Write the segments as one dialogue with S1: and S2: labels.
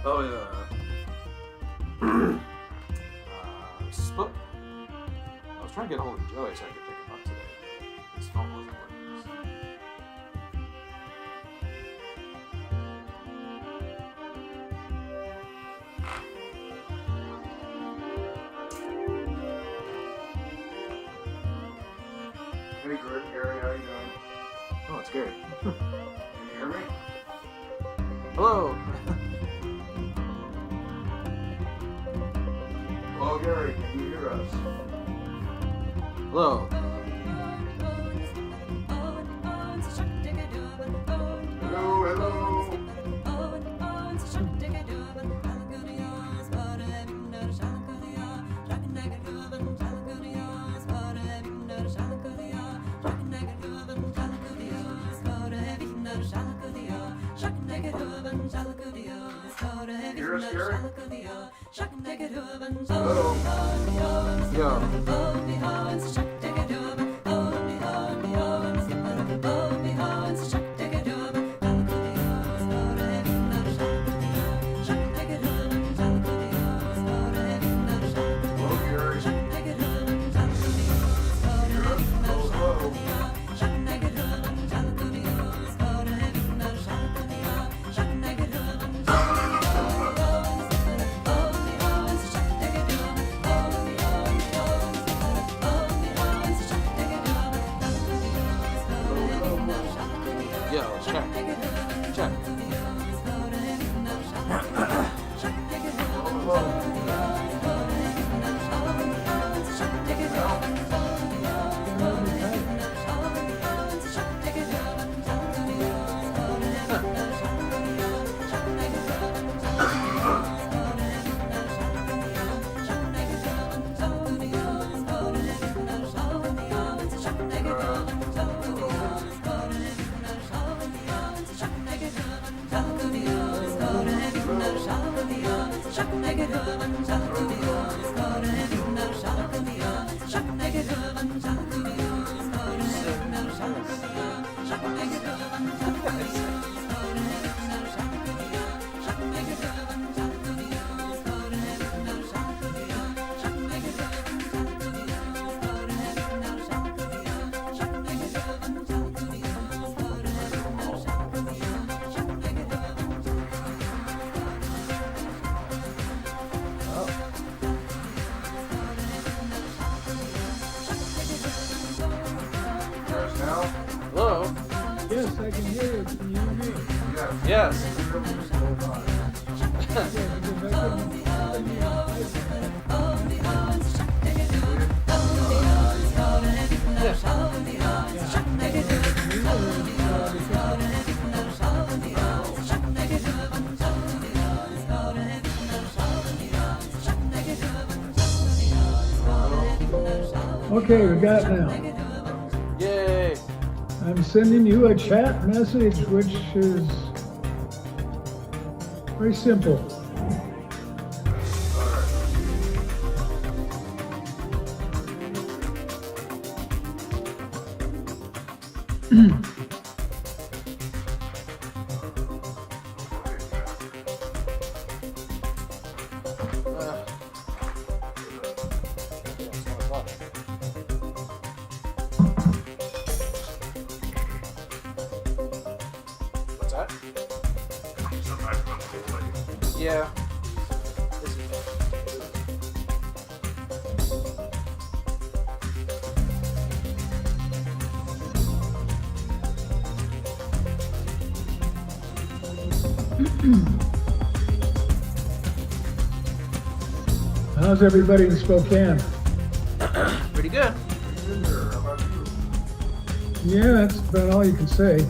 S1: Oh yeah. Split. I was trying to get a hold of Joey so I could pick him up today, but his phone wasn't working.
S2: Hey, Gary, how you doing?
S1: Oh, it's Gary.
S2: Can you hear me?
S1: Hello.
S2: Hello, Gary, can you hear us?
S1: Hello.
S2: Hello, hello. Hear us, Gary? Hello.
S1: Yo.
S2: Hello, Gary. Hear us? Hello, hello.
S1: Yo, check. Check.
S2: Hear us now?
S1: Hello.
S3: Yes, I can hear you. Can you hear me?
S2: Yes.
S1: Yes.
S2: Hear me this whole time.
S3: Okay, we got it now.
S1: Yay.
S3: I'm sending you a chat message, which is very simple.
S1: What's that? Yeah.
S3: How's everybody in Spokane?
S1: Pretty good.
S2: In there, how about you?
S3: Yeah, that's about all you can say.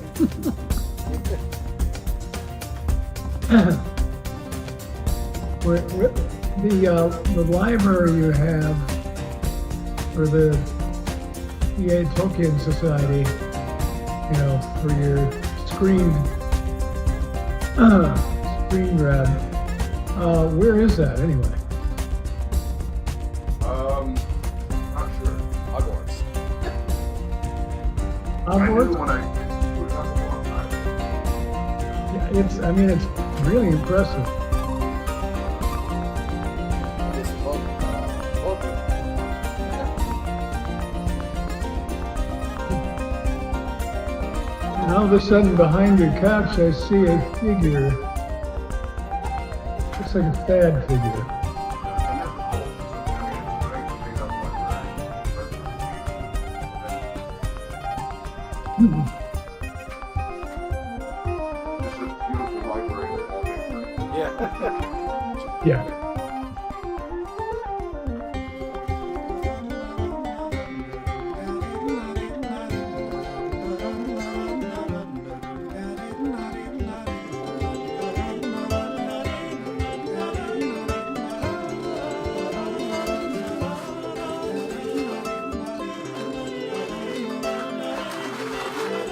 S3: The library you have for the Ea Tolkien Society, you know, for your screen grab. Where is that anyway?
S2: Not sure.
S1: Hogwarts.
S2: I knew
S3: Hogwarts?
S2: when I put it up a long time.
S3: Yeah, it's really impressive. And all of a sudden, behind your couch, I see a figure. Looks like a Thad figure.
S1: Yeah.
S3: Yeah.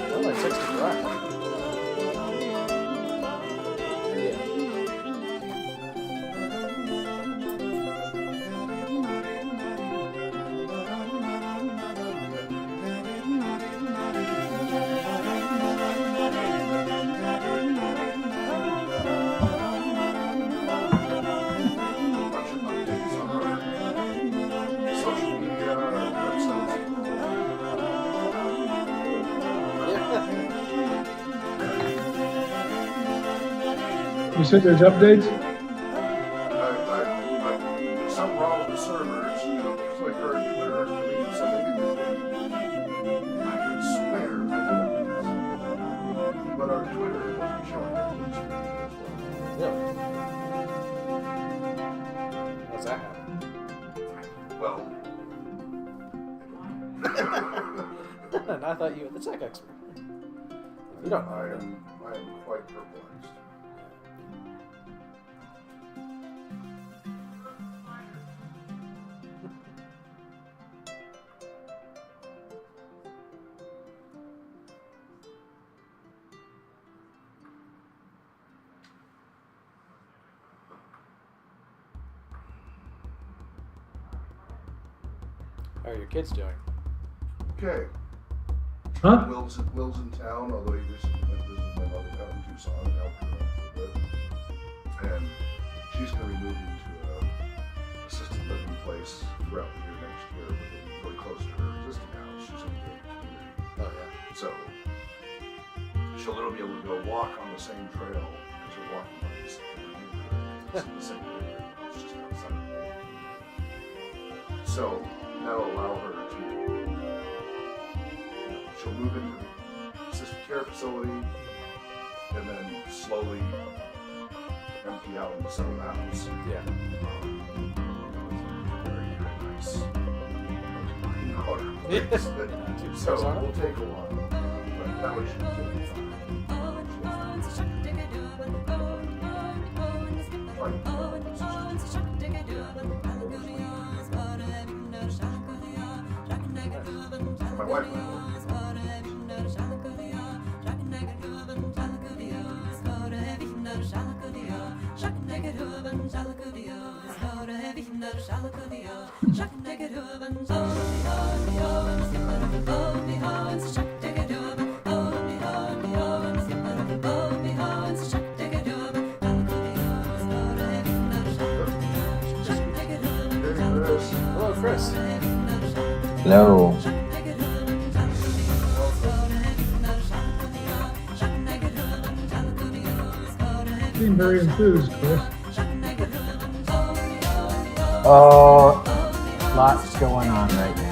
S1: Well, like 60 right. Yeah.
S2: Social media, websites.
S3: You said there's updates?
S2: Something wrong with the servers. It's like our Twitter. I mean, so I could swear I did this. But our Twitter wasn't showing it.
S1: Really? What's that happen?
S2: Well,
S1: And I thought you were the tech expert. You don't know.
S2: I am quite perplexed.
S1: How are your kids doing?
S2: Okay.
S3: Huh?
S2: Will's in town, although he recently went to visit my mother out in Tucson and helped her out for a bit. And she's going to be moving to an assisted living place throughout the year next year, but it'll be really close to her existing house. She's in the community.
S1: Oh, yeah.
S2: So she'll literally be able to go walk on the same trail as you're walking on this neighborhood. It's in the same neighborhood. It's just outside of the neighborhood. So that'll allow her to, she'll move into the assisted care facility and then slowly empty out into some of the house.
S1: Yeah.
S2: Very, very nice.
S1: Yeah.
S2: So it'll take a while, but that way she'll be fine. My wife went over.
S1: Hello, Chris.
S4: Hello.
S3: Seem very enthused, Chris.
S4: Oh, lots going on right now.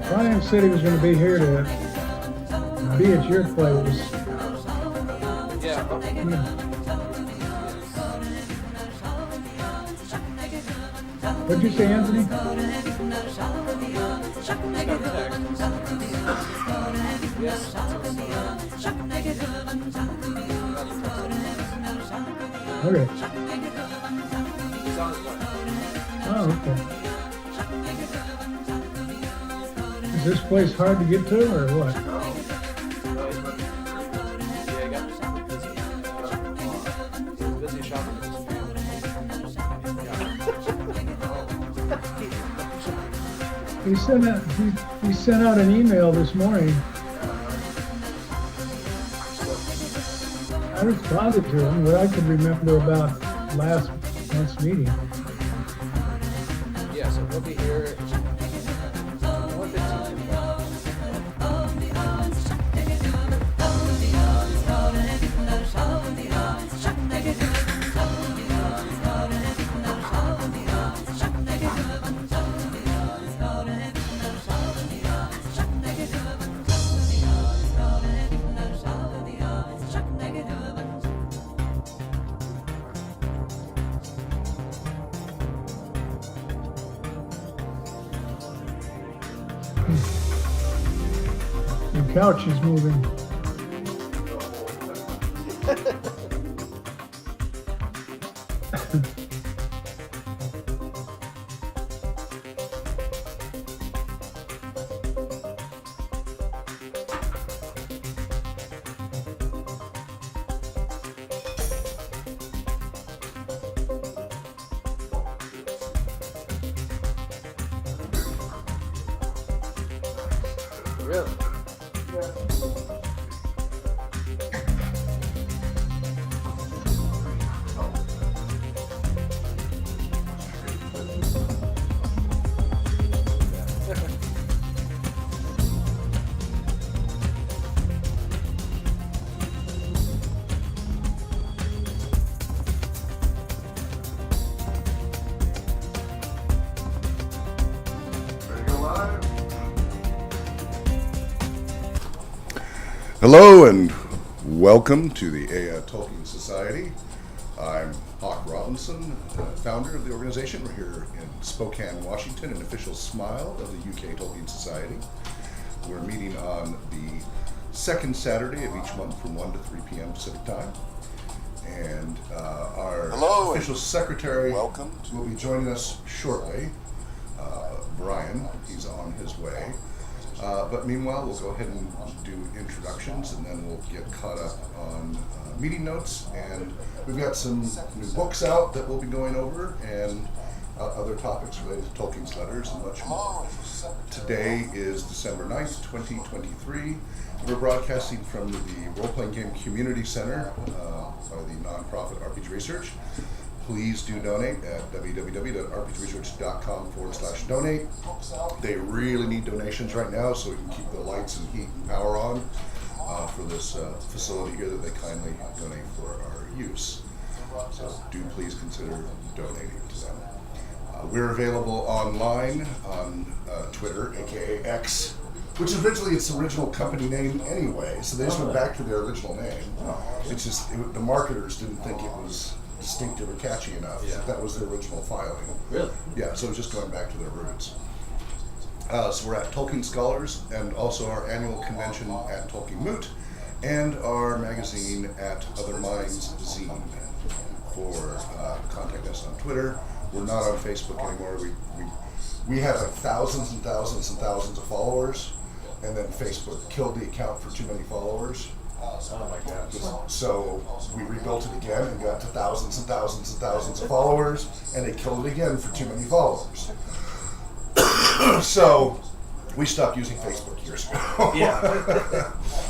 S3: Brian said he was going to be here to be at your place.
S1: Yeah.
S3: What'd you say, Anthony?
S1: Yes.
S3: Okay.
S1: He's on his way.
S3: Oh, okay. Is this place hard to get to, or what?
S1: Yeah, he got
S3: he sent out an email this morning. I responded to him, what I can remember about last month's meeting.
S1: Yeah, so he'll be here. 1:15.
S3: The couch is moving.
S1: Really?
S2: Ready to go live? Hello and welcome to the Ea Tolkien Society. I'm Hawk Robinson, founder of the organization. We're here in Spokane, Washington, an official Smial of the UK Tolkien Society. We're meeting on the second Saturday of each month from 1 to 3 p.m. Pacific time. And our official secretary will be joining us shortly. Brian, he's on his way. But meanwhile, we'll go ahead and do introductions, and then we'll get caught up on meeting notes. And we've got some new books out that we'll be going over, and other topics related to Tolkien's letters and much more. Today is December 9th, 2023. We're broadcasting from the Role-Playing Game Community Center by the nonprofit RPG Research. Please do donate at www.rpgresearch.com/donate. They really need donations right now so we can keep the lights and heat and power on for this facility here that they kindly donate for our use. So do please consider donating to them. We're available online on Twitter, aka X, which is originally its original company name anyway, so they just went back to their original name. It's just, the marketers didn't think it was distinctive or catchy enough.
S1: Yeah.
S2: That was their original filing.
S1: Really?
S2: Yeah, so it was just going back to their roots. So we're at Tolkien Scholars, and also our annual convention at Tolkien Moot, and our magazine at Other Minds Zine. For contact us on Twitter. We're not on Facebook anymore. We had like thousands and thousands and thousands of followers, and then Facebook killed the account for too many followers.
S1: Oh my gosh.
S2: So we rebuilt it again and got to thousands and thousands and thousands of followers, and they killed it again for too many followers. So we stopped using Facebook years ago.
S1: Yeah.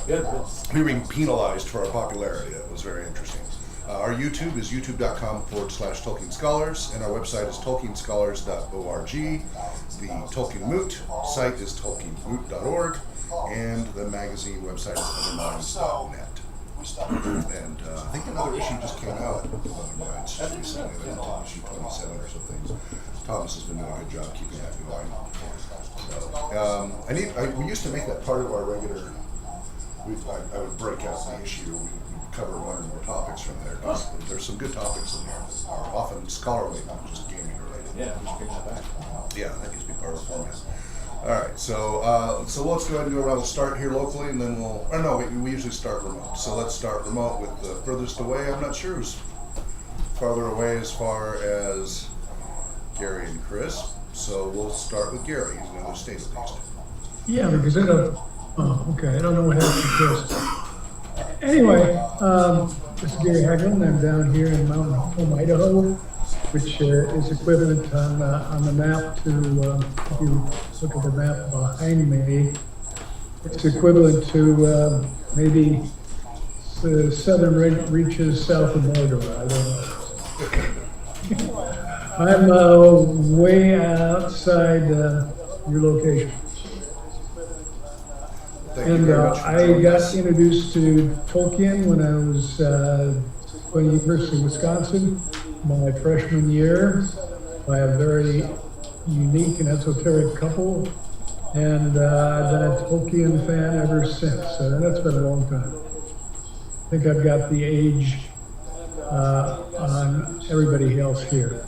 S1: Good.
S2: We were being penalized for our popularity. That was very interesting. Our YouTube is youtube.com/Tolkien Scholars, and our website is tolkienscholars.org. The Tolkien Moot site is tolkienmoot.org, and the magazine website is otherminds.net. And I think another issue just came out of Other Minds recently. I think issue 27 or something. Thomas has been doing a good job keeping that going. So, we used to make that part of our regular. I would break out the issue. We cover one or more topics from there. There's some good topics in there that are often scholarly, not just gaming related.
S1: Yeah, we should bring that back.
S2: Yeah, that needs to be part of the format. All right, so let's go ahead and go around. We'll start here locally, and then we usually start remote. So let's start remote with the furthest away. I'm not sure who's farther away as far as Gary and Chris. So we'll start with Gary. He's in another state at least.
S3: Yeah, because I don't know what happened to Chris. Anyway, this is Gary Hagelin. I'm down here in Mountain Home, Idaho, which is equivalent on the map to, if you look at the map behind me. It's equivalent to maybe the southern reaches south of Mordor. I don't know. I'm way outside your location.
S2: Thank you
S3: And
S2: very much for
S3: I
S2: joining
S3: got
S2: us.
S3: introduced to Tolkien when I was going to University of Wisconsin, my freshman year, by a very unique and esoteric couple. And I've been a Tolkien fan ever since. That's been a long time. I think I've got the age on everybody else here.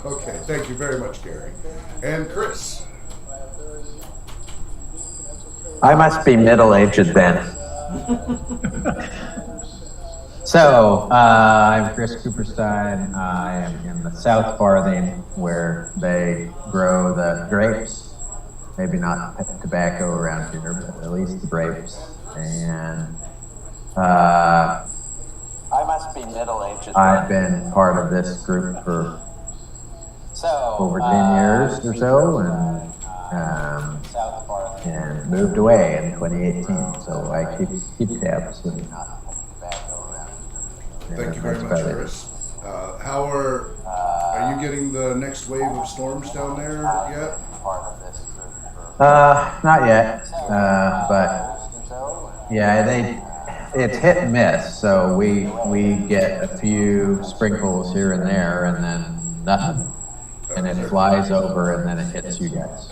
S2: Okay, thank you very much, Gary. And Chris.
S5: I must be middle-aged then. So, I'm Chris Cooperstein. I am in the South Farthing where they grow the grapes. Maybe not tobacco around here, but at least the grapes. And I must be middle-aged. I've been part of this group for over 10 years or so, and moved away in 2018. So I keep tabs.
S2: Thank you very much, Chris. How are you getting the next wave of storms down there yet?
S5: Not yet, but yeah, it's hit and miss. So we get a few sprinkles here and there, and then nothing, and it flies over, and then it hits you guys.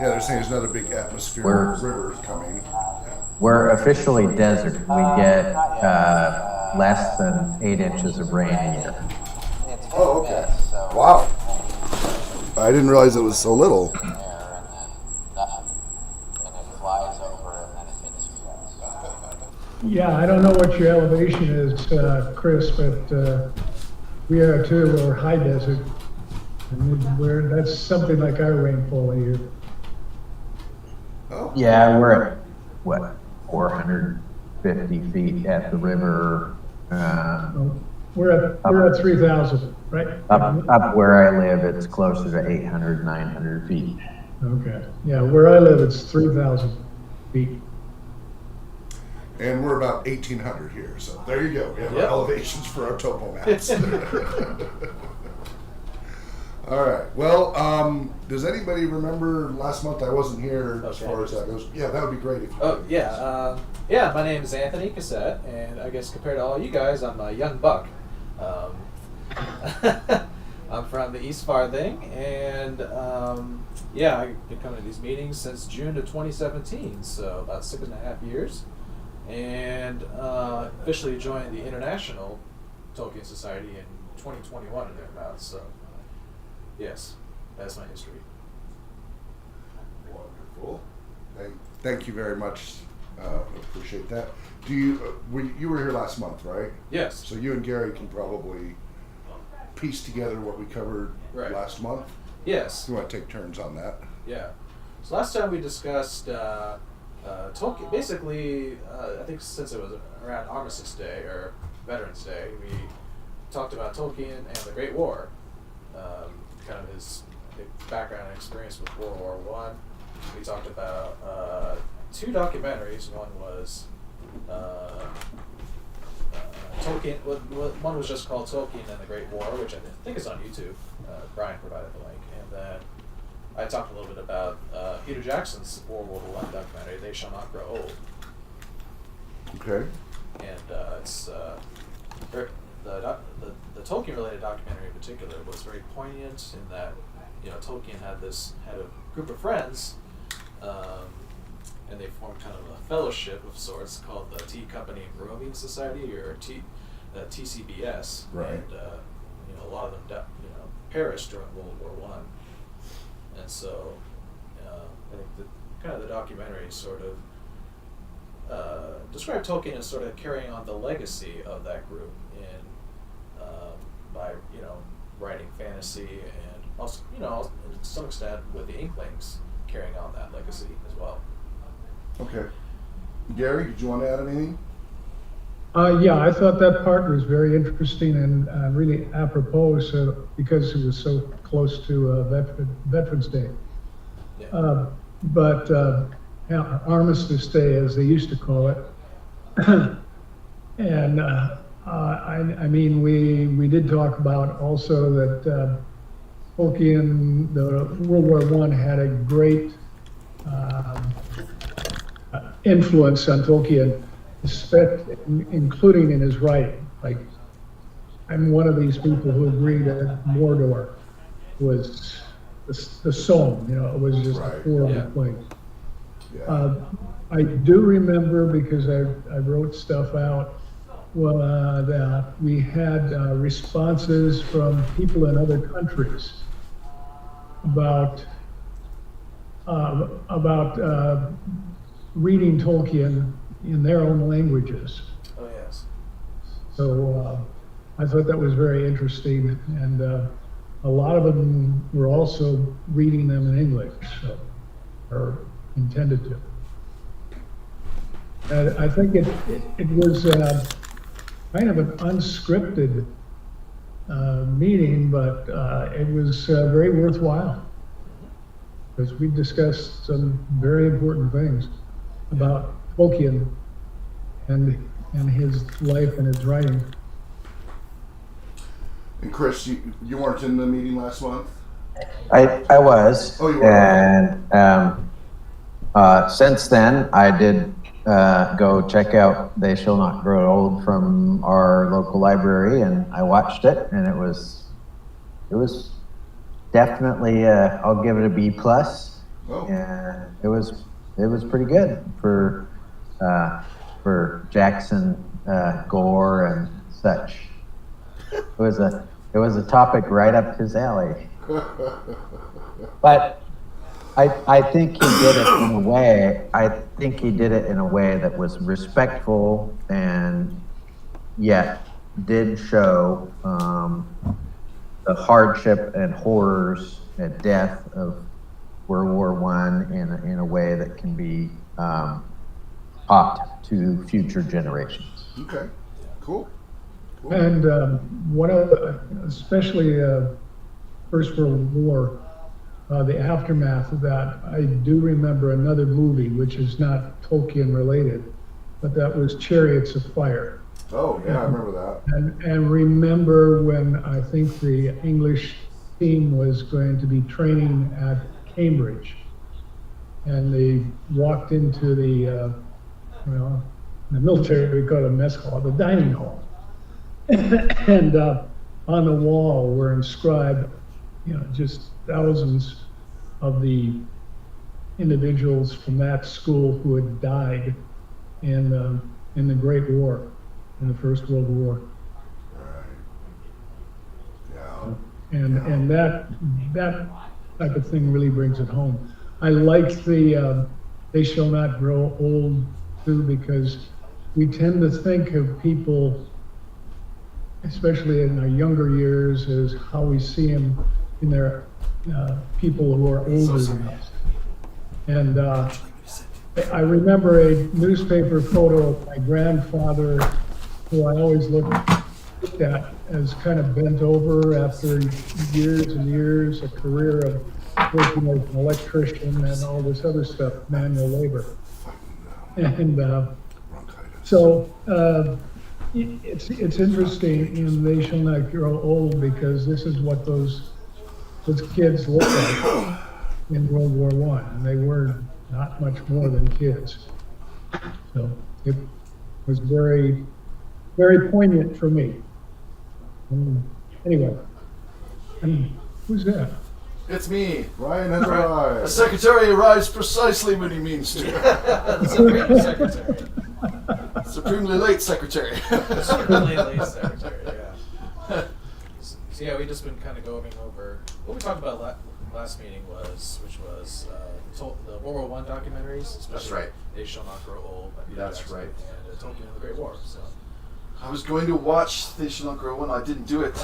S2: Yeah, they're saying there's another big atmospheric river coming.
S5: We're officially desert. We get less than 8 inches of rain a year.
S2: Oh, okay. Wow. I didn't realize it was so little.
S3: Yeah, I don't know what your elevation is, Chris, but we are too. We're high desert. And that's something like our rainfall here.
S2: Oh.
S5: Yeah, we're at, what, 450 feet at the river.
S3: We're at 3,000, right?
S5: Up where I live, it's closer to 800, 900 feet.
S3: Okay. Yeah, where I live, it's 3,000 feet.
S2: And we're about 1,800 here, so there you go. We have our elevations for our topo maps. All right. Well, does anybody remember last month? I wasn't here as far as that goes. Yeah, that would be great if you.
S1: Oh yeah. My name is Anthony Cassette, and I guess compared to all you guys, I'm a young buck. I'm from the East Farthing, and I've been coming to these meetings since June of 2017, so about 6.5 years, and officially joined the International Tolkien Society in 2021 or thereabouts. So, yes, that's my history.
S2: Wonderful. Thank you very much. Appreciate that. Do you you were here last month, right?
S1: Yes.
S2: So you and Gary can probably piece together what we covered last month.
S1: Yes.
S2: You want to take turns on that?
S1: Yeah. So last time we discussed Tolkien. Basically, I think since it was around Armistice Day or Veterans Day, we talked about Tolkien and the Great War, kind of his background and experience with World War I. We talked about 2 documentaries. One was Tolkien. One was just called Tolkien and the Great War, which I think is on YouTube. Brian provided the link, and then I talked a little bit about Peter Jackson's World War I documentary, They Shall Not Grow Old.
S2: Okay.
S1: And it's the Tolkien-related documentary in particular was very poignant in that, Tolkien had a group of friends, and they formed kind of a fellowship of sorts called the Tea Company and Brewing Society, or TCBS.
S2: Right.
S1: And a lot of them perished during World War I. And so I think the documentary sort of described Tolkien as sort of carrying on the legacy of that group by writing fantasy, and also to some extent with the Inklings carrying on that legacy as well.
S2: Okay. Gary, did you want to add anything?
S3: Yeah, I thought that part was very interesting and really apropos because it was so close to Veterans Day.
S1: Yeah.
S3: But yeah, Armistice Day, as they used to call it. And I mean, we did talk about also that Tolkien, the World War I had a great influence on Tolkien, including in his writing. Like, I'm one of these people who agree that Mordor was the Somme, you know, it was just a horrible place.
S2: Yeah.
S3: I do remember, because I wrote stuff out, that we had responses from people in other countries about reading Tolkien in their own languages.
S1: Oh, yes.
S3: So I thought that was very interesting, and a lot of them were also reading them in English, so, or intended to. I think it was kind of an unscripted meeting, but it was very worthwhile, because we discussed some very important things about Tolkien and his life and his writing.
S2: And Chris, you weren't in the meeting last month?
S5: I was.
S2: Oh, you were.
S5: And since then, I did go check out They Shall Not Grow Old from our local library, and I watched it, and it was definitely I'll give it a B plus.
S2: Oh.
S5: And it was pretty good for Jackson gore and such. It was a topic right up his alley. But I think he did it in a way. I think he did it in a way that was respectful, and yet did show the hardship and horrors and death of World War I in a way that can be taught to future generations.
S2: Okay, cool.
S3: And one of especially First World War, the aftermath of that, I do remember another movie, which is not Tolkien related, but that was Chariots of Fire.
S2: Oh, yeah, I remember that.
S3: And remember when I think the English team was going to be training at Cambridge, and they walked into the, in the military we call it a mess hall, the dining hall. And on the wall were inscribed, just thousands of the individuals from that school who had died in the Great War, in the First World War.
S2: Right. Yeah.
S3: And that type of thing really brings it home. I like the They Shall Not Grow Old too, because we tend to think of people, especially in our younger years, as how we see them in their people who are older than us. And I remember a newspaper photo of my grandfather, who I always looked at as kind of bent over after years and years, a career of working as an electrician and all this other stuff, manual labor. And so it's interesting in They Shall Not Grow Old, because this is what those kids looked like in World War I, and they were not much more than kids. So it was very, very poignant for me. Anyway, who's that?
S2: It's me, Ryan has arrived.
S6: A secretary arrives precisely when he means to.
S1: Supreme Secretary.
S6: Supremely late secretary.
S1: Supremely late Secretary, yeah. So yeah, we've just been kind of going over what we talked about last meeting which was the World War I documentaries.
S6: That's right.
S1: They Shall Not Grow Old. By Peter
S6: That's
S1: Jackson,
S6: right.
S1: And Tolkien and the Great War. So.
S6: I was going to watch They Shall Not Grow Old. I didn't do it.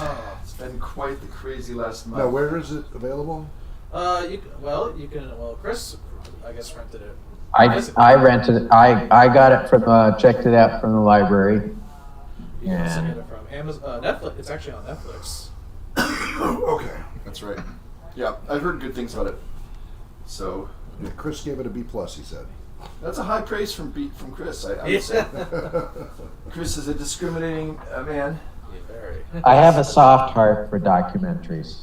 S6: It's been quite the crazy last month.
S2: Now, where is it available?
S1: Chris, I guess, rented it.
S5: I rented it. I got it from checked it out from the library,
S1: You can also
S5: And-
S1: get it from Amazon, Netflix. It's actually on Netflix.
S2: Okay.
S6: That's right. Yeah, I've heard good things about it. So
S2: Yeah, Chris gave it a B+, he said.
S6: that's a high praise from Chris. I would say. Chris is a discriminating man.
S1: Yeah, very.
S5: I have a soft heart for documentaries.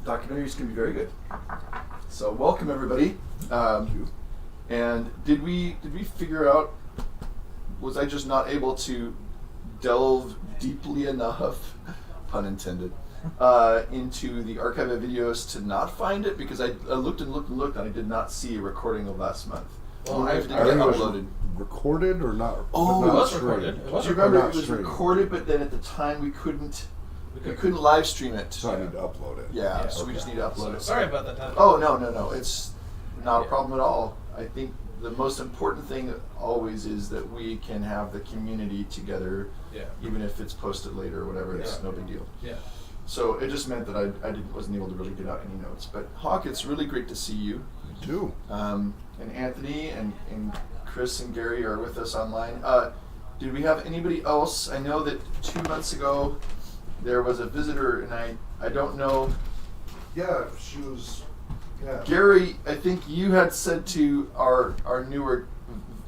S6: Documentaries can be very good. So welcome everybody. And did we figure out? Was I just not able to delve deeply enough, pun intended, into the archive of videos to not find it? Because I looked and looked and looked and I did not see a recording of last month.
S1: Well,
S6: I
S1: I
S6: didn't
S2: I
S6: get
S2: think it was
S6: uploaded.
S2: recorded or not?
S6: Oh,
S2: but
S6: it
S2: not
S1: was
S2: streamed.
S1: recorded. It was
S6: Do you
S2: But
S6: remember
S2: not
S6: it was
S2: streamed.
S6: recorded, but then at the time we couldn't live stream it.
S2: So I need to upload it.
S6: Yeah,
S1: Yeah,
S6: so we
S1: okay.
S6: just need to upload
S1: So,
S6: it.
S1: sorry about that.
S6: Oh no, it's not a
S1: Yeah.
S6: problem at all. I think the most important thing always is that we can have the community together,
S1: Yeah.
S6: even if it's posted later or whatever. It's
S1: Yeah.
S6: no big deal.
S1: Yeah.
S6: So it just meant that I wasn't able to really get out any notes. But Hawk, it's really great to see you.
S2: Me too.
S6: And Anthony and Chris and Gary are with us online. Did we have anybody else? I know that 2 months ago there was a visitor, and I don't know.
S2: Yeah, she was. Yeah.
S6: Gary, I think you had said to our newer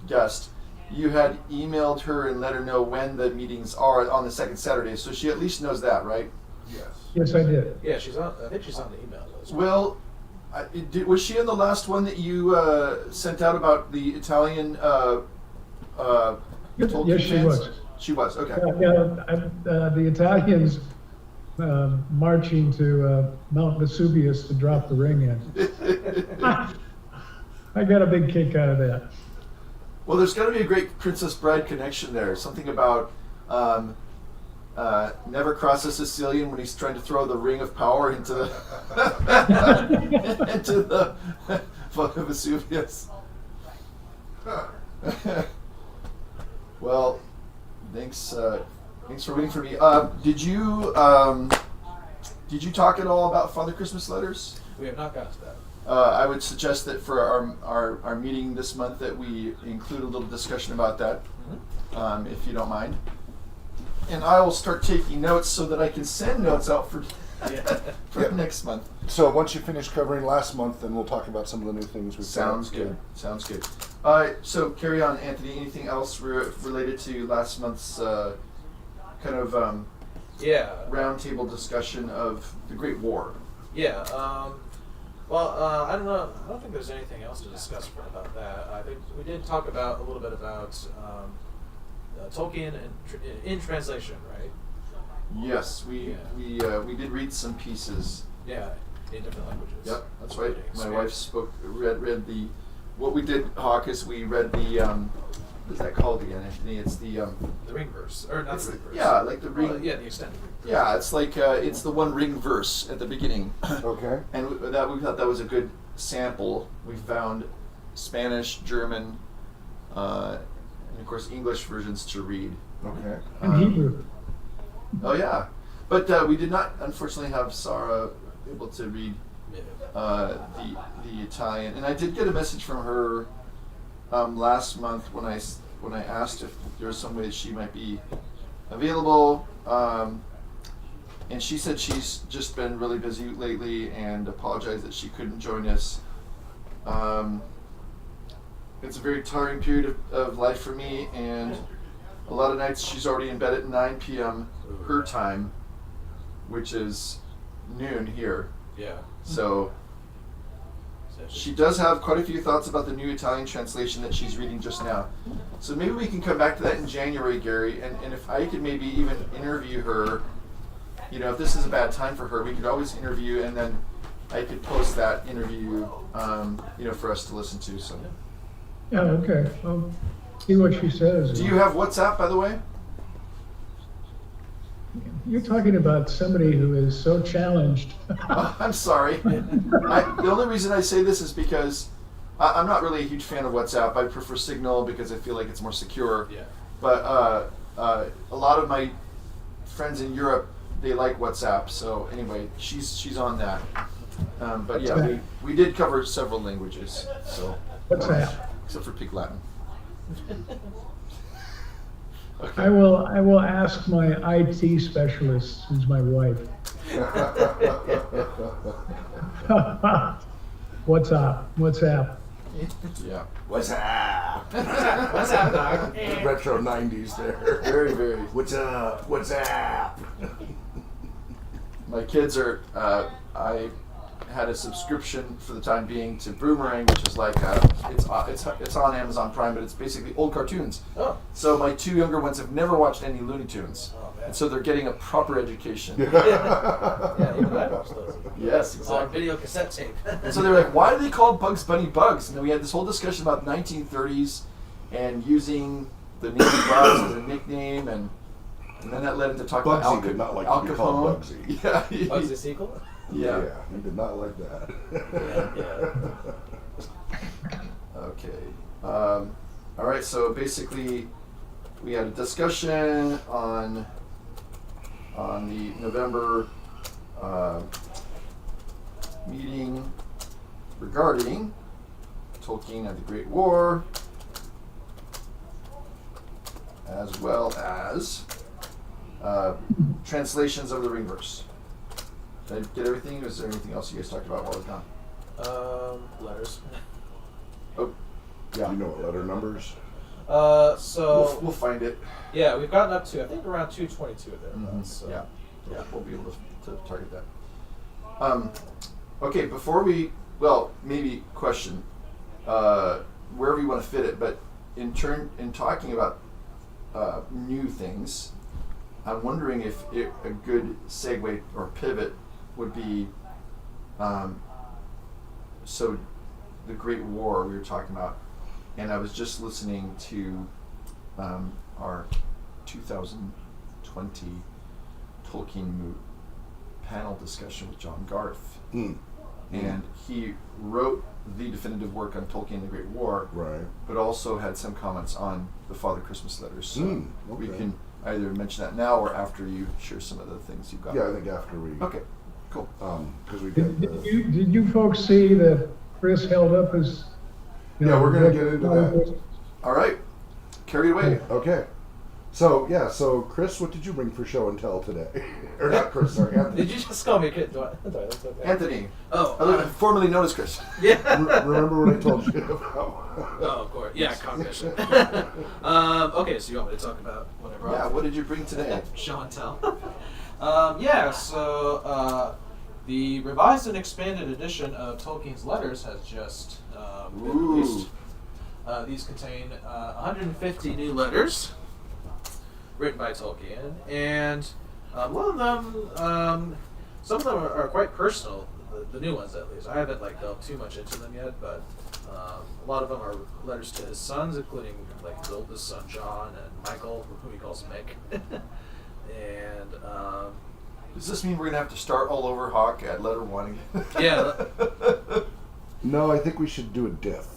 S6: guest, you had emailed her and let her know when the meetings are on the second Saturday, so she at least knows that, right?
S2: Yes.
S3: Yes, I did.
S1: Yeah, she's on. I think she's on the email list.
S6: Well, was she in the last one that you sent out about the Italian Tolkien
S3: Yes, she
S6: fans?
S3: was.
S6: She was, okay.
S3: The Italians marching to Mount Vesuvius to drop the ring in. I got a big kick out of that.
S6: Well, there's got to be a great Princess Bride connection there. Something about never cross a Sicilian when he's trying to throw the ring of power into the into the Mount Vesuvius. Well, thanks for waiting for me. Did you talk at all about Father Christmas letters?
S1: We have not gotten to that.
S6: I would suggest that for our meeting this month that we include a little discussion about that, if you don't mind. And I will start taking notes so that I can send notes out for
S2: Yeah.
S6: next month.
S2: So once you finish covering last month, then we'll talk about some of the new things we've
S6: Sounds
S2: got.
S6: good. Sounds good. So carry on, Anthony. Anything else related to last month's kind of
S1: Yeah.
S6: roundtable discussion of the Great War?
S1: Yeah. Well, I don't know. I don't think there's anything else to discuss about that. I think we did talk about a little bit about Tolkien in translation, right?
S6: Yes, we did read some pieces.
S1: Yeah, in different languages.
S6: Yep, that's right. My
S1: Experience.
S6: wife read the. What we did, Hawk, is we read the. What is that called again, Anthony? It's the.
S1: The ring verse, or not the ring verse.
S6: Yeah, like the ring.
S1: Yeah, the extended ring verse.
S6: Yeah, it's like it's the one ring verse at the beginning,
S2: Okay.
S6: and we thought that was a good sample. We found Spanish, German, and of course English versions to read.
S2: Okay.
S3: In Hebrew.
S6: Oh yeah, but we did not unfortunately have Sarah able to read the Italian, and I did get a message from her last month when I asked if there was some way that she might be available, and she said she's just been really busy lately and apologized that she couldn't join us. It's a very tiring period of life for me, and a lot of nights she's already in bed at 9 p.m. her time, which is noon here.
S1: Yeah.
S6: So she does have quite a few thoughts about the new Italian translation that she's reading just now. So maybe we can come back to that in January, Gary, and if I could maybe even interview her, you know, if this is a bad time for her, we could always interview, and then I could post that interview, you know, for us to listen to. So,
S3: Yeah, okay. Well, see what she says.
S6: do you have WhatsApp, by the way?
S3: You're talking about somebody who is so challenged.
S6: Oh, I'm sorry. The only reason I say this is because I'm not really a huge fan of WhatsApp. I prefer Signal because I feel like it's more secure.
S1: Yeah.
S6: But a lot of my friends in Europe, they like WhatsApp. So anyway, she's on that. But yeah, we did cover several languages. So
S3: What's that?
S6: except for Pig Latin.
S3: I will ask my IT specialist, who's my wife. What's up? What's up?
S6: Yeah. What's up?
S1: What's up, dog?
S2: Retro 90s there.
S6: Very, very.
S2: What's up? What's up?
S6: My kids are. I had a subscription for the time being to Boomerang, which is like it's on Amazon Prime, but it's basically old cartoons.
S1: Oh.
S6: So my two younger ones have never watched any Looney Tunes,
S1: Oh, man.
S6: and so they're getting a proper education.
S1: Yeah, even I watched those.
S6: Yes,
S1: On
S6: exactly.
S1: video cassette tape.
S6: And so they're like, why do they call Bugs Bunny Bugs? And then we had this whole discussion about 1930s and using the name Bugs as a nickname, and then that led into talking about
S2: Bugsy did not like to be called Bugsy.
S6: Yeah.
S1: Bugs the sequel?
S6: Yeah.
S2: He did not like that.
S6: Okay. All right. So basically, we had a discussion on the November meeting regarding Tolkien and the Great War, as well as translations of the Ringverse. Did I get everything? Was there anything else you guys talked about while I was gone?
S1: Letters.
S6: Oh, yeah.
S2: You know what letter numbers?
S1: So
S6: We'll find it.
S1: yeah, we've gotten up to I think around 222 there. So.
S6: Yeah. We'll be able to target that. Okay, before we, maybe question, wherever you want to fit it, but in talking about new things, I'm wondering if a good segue or pivot would be, so the Great War we were talking about, and I was just listening to our 2020 Tolkien panel discussion with John Garth. And he wrote the definitive work on Tolkien and the Great War,
S2: Right.
S6: but also had some comments on the Father Christmas letters. So we
S2: Okay.
S6: can either mention that now or after you share some of the things you've got.
S2: Yeah, I think after we.
S6: Okay, cool.
S2: Because we get.
S3: Did you folks see that Chris held up his?
S2: Yeah, we're gonna get into that.
S6: All right, carry it away.
S2: Okay. So Chris, what did you bring for show and tell today? Or not Chris, sorry, Anthony.
S1: Did you just call me a kid? Sorry, that's okay.
S6: Anthony,
S1: Oh,
S6: formerly known as Chris.
S1: yeah.
S2: Remember what I told you about?
S1: Oh, of course. Yeah, cognition. Okay, so you want me to talk about whatever?
S6: Yeah, what did you bring today?
S1: Show and tell. So the revised and expanded edition of Tolkien's letters has just been released. These contain 150 new letters written by Tolkien, and a lot of them, some of them are quite personal. The new ones, at least. I haven't delved too much into them yet, but a lot of them are letters to his sons, including his oldest son John and Michael, who he calls Mick. And
S6: Does this mean we're gonna have to start all over Hawk at letter 1 again?
S1: yeah,
S2: No, I think we should do a diff.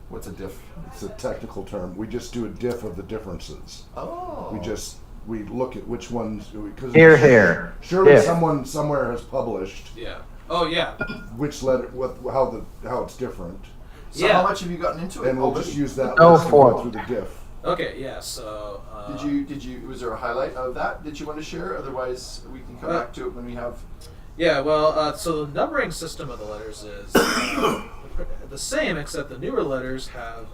S6: What's a diff?
S2: It's a technical term. We just do a diff of the differences.
S6: Oh.
S2: We look at which ones, because
S5: Here.
S2: surely
S5: Diff.
S2: someone somewhere has published
S1: yeah. Oh yeah.
S2: which letter, how it's different,
S6: So
S1: Yeah.
S6: how much have you gotten into it?
S2: and we'll
S6: already?
S2: just use that
S5: Oh,
S2: list and go
S5: four.
S2: through the diff.
S1: Okay. Yeah. So.
S6: Did you? Was there a highlight of that? Did you want to share? Otherwise, we can come back to it when we have.
S1: Yeah, well, so the numbering system of the letters is the same, except the newer letters have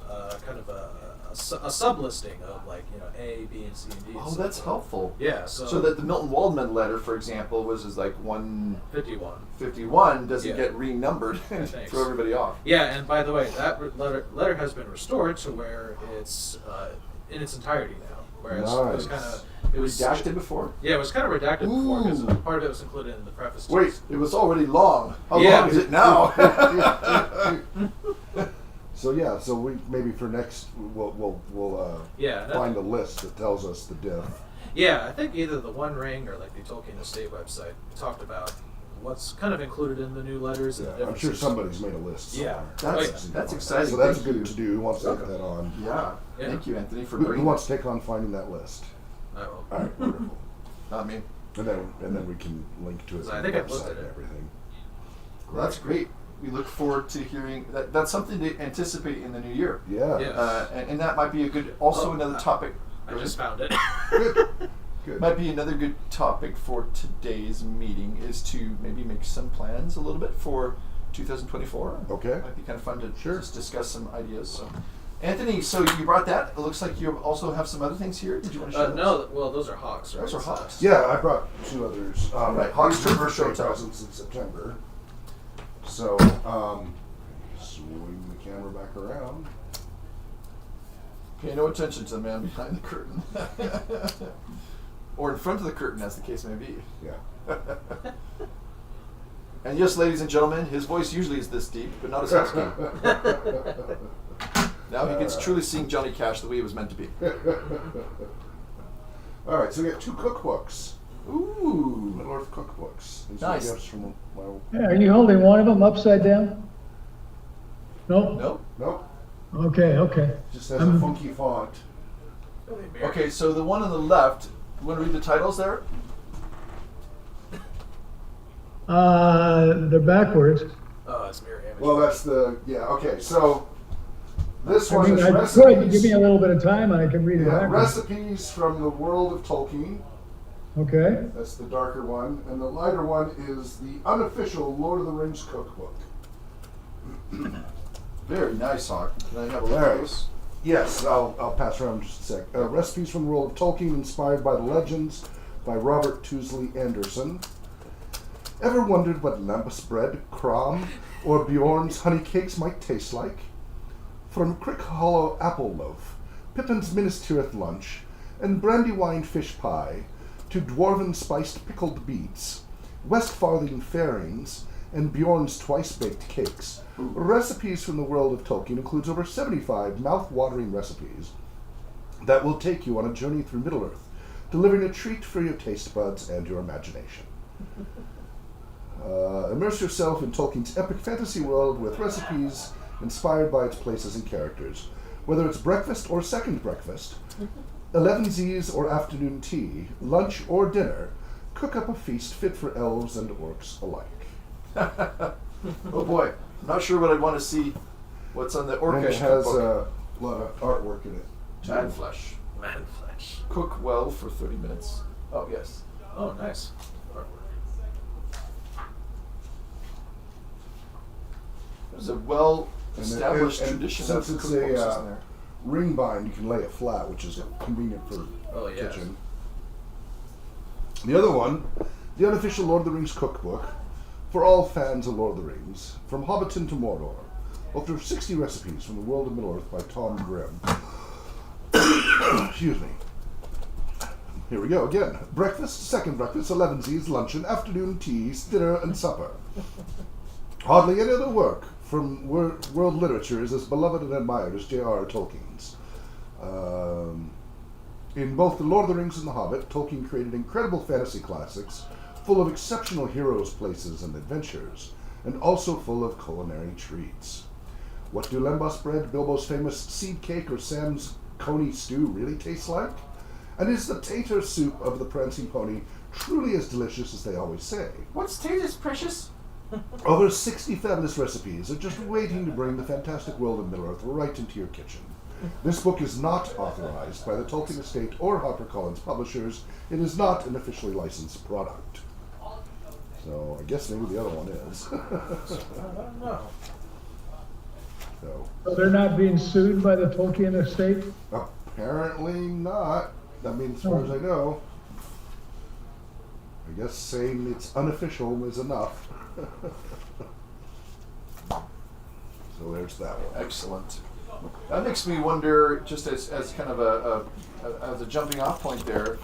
S1: kind of a sub-listing of A, B, and C, and D.
S6: Oh, that's helpful.
S1: Yeah, so
S6: that the Milton Waldman letter, for example, was 151.
S1: 51.
S6: Doesn't
S1: Yeah.
S6: get renumbered and
S1: Thanks.
S6: throw everybody off.
S1: Yeah, and by the way, that letter has been restored to where it's in its entirety now. Whereas it was
S2: Nice.
S1: kind of
S6: Redacted before?
S1: Yeah, it was kind of redacted before because
S6: Ooh.
S1: part of it was included in the preface.
S6: Wait, it was already long. How
S1: Yeah.
S6: long is it now?
S2: So yeah, so we maybe for next we'll
S1: Yeah,
S2: find a list that tells us the diff.
S1: Yeah, I think either the One Ring or the Tolkien Estate website talked about what's kind of included in the new letters. And the
S2: Yeah, I'm sure
S1: differences.
S2: somebody's made a list.
S1: Yeah.
S2: somewhere.
S6: That's exciting.
S2: So that's
S6: Thank
S2: good
S6: you.
S2: to do. Who wants to take that on?
S6: Yeah.
S1: Yeah.
S6: Thank you, Anthony, for
S2: Who
S6: bringing
S2: wants to take on finding that list?
S1: I will.
S2: All right, wonderful.
S6: Not me.
S2: And then we can link to it.
S1: I
S2: on
S1: think
S2: the
S1: I've looked
S2: website
S1: at
S2: and
S1: it.
S2: everything.
S6: Well, that's great. We look forward to hearing that. That's something to anticipate in the new year.
S2: Yeah.
S1: Yeah.
S6: And that might be a good, also
S1: Oh,
S6: another topic.
S1: I just found it.
S2: Good. Good.
S6: Might be another good topic for today's meeting is to maybe make some plans a little bit for 2024.
S2: Okay.
S6: Might be kind of fun to
S2: Sure.
S6: just discuss some ideas. So, Anthony, so you brought that. It looks like you also have some other things here. Did you want to share?
S1: No, well, those are hawks, right?
S6: Those are hawks.
S2: Yeah, I brought 2 others.
S6: Right,
S2: Hawks
S6: Hawks
S2: birthday
S6: Showtime.
S2: presents in September. So, swing the camera back around.
S6: Pay no attention to the man behind the curtain. Or in front of the curtain, as the case may be.
S2: Yeah.
S6: And yes, ladies and gentlemen, his voice usually is this deep, but not as husky. Now he gets truly seeing Johnny Cash the way he was meant to be.
S2: All right, so we got 2 cookbooks.
S6: Ooh.
S2: Middle Earth cookbooks. These
S6: Nice.
S2: are gifts from
S3: Yeah, are you holding one of them upside down? No?
S6: No?
S2: Nope.
S3: Okay.
S2: Just has a funky font.
S6: Okay, so the one on the left, you want to read the titles there?
S3: They're backwards.
S1: Oh, it's mirror image.
S2: Well, that's the, yeah, okay, so this
S3: I
S2: one
S3: mean,
S2: is
S3: I
S2: recipes.
S3: could give me a little bit of time and I can read it
S2: Yeah,
S3: backwards.
S2: recipes from the world of Tolkien.
S3: Okay.
S2: That's the darker one. And the lighter one is the unofficial Lord of the Rings cookbook.
S6: Very nice, Hawk. Can I have a look
S2: All
S6: at
S2: right.
S6: those?
S2: Yes, I'll pass around just a sec. Recipes from the world of Tolkien inspired by the legends by Robert Tousley Anderson. Ever wondered what Lambus bread, Crom, or Bjorn's honey cakes might taste like? From Crick Hollow apple loaf, Pippin's Minas Tirith lunch, and Brandywine fish pie, to Dwarven spiced pickled beets, West Farthing fairings, and Bjorn's twice-baked cakes. Recipes from the world of Tolkien includes over 75 mouth-watering recipes that will take you on a journey through Middle-earth, delivering a treat for your taste buds and your imagination. Immerse yourself in Tolkien's epic fantasy world with recipes inspired by its places and characters. Whether it's breakfast or second breakfast, 11sies or afternoon tea, lunch or dinner, cook up a feast fit for elves and orcs alike.
S6: Oh boy, I'm not sure what I'd want to see. What's on the
S2: And
S6: Orcish
S2: it has
S6: cookbook.
S2: a lot of artwork in it.
S6: Man flesh.
S1: Man flesh.
S6: Cook well for 30 minutes. Oh yes.
S1: Oh, nice.
S6: There's a well-established
S2: And
S6: tradition of
S2: since it's
S6: cookbooks,
S2: a
S6: isn't there?
S2: ring bind, you can lay it flat, which is convenient for
S1: Oh, yes.
S2: kitchen. The other one, the unofficial Lord of the Rings cookbook, for all fans of Lord of the Rings, From Hobbiton to Mordor, over 60 recipes from the world of Middle-earth by Tom Grimm. Excuse me. Here we go again. Breakfast, second breakfast, 11sies, luncheon, afternoon teas, dinner, and supper. Hardly any other work from world literature is as beloved and admired as j.r.r. Tolkien's. In both The Lord of the Rings and The Hobbit, Tolkien created incredible fantasy classics full of exceptional heroes, places, and adventures, and also full of culinary treats. What do Lembas bread, Bilbo's famous seed cake, or Sam's coney stew really taste like? And is the tater soup of the Prancing Pony truly as delicious as they always say?
S6: What's taters, precious?
S2: Over 60 fabulous recipes are just waiting to bring the fantastic world of Middle-earth right into your kitchen. This book is not authorized by the Tolkien Estate or HarperCollins Publishers. It is not an officially licensed product. So I guess maybe the other one is.
S1: I don't know.
S3: So they're not being sued by the Tolkien estate?
S2: Apparently not. I mean, as far as I know. I guess saying it's unofficial is enough. So there's that one.
S6: Excellent. That makes me wonder, just as kind of as a jumping off point there,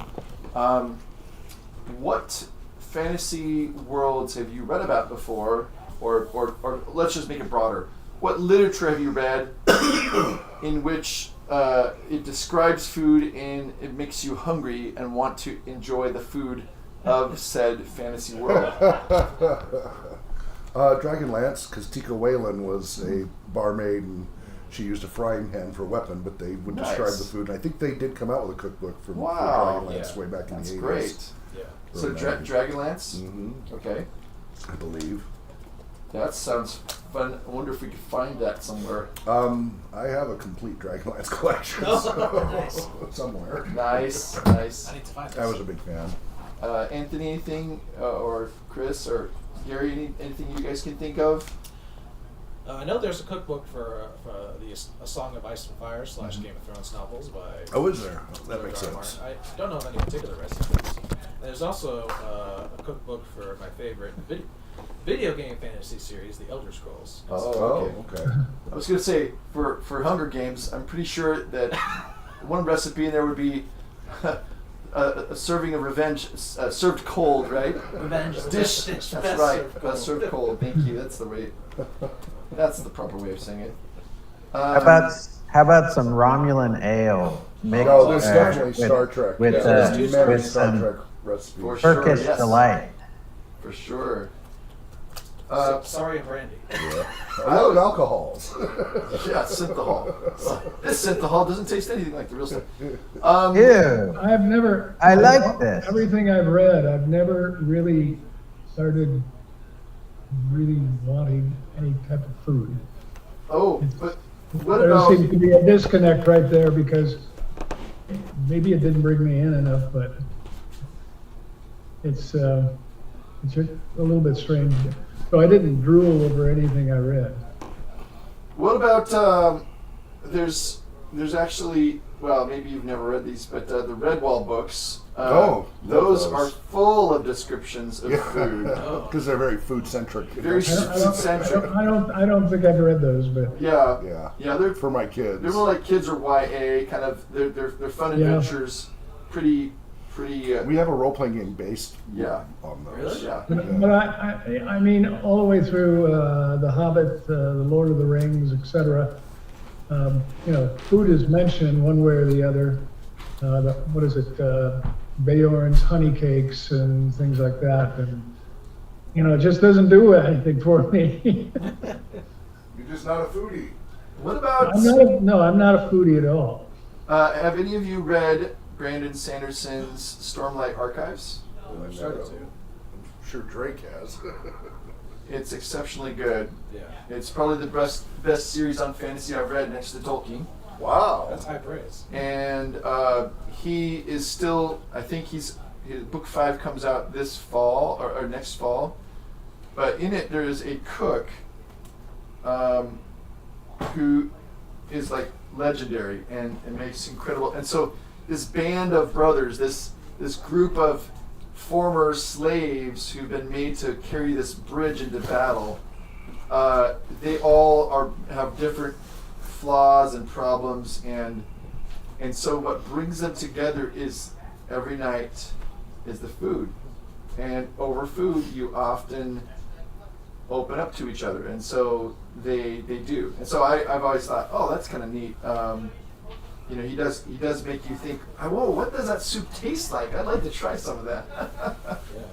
S6: what fantasy worlds have you read about before, or let's just make it broader. What literature have you read in which it describes food and it makes you hungry and want to enjoy the food of said fantasy world?
S2: Dragonlance, because Tika Whalen was a barmaid and she used a frying pan for a weapon, but they would describe
S6: Nice.
S2: the food. And I think they did come out with a cookbook for
S6: Wow.
S2: Dragonlance
S1: Yeah.
S2: way back in
S6: That's
S2: the 80s.
S6: great.
S1: Yeah.
S6: So
S2: Early 90s.
S6: Dragonlance,
S2: Mhm,
S6: okay.
S2: I believe.
S6: That sounds fun. I wonder if we could find that somewhere.
S2: I have a complete Dragonlance collection
S1: Nice.
S2: somewhere.
S6: Nice.
S1: I need to find this.
S2: I was a big fan.
S6: Anthony, anything, or Chris, or Gary, anything you guys can think of?
S1: I know there's a cookbook for A Song of Ice and Fire / Game of Thrones novels by.
S2: Oh, is there? That
S1: George
S2: makes
S1: R.R.
S2: sense.
S1: I don't know of any particular recipes. There's also a cookbook for my favorite video game fantasy series, The Elder Scrolls.
S6: Oh,
S2: okay.
S6: I was gonna say for Hunger Games, I'm pretty sure that one recipe in there would be a serving of revenge served cold, right?
S1: Revenge is the
S6: Dish.
S1: best
S6: That's right. Served cold. Thank you. That's the way. That's the proper way of saying it.
S5: How about some Romulan ale? Mixed,
S2: Oh, there's
S5: uh,
S2: definitely
S5: with-
S2: Star Trek.
S5: with,
S2: there's many
S5: with
S2: Star
S5: some
S2: Trek recipes.
S6: For sure.
S5: Turkish
S6: yes.
S5: delight.
S6: For sure.
S1: Sorry, and brandy.
S2: Yeah. I love alcohols.
S6: Yeah, synthahol. This synthahol doesn't taste anything like the real stuff.
S5: Ew.
S3: I've never.
S5: I like this.
S3: Everything I've read, I've never really started really wanting any type of food.
S6: Oh, but what
S3: There
S6: about?
S3: seems to be a disconnect right there because maybe it didn't bring me in enough, but it's a little bit strange. So I didn't drool over anything I read.
S6: What about? There's actually. Well, maybe you've never read these, but the Redwall books.
S2: Love
S6: those
S2: those.
S6: are full of descriptions of food.
S2: Because they're very food centric.
S6: Very food-centric.
S3: I don't think I've read those, but
S6: Yeah.
S2: Yeah.
S6: Yeah, they're
S2: For my kids.
S6: more like kids or YA kind of. They're fun
S3: Yeah.
S6: adventures. Pretty.
S2: We have a role playing game based
S6: Yeah.
S2: on those.
S1: Really?
S6: Yeah.
S3: but I mean all the way through The Hobbit, The Lord of the Rings, etc. Food is mentioned one way or the other. What is it? Beorn's honey cakes and things like that, and it just doesn't do anything for me.
S2: You're just not a foodie.
S6: What about?
S3: I'm not a foodie at all.
S6: Have any of you read Brandon Sanderson's Stormlight Archives?
S1: I've started to.
S2: I'm sure Drake has.
S6: It's exceptionally good.
S1: Yeah.
S6: It's probably the best series on fantasy I've read next to Tolkien.
S2: Wow.
S1: That's high praise.
S6: And he is still, I think his book 5 comes out this fall or next fall. But in it there is a cook who is like legendary and makes incredible. And so this band of brothers, this group of former slaves who've been made to carry this bridge into battle, they all have different flaws and problems, and so what brings them together is every night is the food, and over food you often open up to each other, and so they do. And so I've always thought, oh, that's kind of neat. He does make you think, whoa, what does that soup taste like? I'd like to try some of that.
S1: Yeah.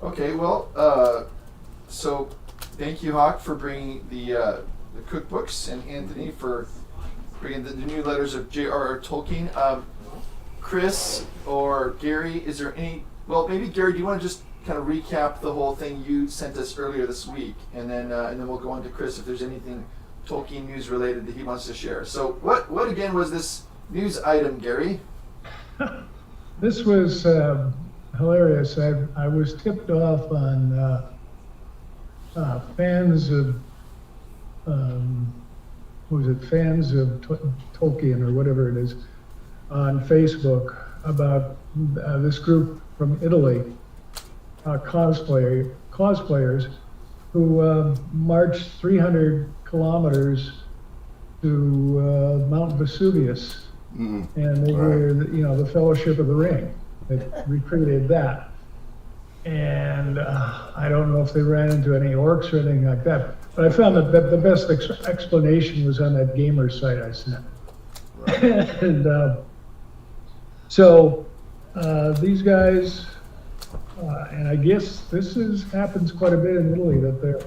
S6: Okay, well, so thank you, Hawk, for bringing the cookbooks, and Anthony for bringing the new letters of j.r.r. Tolkien. Chris or Gary, is there any? Well, maybe Gary, do you want to just kind of recap the whole thing you sent us earlier this week, and then we'll go on to Chris if there's anything Tolkien news related that he wants to share. So, what again was this news item, Gary?
S3: This was hilarious. I was tipped off on fans of fans of Tolkien or whatever it is on Facebook about this group from Italy, cosplayers who marched 300 kilometers to Mount Vesuvius. And they were, the Fellowship of the Ring. They recreated that. And I don't know if they ran into any orcs or anything like that. But I found that the best explanation was on that gamer site I sent. Right. And so these guys, and I guess happens quite a bit in Italy, that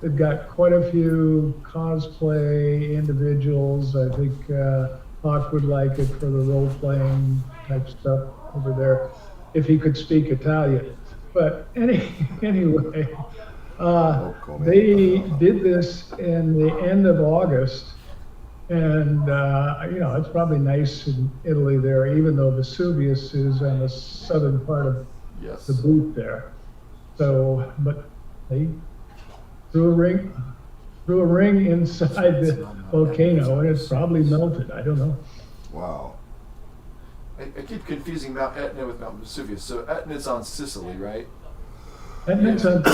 S3: they've got quite a few cosplay individuals. I think Hawk would like it for the role-playing type stuff over there. if he could speak Italian. But anyway, they did this in the end of August. And, it's probably nice in Italy there, even though Vesuvius is on the southern part of
S6: Yes.
S3: the boot there. So, but they threw a ring inside the volcano, and it's probably melted. I don't know.
S2: Wow.
S6: I keep confusing Mount Etna with Mount Vesuvius. So Etna's on Sicily, right?
S3: That makes sense.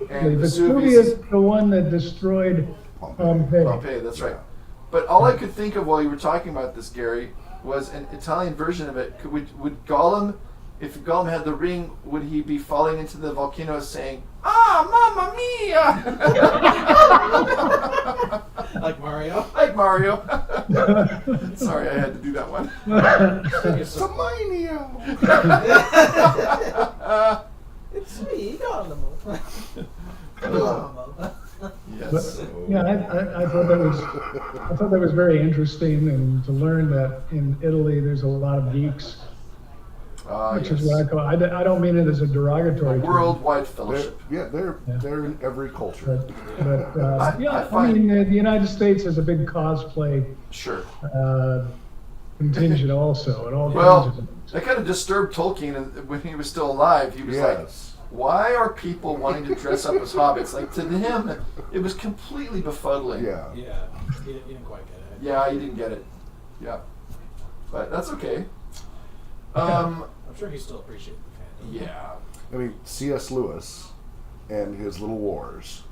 S6: And
S3: Vesuvius, the one that destroyed Pompeii.
S6: Pompeii, that's right. But all I could think of while you were talking about this, Gary, was an Italian version of it. Would Gollum, if Gollum had the ring, would he be falling into the volcano saying, "Ah, mamma mia"?
S1: Like Mario.
S6: Like Mario. Sorry, I had to do that one.
S1: It's me, Gollum.
S6: Yes.
S3: I thought that was very interesting, and to learn that in Italy there's a lot of geeks, which is what I call. I don't mean it as a derogatory term.
S6: Worldwide fellowship.
S2: They're in every culture.
S3: But
S6: I
S3: mean, the United States has a big cosplay
S6: Sure.
S3: contingent also, and all kinds of
S6: Well,
S3: things.
S6: that kind of disturbed Tolkien when he was still alive. He was like,
S2: Yes.
S6: why are people wanting to dress up as hobbits? Like, to him, it was completely befuddling.
S2: Yeah.
S1: Yeah, he didn't quite get it.
S6: Yeah, he didn't get it. Yeah. But that's okay.
S1: I'm sure he still appreciated the fandom.
S6: Yeah.
S2: I mean, C.S. Lewis and his little wars.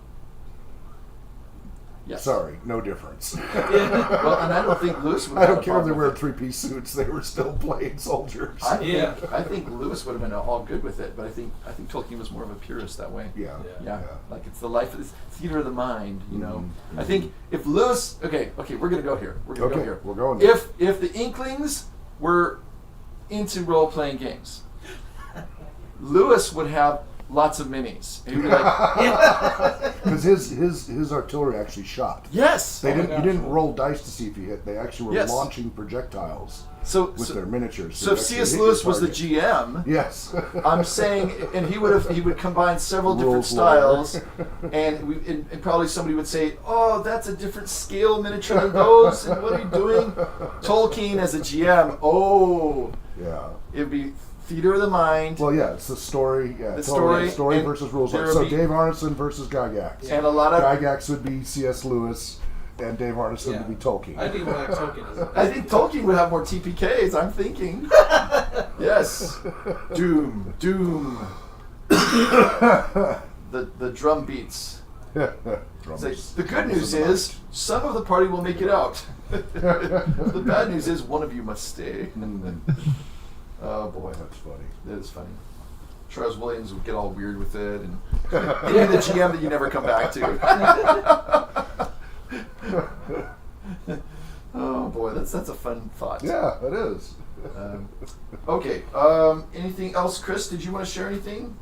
S6: Yes.
S2: Sorry, no difference.
S6: Well, and I don't think Lewis would
S2: I
S6: have
S2: don't
S6: a
S2: care if they
S6: problem
S2: wear
S6: with it.
S2: three-piece suits; they were still playing soldiers.
S6: I think Lewis would have been all good with it, but I think Tolkien was more of a purist that way.
S2: Yeah.
S6: Yeah, like it's the life of this theater of the mind, you know. I think if Lewis, okay, we're gonna go here. We're gonna go here.
S2: We're going there.
S6: If the Inklings were into role playing games, Lewis would have lots of minis. And he'd be like,
S2: Because his artillery actually shot.
S6: yes.
S2: You didn't roll dice to see if you hit. They actually were
S6: Yes.
S2: launching projectiles
S6: So
S2: with their miniatures.
S6: So if
S2: you actually
S6: C.S.
S2: hit your
S6: Lewis was the
S2: target.
S6: GM,
S2: Yes.
S6: I'm saying, and he would combine several different
S2: Rules
S6: styles, and probably somebody would say, "Oh, that's a different scale miniature than those." And what are you doing? Tolkien as a GM,
S2: Yeah.
S6: it'd be theater of the mind,
S2: Well, yeah, it's the story. Yeah,
S6: The
S2: totally.
S6: story, and
S2: versus rules.
S6: there
S2: So
S6: would be-
S2: Dave Arneson versus Gygax.
S6: and a lot of.
S2: Gygax would be C.S. Lewis, and Dave Arneson
S1: Yeah.
S2: would be Tolkien.
S1: I think like Tolkien is.
S6: I think Tolkien would have more TPKs. I'm thinking. Yes. Doom. The drum beats. It's like, the good news is some of the party will make it out. The bad news is one of you must stay. Oh boy,
S2: That's funny.
S6: that is funny. Charles Williams would get all weird with it, and he'd be the GM that you never come back to. Oh boy, that's a fun thought.
S2: Yeah, it is.
S6: Okay. Anything else, Chris? Did you want to share anything?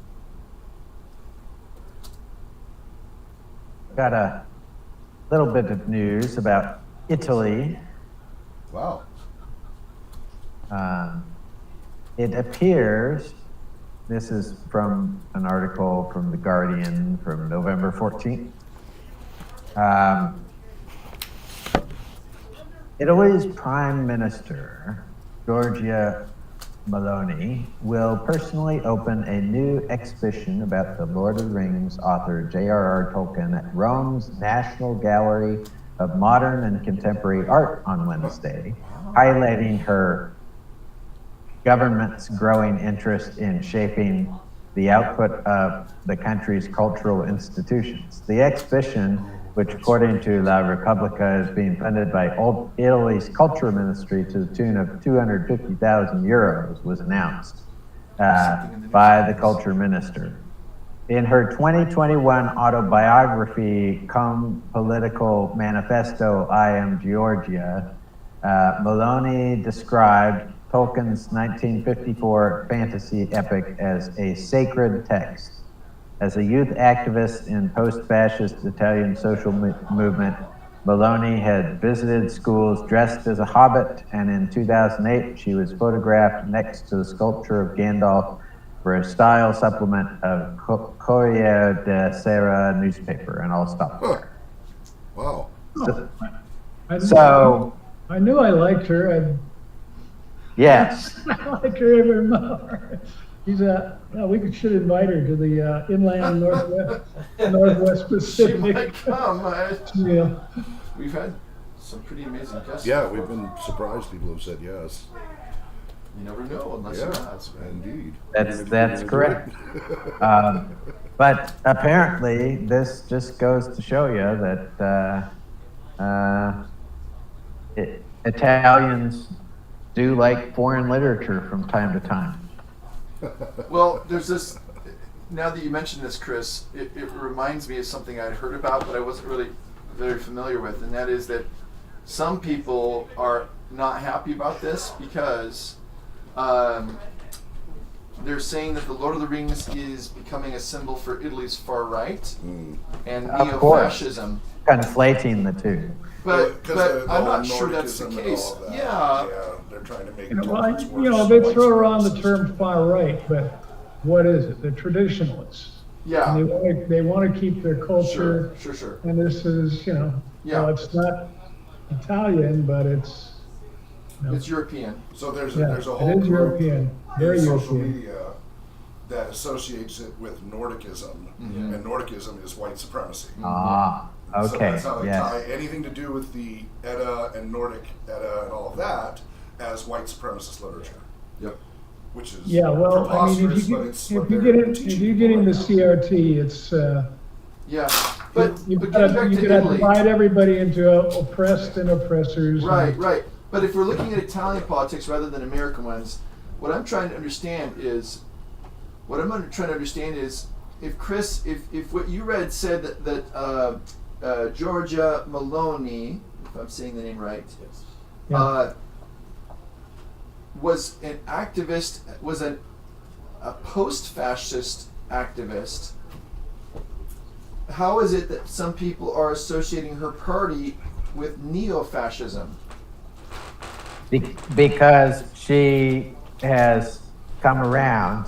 S5: Got a little bit of news about Italy.
S2: Wow.
S5: It appears, this is from an article from The Guardian from November 14th. Italy's Prime Minister, Giorgia Meloni, will personally open a new exhibition about the Lord of the Rings author j.r.r. Tolkien at Rome's National Gallery of Modern and Contemporary Art on Wednesday, highlighting her government's growing interest in shaping the output of the country's cultural institutions. The exhibition, which according to La Repubblica is being funded by Italy's culture ministry to the tune of 250,000 euros, was announced by the culture minister. In her 2021 autobiography, Come Political Manifesto, I Am Georgia, Meloni described Tolkien's 1954 fantasy epic as a sacred text. As a youth activist in post-fascist Italian social movement, Maloney had visited schools dressed as a hobbit, and in 2008 she was photographed next to the sculpture of Gandalf for a style supplement of Corriere della Sera newspaper, and I'll stop there.
S2: Wow.
S3: I knew I liked her.
S5: Yes.
S3: I like her even more. We should invite her to the inland Northwest
S6: She
S3: Pacific.
S6: might come.
S3: Yeah.
S6: We've had some pretty amazing guests.
S2: Yeah,
S6: before.
S2: we've been surprised people have said yes.
S6: You never know unless you ask. Right?
S2: Indeed.
S5: That's correct. But apparently, this just goes to show you that Italians do like foreign literature from time to time.
S6: Well, there's this. Now that you mentioned this, Chris, it reminds me of something I'd heard about, but I wasn't really very familiar with, and that is that some people are not happy about this because they're saying that the Lord of the Rings is becoming a symbol for Italy's far right and
S5: Of
S6: neo-fascism.
S5: Conflating the two.
S6: But
S2: the
S6: I'm
S2: whole
S6: not sure that's the
S2: Nordicism and
S6: case.
S2: all of that.
S6: Yeah.
S2: Yeah, they're trying to make
S3: They throw around the term far right, but what is it? The traditionalists.
S6: Yeah.
S3: And they want to keep their culture.
S6: Sure.
S3: And this is, well, it's not Italian, but it's.
S6: It's European.
S2: So there's
S3: Yeah,
S2: a whole
S3: it is
S2: group
S3: European, very
S2: in social
S3: European.
S2: media that associates it with Nordicism, and Nordicism is white supremacy.
S5: Ah, okay.
S2: So that's how they
S5: Yes.
S2: tie anything to do with the Edda and Nordic Edda and all of that as white supremacist literature.
S6: Yep.
S2: Which is
S3: Yeah, well, I mean,
S2: preposterous, but it's what
S3: if you
S2: they're
S3: get
S2: teaching
S3: in the
S2: people right now.
S3: CRT, it's
S6: Yeah. But
S3: you've
S6: getting
S3: got
S6: back to
S3: to
S6: Italy.
S3: divide everybody into oppressed and oppressors.
S6: Right. But if we're looking at Italian politics rather than American ones, what I'm trying to understand is if Chris, if what you read said that Giorgia Meloni, if I'm saying the name right,
S3: Yeah.
S6: was an activist, was a post-fascist activist. How is it that some people are associating her party with neo-fascism?
S5: Because she has come around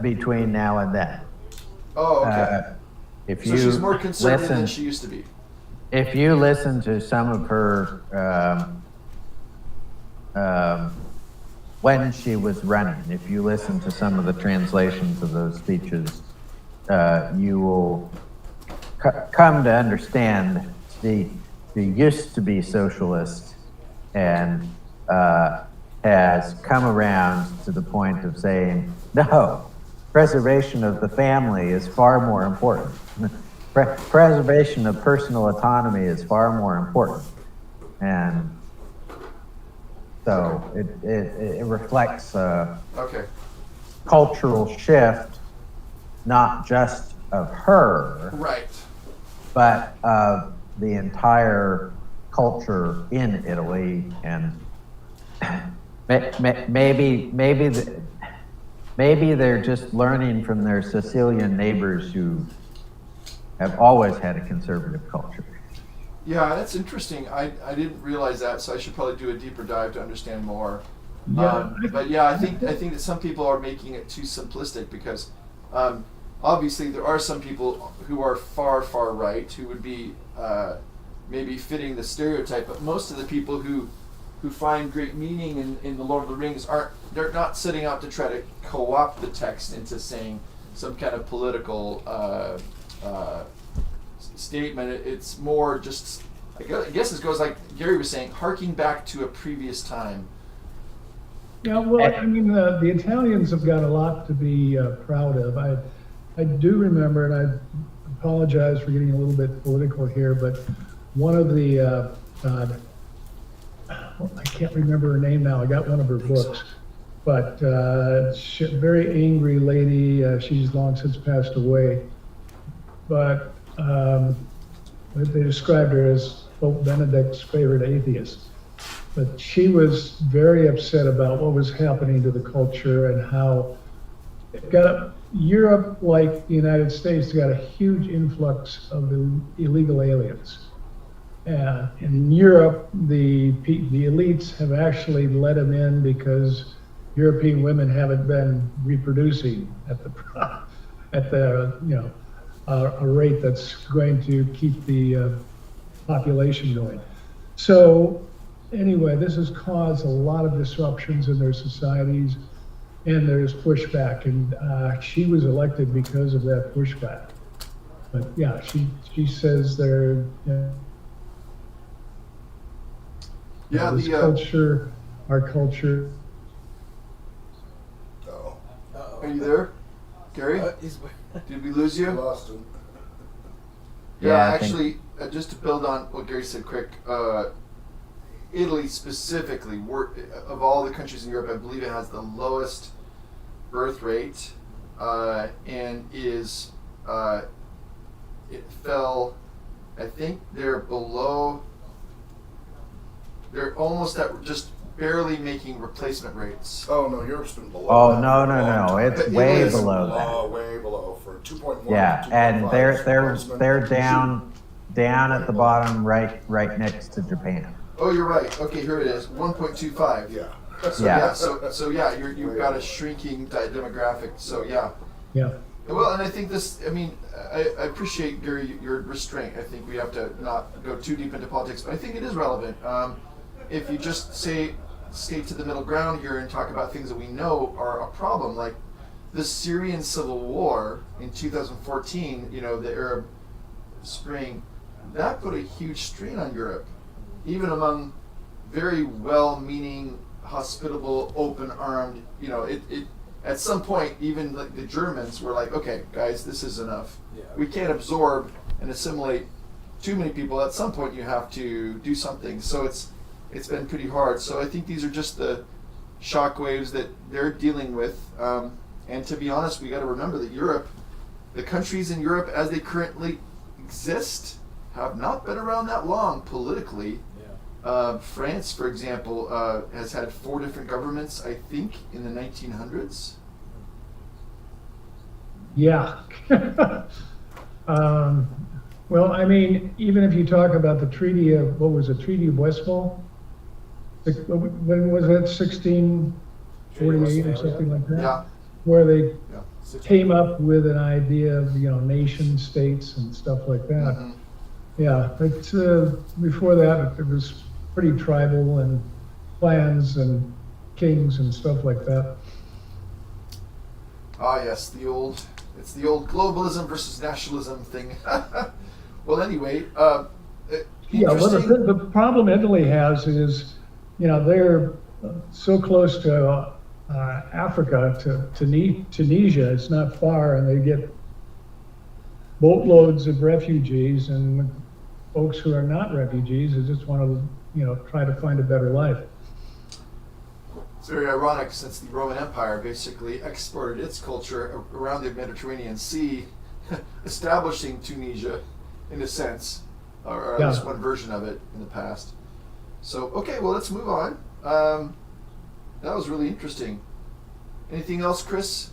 S5: between now and then.
S6: Oh, okay.
S5: If
S6: So
S5: you
S6: she's more conservative than
S5: listen,
S6: she used to be.
S5: if you listen to some of her when she was running, if you listen to some of the translations of those speeches, you will come to understand she used to be socialist and has come around to the point of saying, no, preservation of the family is far more important. Preservation of personal autonomy is far more important. And so it reflects a
S6: Okay.
S5: cultural shift, not just of her,
S6: Right.
S5: but of the entire culture in Italy, and maybe they're just learning from their Sicilian neighbors who have always had a conservative culture.
S6: Yeah, that's interesting. I didn't realize that, so I should probably do a deeper dive to understand more.
S3: Yeah.
S6: But yeah, I think that some people are making it too simplistic because obviously there are some people who are far right who would be maybe fitting the stereotype, but most of the people who find great meaning in the Lord of the Rings they're not setting out to try to co-opt the text into saying some kind of political statement. It's more just, I guess it goes like Gary was saying, harking back to a previous time.
S3: Yeah, well, I mean, the Italians have got a lot to be proud of. I do remember, and I apologize for getting a little bit political here, but one of the, I can't remember her name now. I got one of her books, but very angry lady. She's long since passed away, but they described her as Pope Benedict's favorite atheist. But she was very upset about what was happening to the culture and how Europe, like the United States, got a huge influx of illegal aliens. In Europe, the elites have actually let them in because European women haven't been reproducing at the a rate that's going to keep the population going. So anyway, this has caused a lot of disruptions in their societies, and there's pushback. And she was elected because of that pushback. But yeah, she says they're
S6: Yeah,
S3: this
S6: the
S3: culture, our culture.
S2: Oh,
S6: are you there, Gary? Did we lose
S2: I
S6: you?
S2: lost him.
S6: Yeah,
S5: I think-
S6: actually, just to build on what Gary said quick, Italy specifically, of all the countries in Europe, I believe it has the lowest birth rate, and is it fell. I think they're almost at just barely making replacement rates.
S2: Oh no, Europe's been below.
S5: Oh,
S2: that
S5: no,
S2: for a
S5: no,
S2: long
S5: no,
S2: time.
S5: it's
S6: It
S5: way
S6: is
S5: below
S2: Way below for 2.1.
S5: Yeah,
S2: to
S5: and
S2: 2.5
S5: they're
S2: replacement.
S5: down at the bottom, right next to Japan.
S6: Oh, you're right. Okay, here it is, 1.25.
S2: Yeah.
S6: So
S5: Yeah.
S6: yeah, so yeah, you've got a shrinking demographic. So yeah.
S3: Yeah.
S6: Well, and I think this. I mean, I appreciate Gary your restraint. I think we have to not go too deep into politics, but I think it is relevant. If you just stay to the middle ground here and talk about things that we know are a problem, like the Syrian civil war in 2014. You know, the Arab Spring, that put a huge strain on Europe, even among very well-meaning, hospitable, open-armed. You know, it at some point, even like the Germans were like, okay, guys, this is enough.
S1: Yeah.
S6: We can't absorb and assimilate too many people. At some point, you have to do something. So it's been pretty hard. So I think these are just the shockwaves that they're dealing with. And to be honest, we got to remember that Europe, the countries in Europe as they currently exist, have not been around that long politically. France, for example, has had 4 different governments, I think, in the 1900s.
S3: Yeah. Well, I mean, even if you talk about the Treaty of, what was it, Treaty of Westphal? When was it, 1648 or something like that?
S6: Yeah.
S3: Where they
S6: Yeah.
S3: came up with an idea of, nation states and stuff like that.
S6: Mhm.
S3: Yeah, but before that, it was pretty tribal and clans and kings and stuff like that.
S6: Ah, yes, it's the old globalism versus nationalism thing. Well, anyway,
S3: Yeah, well,
S6: interesting.
S3: the problem Italy has is, they're so close to Africa, to Tunisia. It's not far, and they get boatloads of refugees and folks who are not refugees who just want to, try to find a better life.
S6: It's very ironic since the Roman Empire basically exported its culture around the Mediterranean Sea, establishing Tunisia in a sense, or at
S3: Yeah.
S6: least one version of it in the past. So, okay, well, let's move on. That was really interesting. Anything else, Chris?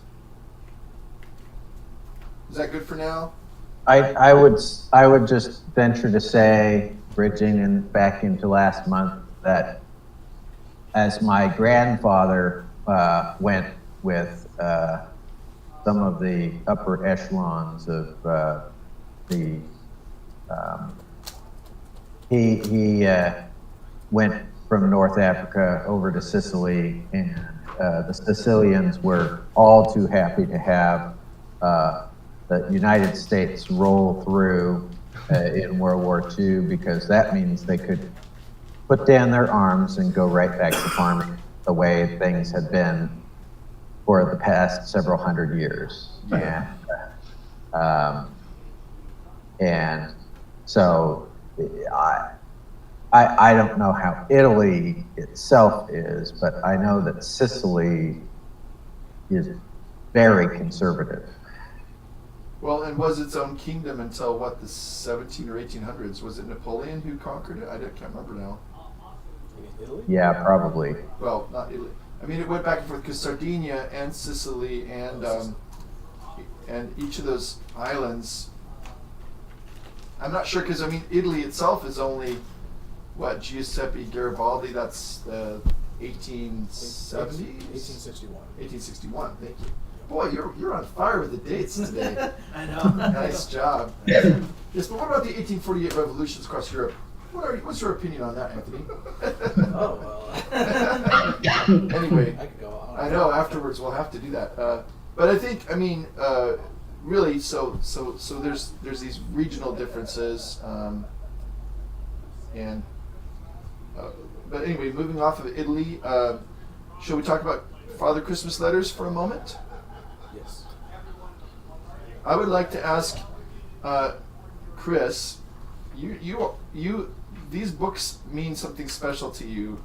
S6: Is that good for now?
S5: I would just venture to say, bridging back into last month, that as my grandfather went with some of the upper echelons of the he went from North Africa over to Sicily, and the Sicilians were all too happy to have the United States roll through in World War II, because that means they could put down their arms and go right back to farming the way things had been for the past several hundred years.
S6: Yeah.
S5: And so I don't know how Italy itself is, but I know that Sicily is very conservative.
S6: Well, and was its own kingdom until what, the 17 or 1800s? Was it Napoleon who conquered it? I can't remember now.
S1: In Italy?
S5: Yeah, probably.
S6: Well, not Italy. I mean, it went back and forth because Sardinia and Sicily and each of those islands. I'm not sure because I mean Italy itself is only what Giuseppe Garibaldi. That's the 1870s.
S1: 1861.
S6: 1861. Thank you. Boy, you're on fire with the dates today.
S1: I know.
S6: Nice job. Yes, but what about the 1848 revolutions across Europe? What's your opinion on that, Anthony?
S1: Oh well.
S6: Anyway,
S1: I could go on.
S6: I know afterwards we'll have to do that. But I think I mean really so there's these regional differences and but anyway, moving off of Italy, shall we talk about Father Christmas letters for a moment?
S1: Yes.
S6: I would like to ask Chris, you these books mean something special to you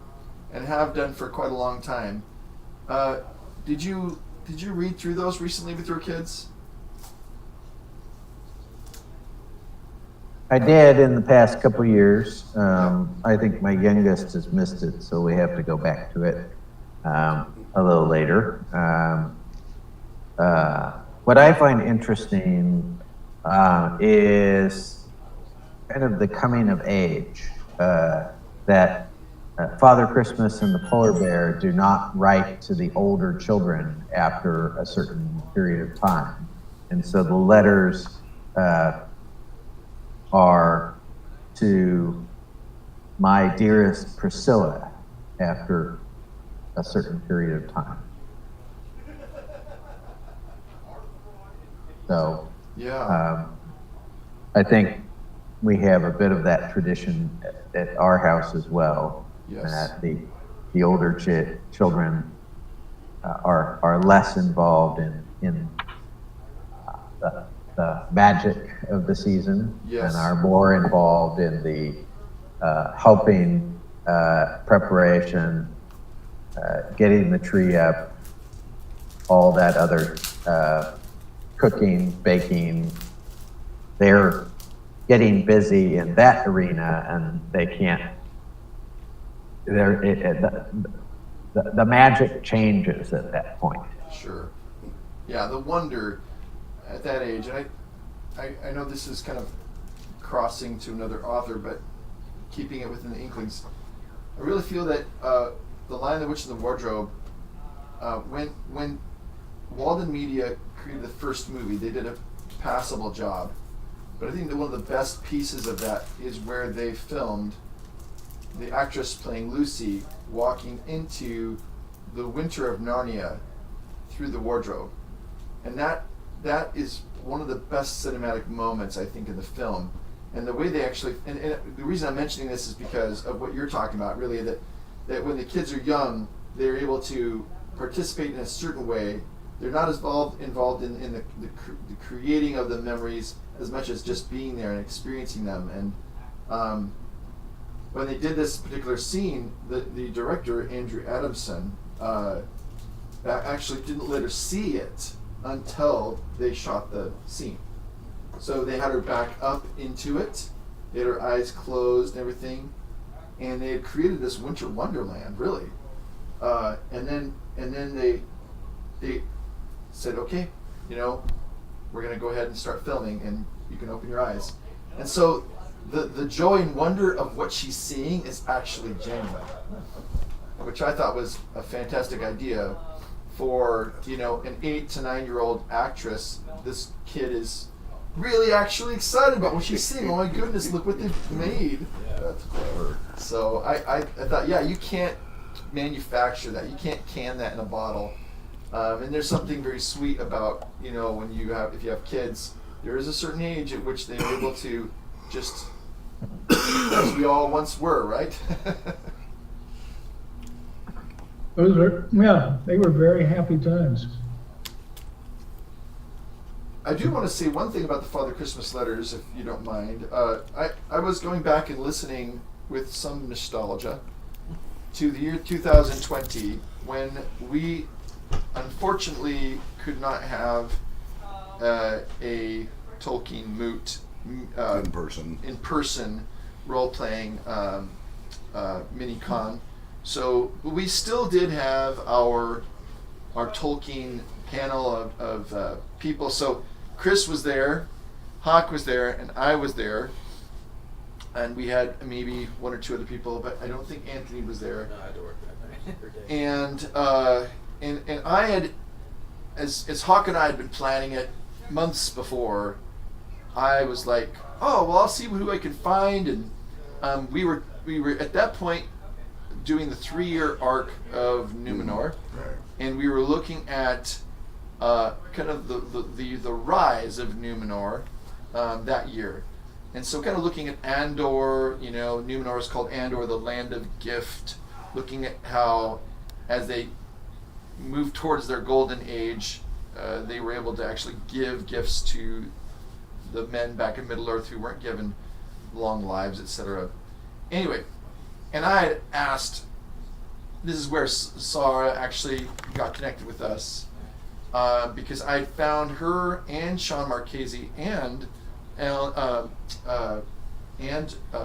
S6: and have done for quite a long time. Did you read through those recently with your kids?
S5: I did in the past couple years. I think my youngest has missed it, so we have to go back to it a little later. What I find interesting is kind of the coming of age, that Father Christmas and the Polar Bear do not write to the older children after a certain period of time. And so the letters are to my dearest Priscilla after a certain period of time. So
S6: Yeah.
S5: I think we have a bit of that tradition at our house as well.
S6: Yes.
S5: That the older children are less involved in the magic of the season,
S6: Yes.
S5: and are more involved in the helping, preparation, getting the tree up, all that other cooking, baking. They're getting busy in that arena, and they can't. The magic changes at that point.
S6: Sure. Yeah, the wonder at that age, and I know this is kind of crossing to another author, but keeping it within the Inklings, I really feel that The Lion, the Witch, and the Wardrobe, when Walden Media created the first movie, they did a passable job. But I think that one of the best pieces of that is where they filmed the actress playing Lucy walking into the winter of Narnia through the wardrobe. And that is one of the best cinematic moments, I think, in the film. And the way they actually, and the reason I'm mentioning this is because of what you're talking about, really, that when the kids are young, they're able to participate in a certain way. They're not as involved in the creating of the memories as much as just being there and experiencing them. And when they did this particular scene, the director, Andrew Adamson, actually didn't let her see it until they shot the scene. So they had her back up into it, they had her eyes closed and everything, and they had created this winter wonderland, really. And then they said, okay, we're going to go ahead and start filming, and you can open your eyes. And so the joy and wonder of what she's seeing is actually genuine, which I thought was a fantastic idea for an 8 to 9 year old actress. This kid is really actually excited about what she's seeing. Oh my goodness, look what they've made.
S2: That's clever.
S6: So I thought, yeah, you can't manufacture that. You can't can that in a bottle. And there's something very sweet about, when if you have kids, there is a certain age at which they're able to just, as we all once were, right?
S3: They were very happy times.
S6: I do want to say one thing about the Father Christmas letters, if you don't mind. I was going back and listening with some nostalgia to the year 2020, when we unfortunately could not have a Tolkien Moot in person role-playing mini-con. So we still did have our Tolkien panel of people. So Chris was there, Hawk was there, and I was there. and we had maybe one or two other people, but I don't think Anthony was there.
S1: No, I had to work that night. Or day.
S6: And I had, as Hawk and I had been planning it months before, I was like, oh well, I'll see who I can find, and we were at that point doing the 3-year arc of Numenor, and we were looking at kind of the rise of Numenor that year. And so kind of looking at Andor, Numenor is called Andor, the land of gift, looking at how as they moved towards their golden age, they were able to actually give gifts to the men back in Middle-earth who weren't given long lives, etc. Anyway, and I had asked, this is where Sarah actually got connected with us, because I found her and Sean Marchese and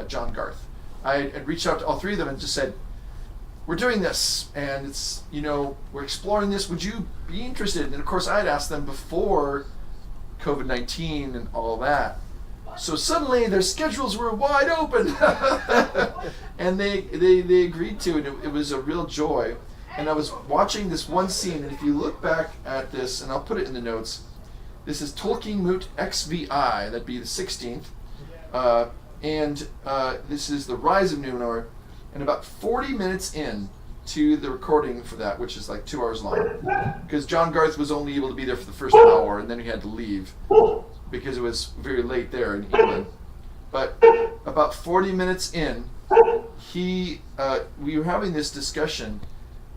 S6: John Garth. I had reached out to all three of them and just said, we're doing this, and it's, we're exploring this. Would you be interested? And of course, I had asked them before COVID-19 and all that. So suddenly their schedules were wide open, and they agreed to it. It was a real joy. And I was watching this one scene, and if you look back at this, and I'll put it in the notes, this is Tolkien Moot XVI, that'd be the 16th, and this is the Rise of Numenor, and about 40 minutes in to the recording for that, which is like 2 hours long, because John Garth was only able to be there for the first hour, and then he had to leave because it was very late there in England. But about 40 minutes in, we were having this discussion,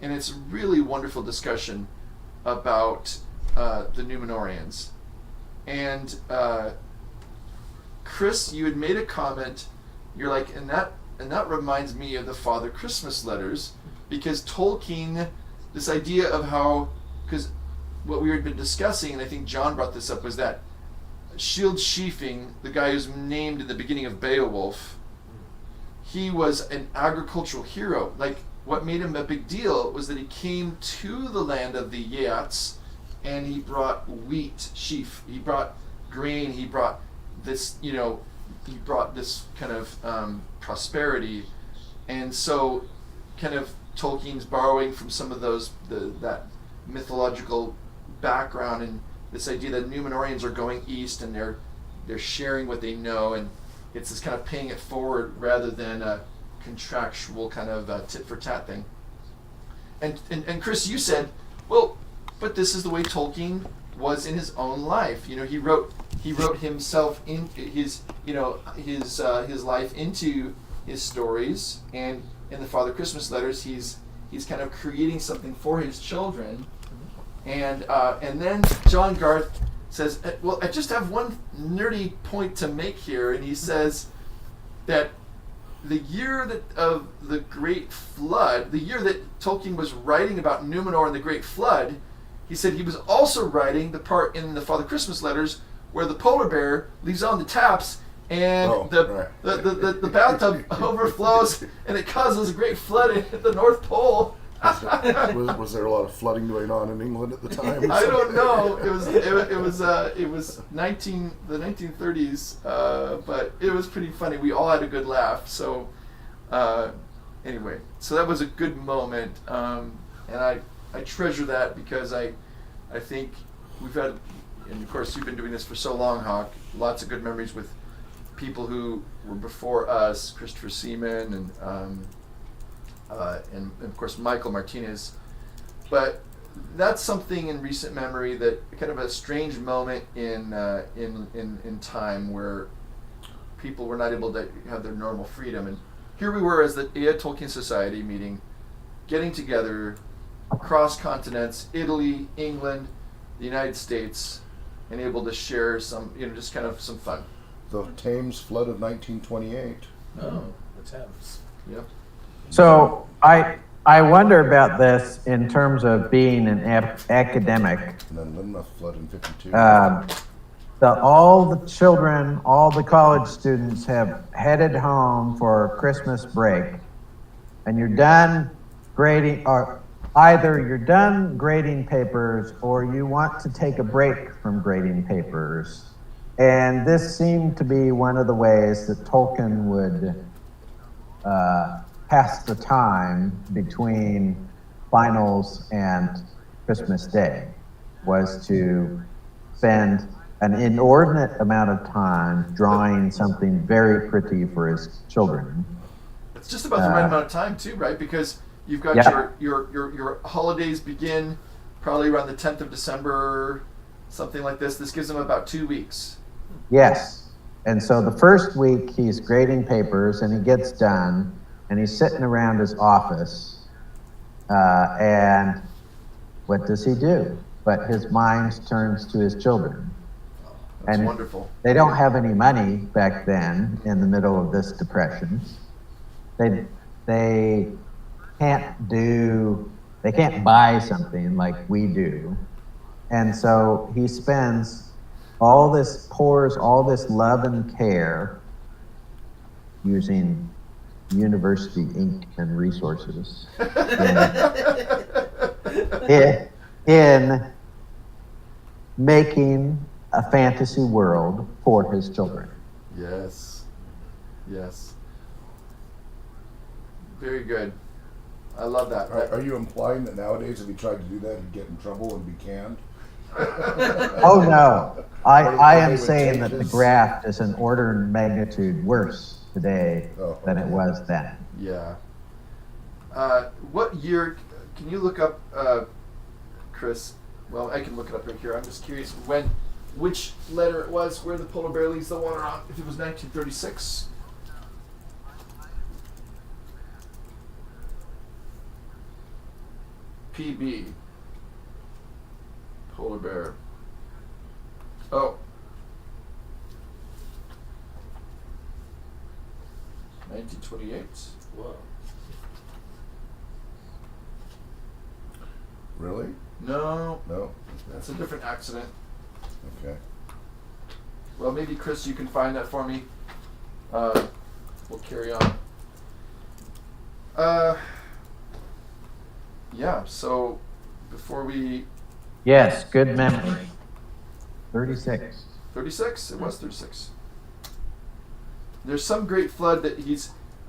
S6: and it's a really wonderful discussion about the Numenorians. And Chris, you had made a comment. You're like, and that reminds me of the Father Christmas letters, because Tolkien, this idea of how, because what we had been discussing, and I think John brought this up, was that Shield Sheafing, the guy who's named in the beginning of Beowulf, he was an agricultural hero. Like, what made him a big deal was that he came to the land of the Yeats, and he brought wheat, sheaf. He brought grain. He brought this, he brought this kind of prosperity. And so kind of Tolkien's borrowing from some of that mythological background, and this idea that Numenorians are going east and they're sharing what they know, and it's this kind of paying it forward rather than a contractual kind of tit for tat thing. And Chris, you said, well, but this is the way Tolkien was in his own life. He wrote himself in his life into his stories, and in the Father Christmas letters, he's kind of creating something for his children. And then John Garth says, well, I just have one nerdy point to make here, and he says that the year of the Great Flood, the year that Tolkien was writing about Numenor and the Great Flood, he said he was also writing the part in the Father Christmas letters where the polar bear leaves on the taps, and the bathtub overflows, and it causes a great flood at the North Pole.
S2: Was there a lot of flooding going on in England at the time?
S6: I don't know. It was the 1930s, but it was pretty funny. We all had a good laugh. So anyway, so that was a good moment, and I treasure that, because I think we've had, and of course you've been doing this for so long, Hawk, lots of good memories with people who were before us, Christopher Seaman and of course Michael Martinez. But that's something in recent memory, that kind of a strange moment in time where people were not able to have their normal freedom. And here we were as the Ea Tolkien Society meeting, getting together across continents, Italy, England, the United States, and able to share some, just kind of some fun.
S2: The Thames flood of 1928.
S1: Oh, the Thames.
S6: Yep.
S5: So I wonder about this in terms of being an academic.
S2: And then Lynmouth flood in 52.
S5: All the children, all the college students have headed home for Christmas break, and you're done grading, or either you're done grading papers or you want to take a break from grading papers. And this seemed to be one of the ways that Tolkien would pass the time between finals and Christmas Day, was to spend an inordinate amount of time drawing something very pretty for his children.
S6: It's just about the right amount of time too, right? Because you've got
S5: Yeah.
S6: your holidays begin probably around the 10th of December, something like this. This gives them about 2 weeks.
S5: Yes. And so the first week he's grading papers and he gets done and he's sitting around his office. And what does he do? But his mind turns to his children.
S6: That's
S5: And
S6: wonderful.
S5: they don't have any money back then in the middle of this depression. They can't buy something like we do. And so he pours all this love and care using university ink and resources in making a fantasy world for his children.
S6: Yes. Yes. Very good. I love that.
S2: Are you implying that nowadays if he tried to do that, he'd get in trouble and be canned?
S5: Oh no, I
S2: Or
S5: am
S2: they would
S5: saying
S2: change
S5: that the
S2: his-
S5: graft is an order of magnitude worse today
S2: Oh,
S5: than it
S2: okay.
S5: was then.
S6: Yeah. What year? Can you look up, Chris? Well, I can look it up right here. I'm just curious which letter it was where the polar bear leaves the water on. If it was 1936. PB. Polar bear. Oh. 1928.
S1: Whoa.
S2: Really?
S6: No,
S2: No?
S6: that's a different accident.
S2: Okay.
S6: Well, maybe Chris, you can find that for me. We'll carry on. Yeah. So before we
S5: Yes, good memory. 36.
S6: 36, it was 36. There's some great flood that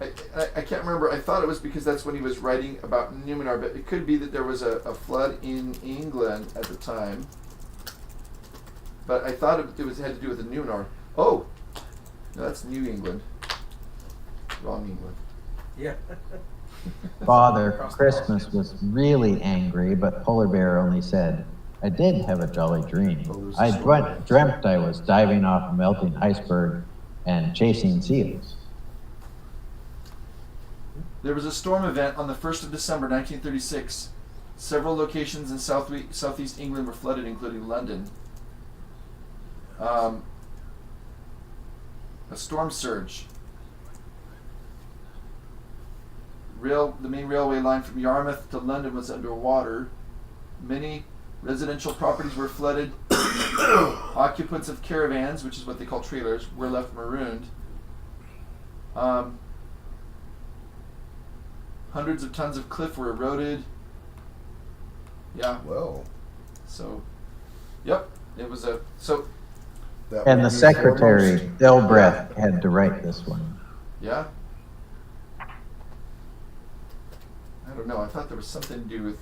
S6: I can't remember. I thought it was because that's when he was writing about Numenor, but it could be that there was a flood in England at the time. But I thought it had to do with the Numenor. Oh, no, that's New England. Wrong England.
S1: Yeah.
S5: Father Christmas was really angry, but Polar Bear only said, I did have a jolly dream. I dreamt I was diving off a melting iceberg and chasing seals.
S6: There was a storm event on the 1st of December 1936. Several locations in southeast England were flooded, including London. A storm surge. The main railway line from Yarmouth to London was underwater. Many residential properties were flooded. Occupants of caravans, which is what they call trailers, were left marooned. Hundreds of tons of cliff were eroded. Yeah.
S2: Well,
S6: So, yep. It was a
S2: that
S5: And
S2: would
S5: the
S2: be
S5: secretary,
S2: foremost.
S5: Ilbreth, had to write this one.
S6: yeah. I don't know. I thought there was something to do with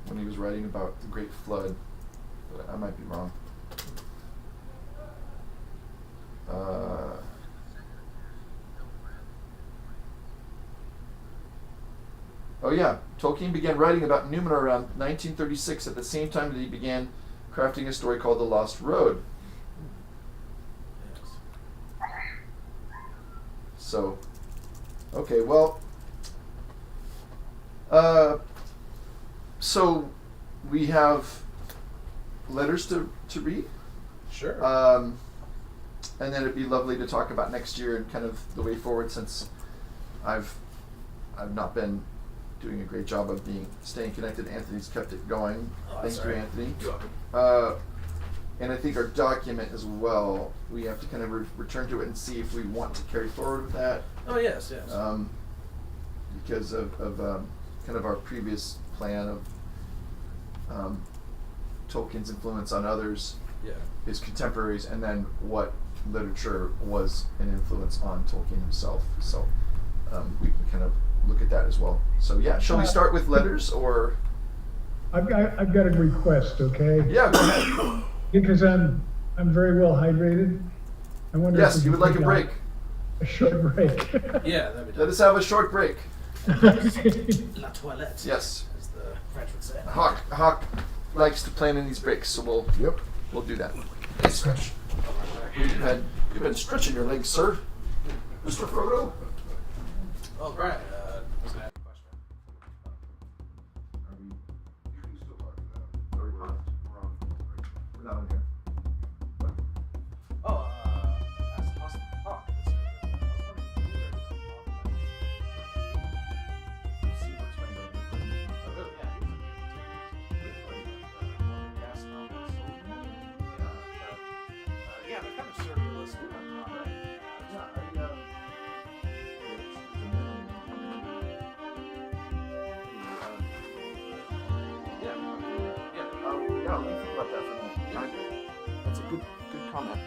S6: when he was writing about the Great Flood, but I might be wrong. Oh yeah, Tolkien began writing about Numenor around 1936, at the same time that he began crafting a story called The Lost Road. So, okay, well, so we have letters to read,
S1: Sure.
S6: and then it'd be lovely to talk about next year and kind of the way forward, since I've not been doing a great job of staying connected. Anthony's kept it going.
S1: Oh,
S6: Thank
S1: sorry.
S6: you, Anthony.
S1: You're welcome.
S6: And I think our document as well, we have to kind of return to it and see if we want to carry forward with that,
S1: Oh yes, yes.
S6: because of kind of our previous plan of Tolkien's influence on others,
S1: Yeah.
S6: his contemporaries, and then what literature was an influence on Tolkien himself. So we can kind of look at that as well. So yeah, shall we start with letters or?
S3: I've got a request, okay?
S6: Yeah, go ahead.
S3: Because I'm very well hydrated. I wonder if
S6: Yes,
S3: we
S6: you
S3: could
S6: would like a
S3: take
S6: break.
S3: A short break.
S1: Yeah, that'd be
S6: Let us have a short break.
S1: La toilette.
S6: Yes.
S1: As the French would say.
S6: Hawk likes to plan in these breaks, so we'll do that. Hey, stretch. You've been stretching your legs, sir. Mr. Frodo.
S1: Oh, Brian, was gonna ask a question.
S2: You can still talk to them. We're not on here.
S1: Oh, as Austin Hawk. Yeah, they're kind of circular.
S6: Yeah, let me think about that for a minute. That's a good comment.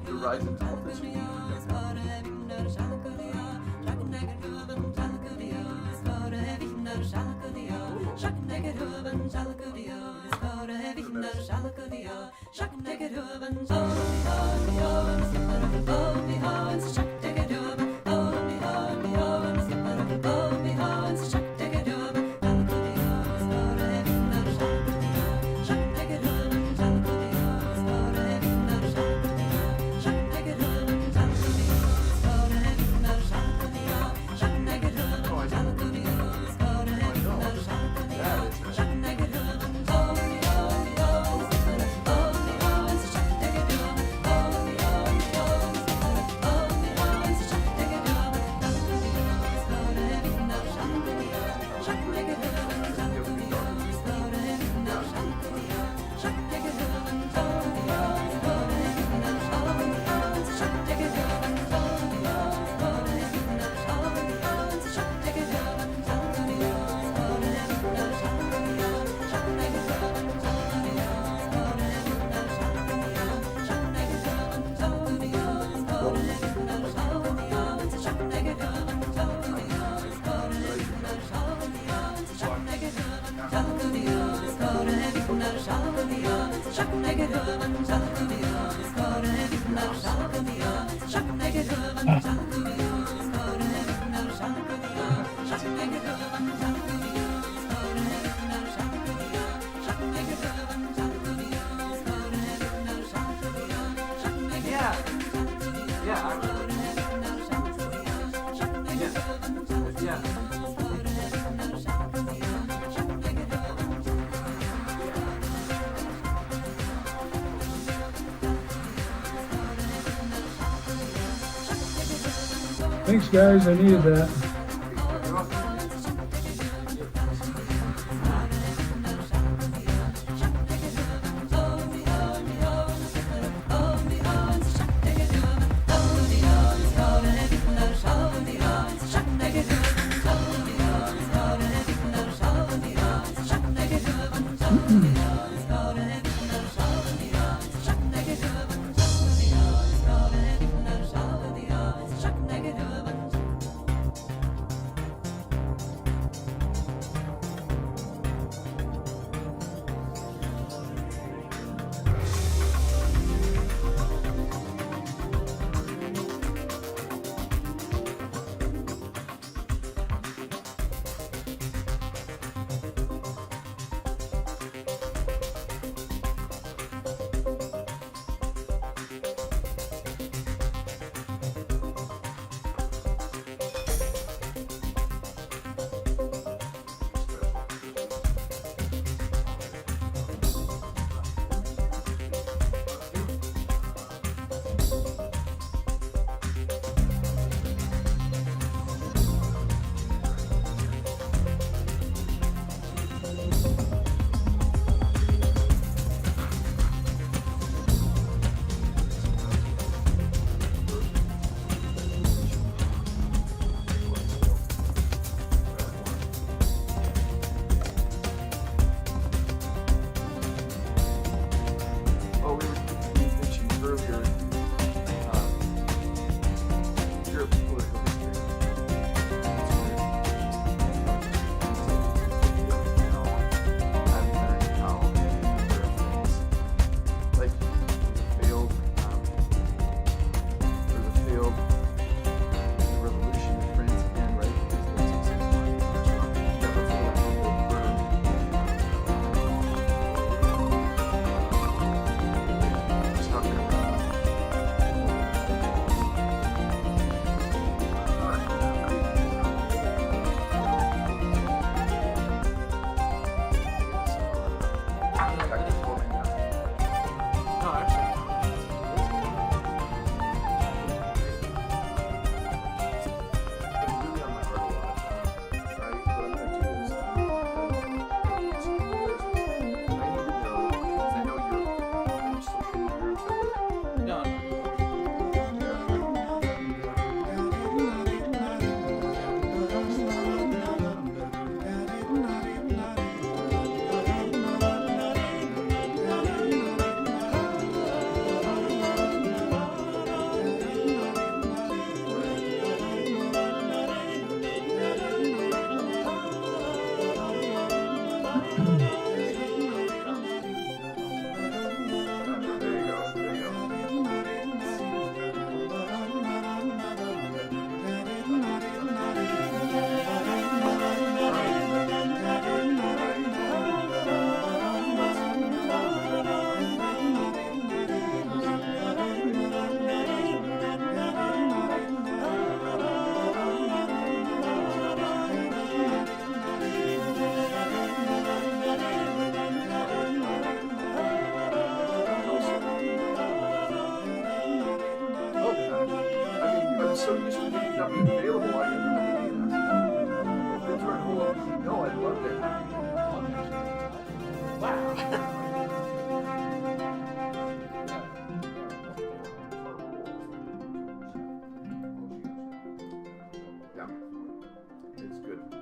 S6: The rise and fall of this
S3: Thanks, guys. I needed that.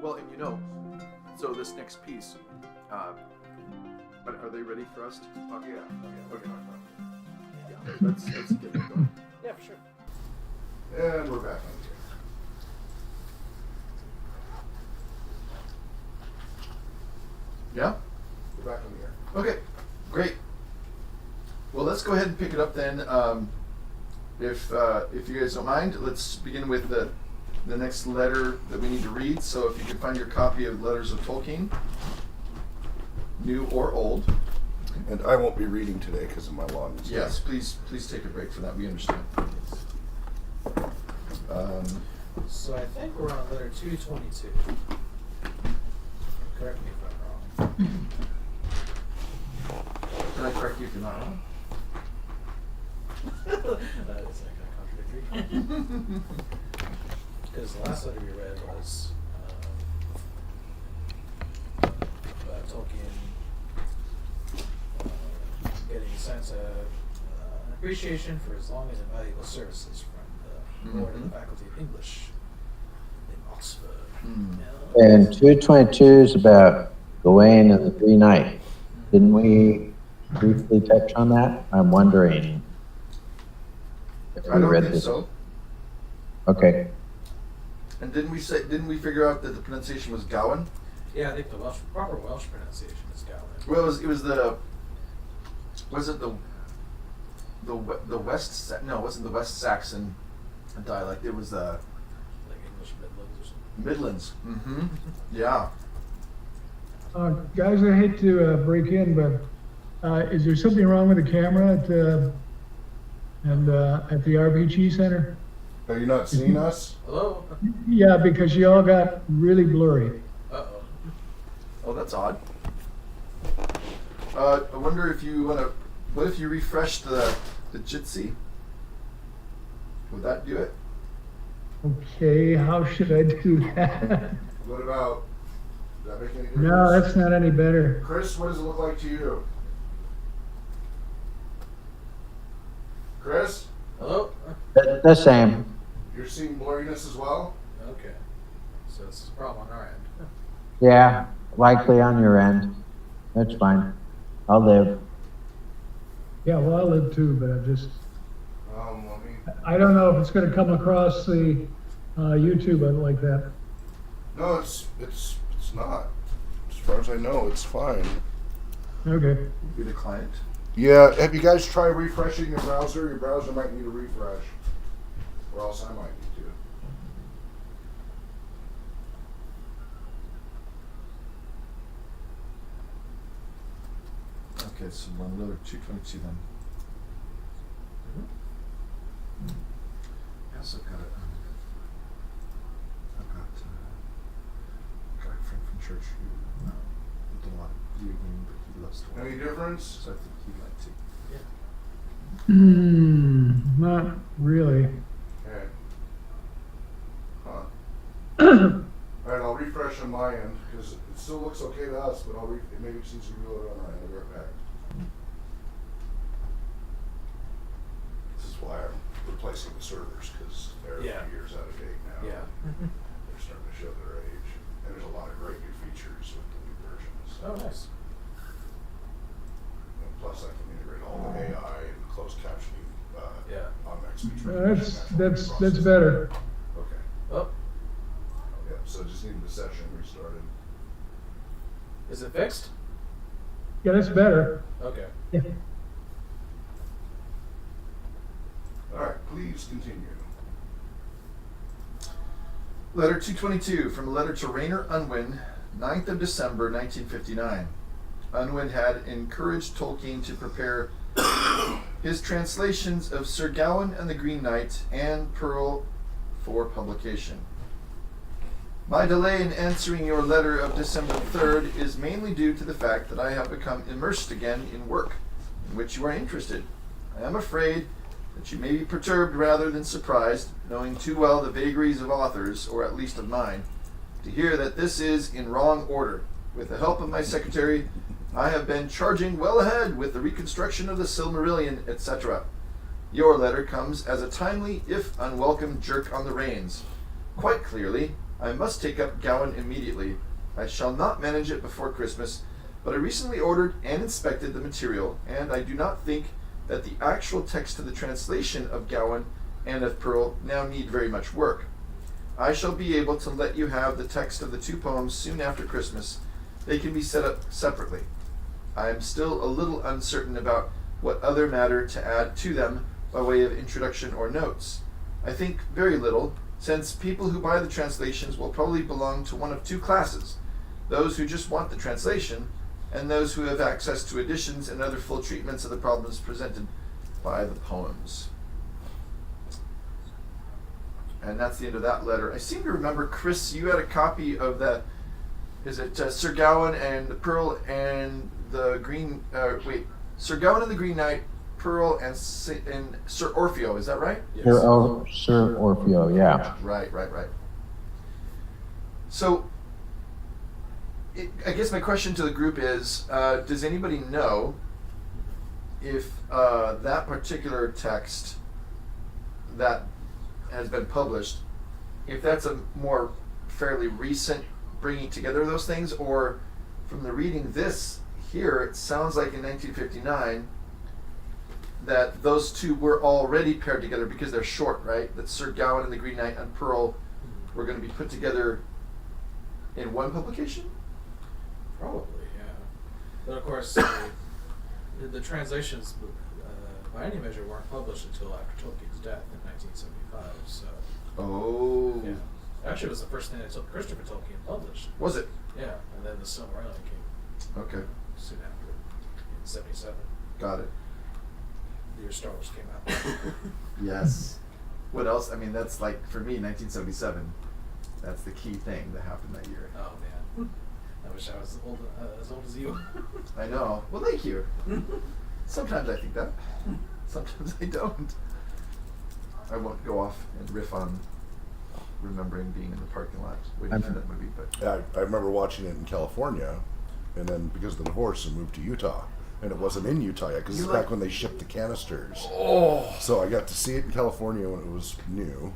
S6: Well, and so this next piece, are they ready for us to talk?
S2: Yeah.
S6: Okay. Yeah, let's get it going.
S1: Yeah, for sure.
S2: And we're back on here.
S6: Yeah?
S2: We're back on the air.
S6: Okay, great. Well, let's go ahead and pick it up then. If you guys don't mind, let's begin with the next letter that we need to read. So if you can find your copy of Letters of Tolkien, new or old.
S2: And I won't be reading today because of my lungs.
S6: Yes, please take a break for that. We understand.
S1: So I think we're on letter 222. Correct me if I'm wrong.
S6: Can I correct you if you're not wrong?
S1: That is kind of contradictory. Because the last letter we read was Tolkien getting a sense of an appreciation for his long and invaluable services from the board and the faculty of English in Oxford.
S5: And 222 is about Gawain and the Green Knight. Didn't we briefly touch on that? I'm wondering if
S6: I
S5: we
S6: don't
S5: read
S6: think
S5: this.
S6: so.
S5: Okay.
S6: And didn't we figure out that the pronunciation was Gowan?
S1: Yeah, I think the proper Welsh pronunciation is Gawain.
S6: Well, it was the West no, it wasn't the West Saxon dialect. It was the
S1: Like English Midlands or something.
S6: Midlands. Mm-hmm. Yeah.
S3: Guys, I hate to break in, but is there something wrong with the camera at the RPG Center?
S2: Are you not seeing us?
S1: Hello?
S3: Yeah, because you all got really blurry.
S1: Uh-oh.
S6: Oh, that's odd. I wonder if you want to. What if you refresh the Jitsi? Would that do it?
S3: Okay, how should I do that?
S2: What about, does that make any difference?
S3: No, that's not any better.
S2: Chris, what does it look like to you? Chris,
S1: Hello?
S5: The same.
S2: you're seeing blurriness as well?
S1: Okay. So this is a problem on our end.
S5: Yeah, likely on your end. That's fine. I'll live.
S3: Yeah, well, I live too, but
S2: Let me,
S3: I don't know if it's gonna come across the YouTube like that.
S2: no, it's not. As far as I know, it's fine.
S3: Okay.
S6: Be the client.
S2: Yeah, have you guys tried refreshing your browser? Your browser might need a refresh. Or else I might need to.
S6: Okay, so we're on letter 222 then. Yes, I've got it. I've got a friend from church who did a lot of video gaming, but he loves to watch.
S2: Any difference?
S6: So I think he'd like to.
S3: Not really.
S2: Okay. Huh. Alright, I'll refresh on my end, because it still looks okay to us, but maybe it needs to reload on our end. I'll be right back. This is why I'm replacing the servers, because they're a few years out of date now.
S1: Yeah.
S2: They're starting to show their age. And there's a lot of great new features with the new versions.
S1: Oh, nice.
S2: And plus, I can integrate all the AI and closed captioning automatic speech
S3: That's better.
S2: Okay.
S1: Oh,
S2: Yeah, so just needed the session restarted.
S1: is it fixed?
S3: Yeah, that's better.
S1: Okay.
S3: Yeah.
S2: All right, please continue.
S6: Letter 222 from a letter to Rainer Unwin, 9th of December 1959. Unwin had encouraged Tolkien to prepare his translations of Sir Gawain and the Green Knight and Pearl for publication. My delay in answering your letter of December 3rd is mainly due to the fact that I have become immersed again in work in which you are interested. I am afraid that you may be perturbed rather than surprised, knowing too well the vagaries of authors, or at least of mine, to hear that this is in wrong order. With the help of my secretary, I have been charging well ahead with the reconstruction of the Silmarillion, etc. Your letter comes as a timely, if unwelcome, jerk on the reins. Quite clearly, I must take up Gowan immediately. I shall not manage it before Christmas, but I recently ordered and inspected the material, and I do not think that the actual text of the translation of Gowan and of Pearl now need very much work. I shall be able to let you have the text of the 2 poems soon after Christmas. They can be set up separately. I am still a little uncertain about what other matter to add to them by way of introduction or notes. I think very little, since people who buy the translations will probably belong to one of 2 classes, those who just want the translation, and those who have access to editions and other full treatments of the problems presented by the poems. And that's the end of that letter. I seem to remember, Chris, you had a copy of that. Is it Sir Gawain and the Pearl and the Green? Sir Gawain and the Green Knight, Pearl and Sir Orfeo. Is that right?
S1: Yes.
S5: Sir Orfeo, yeah.
S6: Right. So, I guess my question to the group is: does anybody know if that particular text that has been published, if that's a more fairly recent bringing together of those things, or from the reading this here, it sounds like in 1959 that those 2 were already paired together because they're short, right? That Sir Gawain and the Green Knight and Pearl were going to be put together in one publication?
S1: Probably, yeah. But of course, the translations by any measure weren't published until after Tolkien's death in 1975. So.
S6: Oh.
S1: Yeah. Actually, it was the first thing that Christopher Tolkien published.
S6: Was it?
S1: Yeah, and then the Silmarillion came
S6: Okay.
S1: soon after, in '77.
S6: Got it.
S1: The year Star Wars came out.
S6: Yes. What else? I mean, that's like, for me, 1977. That's the key thing that happened that year.
S1: Oh man, I wish I was as old as you.
S6: I know. Well, thank you. Sometimes I think that. Sometimes I don't. I won't go off and riff on remembering being in the parking lot waiting for that movie, but
S2: Yeah, I remember watching it in California, and then because of the divorce, I moved to Utah. And it wasn't in Utah yet, because it's back when they shipped the canisters.
S6: oh,
S2: So I got to see it in California when it was new.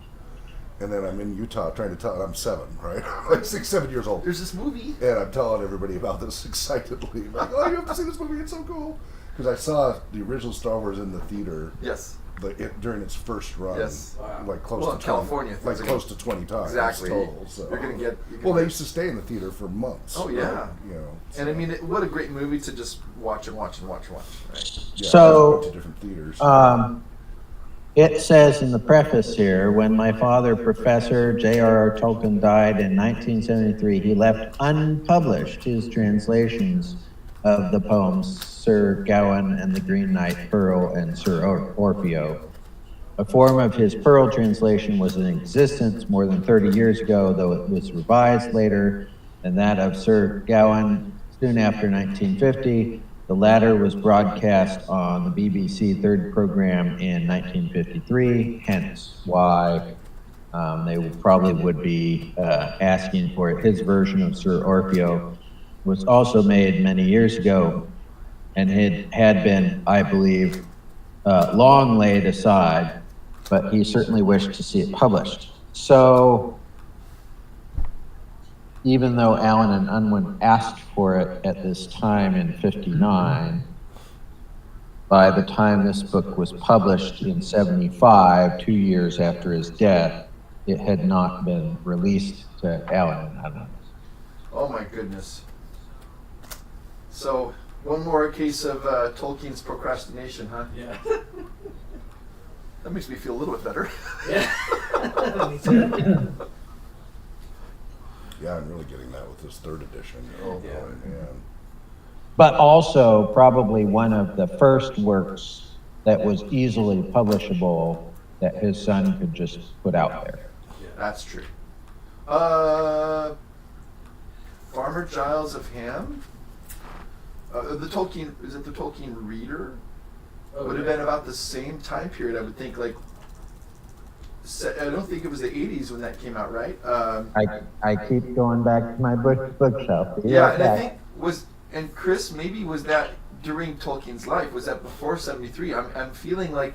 S2: And then I'm in Utah trying to tell, and I'm 7, right? Like 6, 7 years old.
S6: there's this movie.
S2: And I'm telling everybody about this excitedly. Like, oh, you have to see this movie, it's so cool. Because I saw the original Star Wars in the theater
S6: Yes.
S2: during its first run.
S6: Yes.
S1: Wow.
S2: Like close
S6: Well,
S2: to
S6: in
S2: 20,
S6: California,
S2: like
S6: things are
S2: close to 20 times
S6: Exactly.
S2: total. So.
S6: You're gonna get.
S2: Well, they used to stay in the theater for months.
S6: Oh, yeah.
S2: You know.
S6: And I mean, what a great movie to just watch, right?
S2: Yeah,
S5: So,
S2: I went to different theaters.
S5: It says in the preface here, when my father, Professor J.r.r. Tolkien, died in 1973, he left unpublished his translations of the poems Sir Gawain and the Green Knight, Pearl, and Sir Orfeo. A form of his Pearl translation was in existence more than 30 years ago, though it was revised later, and that of Sir Gawain soon after 1950. The latter was broadcast on the BBC third program in 1953, hence why they probably would be asking for it. His version of Sir Orfeo was also made many years ago, and it had been, I believe, long laid aside, but he certainly wished to see it published. So, even though Allen and Unwin asked for it at this time in '59, by the time this book was published in '75, 2 years after his death, it had not been released to Allen and Unwin.
S6: Oh my goodness. So, one more case of Tolkien's procrastination, huh?
S1: Yeah.
S6: That makes me feel a little bit better.
S1: Yeah. Me too.
S2: Yeah, I'm really getting that with this 3rd edition. Oh,
S1: Yeah.
S2: boy, man.
S5: But also probably one of the first works that was easily publishable that his son could just put out there.
S6: That's true. Farmer Giles of Ham? The Tolkien, is it the Tolkien Reader?
S1: Oh,
S6: Would have been about the same time period, I would think, like, I don't think it was the 80s when that came out, right?
S5: I keep going back to my bookshelf.
S6: Yeah, and I think and Chris, maybe was that during Tolkien's life? Was that before 73? I'm feeling like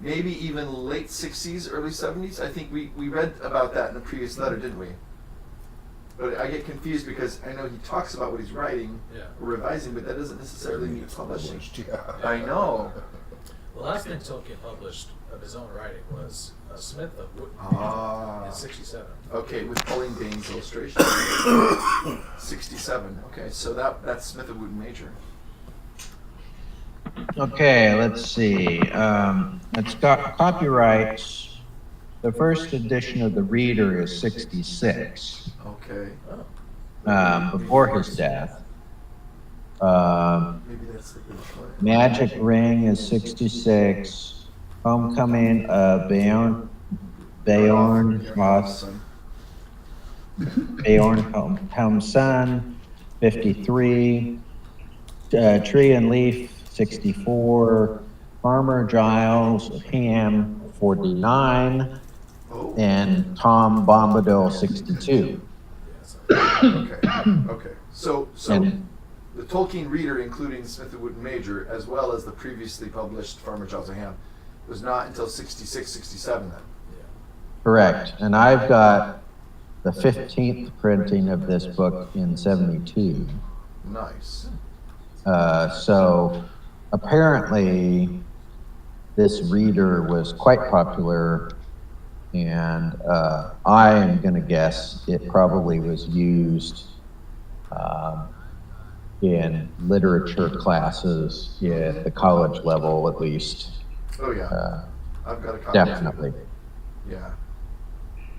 S6: maybe even late 60s, early 70s. I think we read about that in a previous letter, didn't we? But I get confused because I know he talks about what he's writing,
S1: Yeah.
S6: or revising, but that doesn't necessarily mean
S2: It's
S6: publishing.
S2: yeah.
S6: I know.
S1: The last thing Tolkien published of his own writing was Smith of Wooten
S6: Ah.
S1: in '67.
S6: Okay, with Pauline Bain's illustration. 67. Okay, so that's Smith of Wooten Major.
S5: Okay, let's see. It's got copyrights. The first edition of the Reader is 66,
S6: Okay.
S1: Oh.
S5: before his death.
S6: Maybe that's the British one.
S5: Magic Ring is 66. Homecoming of Beorn Home Sun, 53. Tree and Leaf, 64. Farmer Giles of Ham, 49.
S6: Oh.
S5: And Tom Bombadil, 62.
S6: Okay. So
S5: And
S6: the Tolkien Reader, including Smith of Wooten Major, as well as the previously published Farmer Giles of Ham, was not until 66, 67 then.
S5: correct. And I've got the 15th printing of this book in 72.
S6: Nice.
S5: So apparently this reader was quite popular, and I am going to guess it probably was used in literature classes at the college level, at least.
S6: Oh yeah. I've got a copy.
S5: Definitely.
S6: Yeah.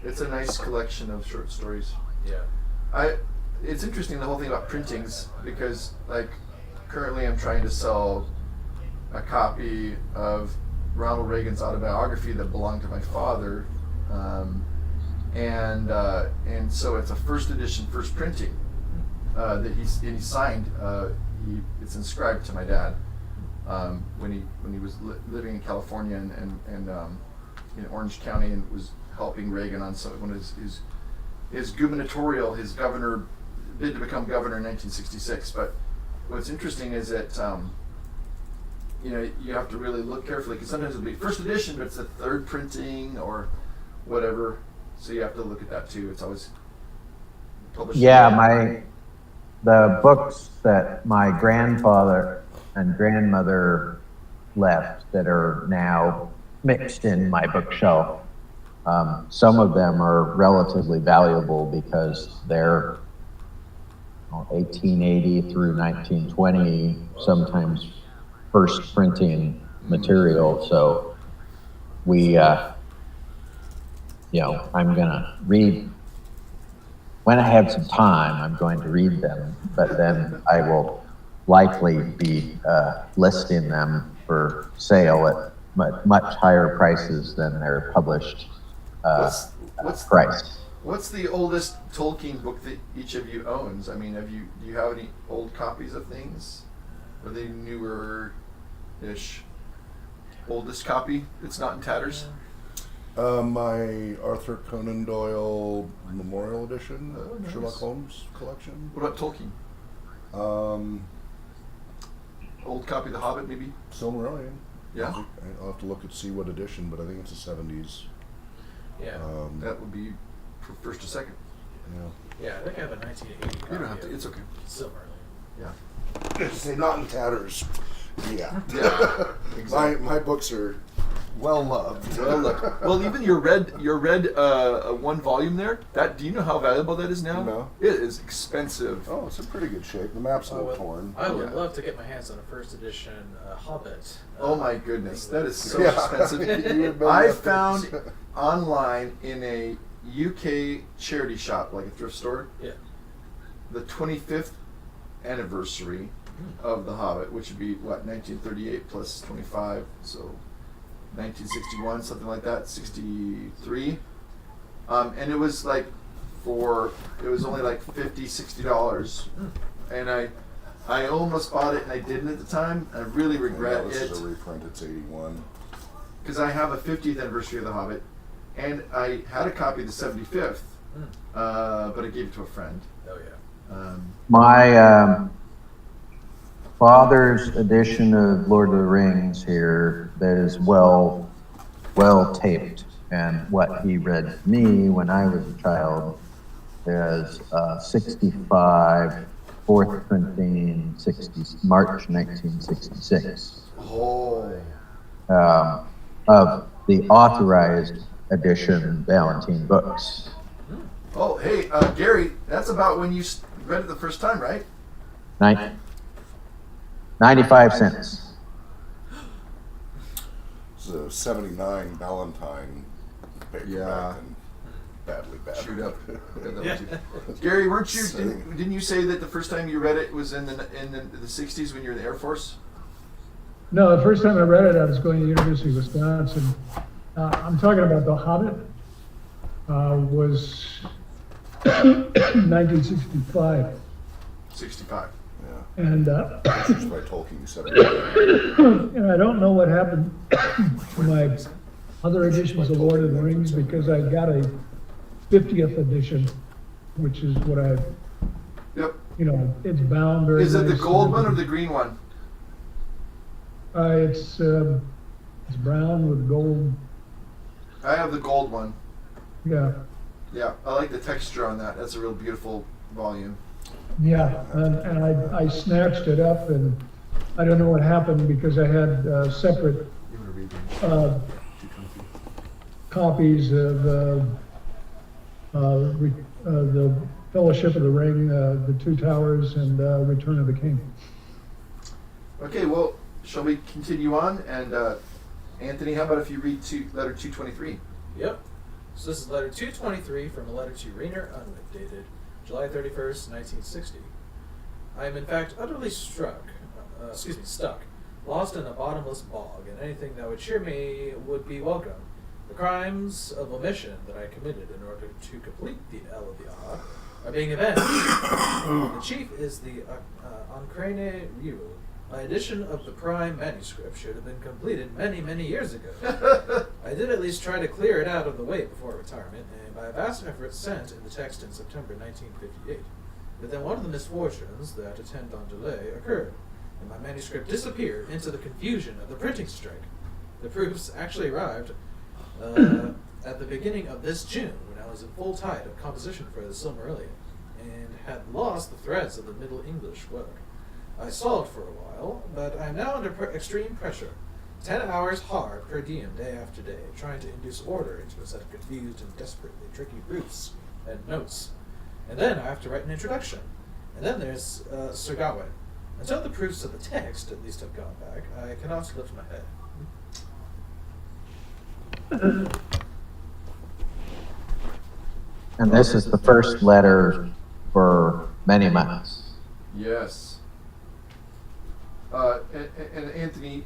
S6: It's a nice collection of short stories.
S1: Yeah.
S6: It's interesting, the whole thing about printings, because like currently I'm trying to sell a copy of Ronald Reagan's autobiography that belonged to my father, and so it's a first edition, first printing that he signed. It's inscribed to my dad when he was living in California and in Orange County, and was helping Reagan on one of his gubernatorial, his governor bid to become governor in 1966. But what's interesting is that you have to really look carefully, because sometimes it'll be first edition, but it's the third printing or whatever. So you have to look at that too. It's always published.
S5: Yeah, the books that my grandfather and grandmother left that are now mixed in my bookshelf, some of them are relatively valuable because they're 1880 through 1920, sometimes first printing material. So we, I'm gonna read, when I have some time, I'm going to read them, but then I will likely be listing them for sale at much higher prices than their published price.
S6: What's the oldest Tolkien book that each of you owns? I mean, do you have any old copies of things? Are they newer-ish? Oldest copy that's not in tatters?
S2: My Arthur Conan Doyle Memorial Edition,
S6: Oh, nice.
S2: Sherlock Holmes collection.
S6: What about Tolkien? Old copy of The Hobbit, maybe?
S2: Silmarillion.
S6: Yeah.
S2: I'll have to look and see what edition, but I think it's a 70s.
S1: Yeah.
S6: That would be first or second.
S2: Yeah.
S1: Yeah, I think I have a 1980 copy.
S6: You don't have to. It's okay.
S1: Silmarillion.
S6: Yeah.
S2: Say not in tatters. Yeah.
S6: Yeah. Exactly.
S2: My books are well loved.
S6: Well, even your red one volume there. Do you know how valuable that is now?
S2: No.
S6: It is expensive.
S2: Oh, it's in pretty good shape. The map's a little torn.
S1: I would
S6: Yeah.
S1: love to get my hands on a first edition Hobbit.
S6: Oh my goodness, that is so
S2: Yeah.
S6: expensive.
S2: You would
S6: I
S2: bet
S6: found
S2: that is.
S6: online in a UK charity shop, like a thrift store,
S1: Yeah.
S6: the 25th anniversary of The Hobbit, which would be 1938 plus 25, so 1961, something like that, 63. And it was like it was only like $50, $60. And I almost bought it and I didn't at the time. I really regret
S2: This
S6: it,
S2: is a reprint. It's 81.
S6: because I have a 50th anniversary of The Hobbit, and I had a copy of the 75th, but I gave it to a friend.
S1: Oh yeah.
S5: My father's edition of Lord of the Rings here that is well taped, and what he read to me when I was a child is 65, fourth printing, March 1966.
S6: Oh.
S5: Of the authorized edition Ballantine books.
S6: Oh, hey, Gary, that's about when you read it the first time, right?
S5: 95 cents.
S2: It's a 79 Valentine paperback
S6: Yeah.
S2: and badly battered.
S6: Shoot up.
S1: Yeah.
S6: Gary, weren't you? Didn't you say that the first time you read it was in the 60s when you were in the Air Force?
S3: No, the first time I read it, I was going to the University of Wisconsin. I'm talking about The Hobbit. Was 1965.
S6: 65.
S2: Yeah.
S3: And,
S2: Pictures by Tolkien 79.
S3: and I don't know what happened to my other editions of Lord of the Rings, because I got a 50th edition, which is what
S6: Yep.
S3: it's bound very
S6: Is it the
S3: nice.
S6: gold one or the green one?
S3: It's brown with gold.
S6: I have the gold one.
S3: Yeah,
S6: Yeah, I like the texture on that. That's a real beautiful volume.
S3: yeah. And I snatched it up, and I don't know what happened, because I had separate
S6: You want to read
S3: copies of the Fellowship of the Ring, the Two Towers, and Return of the King.
S6: Okay, well, shall we continue on? And Anthony, how about if you read letter 223?
S1: Yep. So this is letter 223 from a letter to Rainer Unwin, dated July 31st, 1960. I am in fact utterly stuck, lost in a bottomless bog, and anything that would cheer me would be welcome. The crimes of omission that I committed in order to complete the L of the A are being avenged. The chief is the Ancrene Rule. My edition of the prime manuscript should have been completed many, many years ago. I did at least try to clear it out of the way before retirement, and by a vast effort sent in the text in September 1958. But then one of the misfortunes that attend on delay occurred, and my manuscript disappeared into the confusion of the printing strike. The proofs actually arrived at the beginning of this June, when I was in full tide of composition for the Silmarillion, and had lost the threads of the Middle English work. I stalled for a while, but I am now under extreme pressure. 10 hours hard per diem day after day, trying to induce order into a set of confused and desperately tricky proofs and notes. And then I have to write an introduction. And then there's Sir Gawain. Until the proofs of the text at least have gone back, I cannot lift my head.
S5: And this is the first letter for many months.
S6: Yes. And Anthony,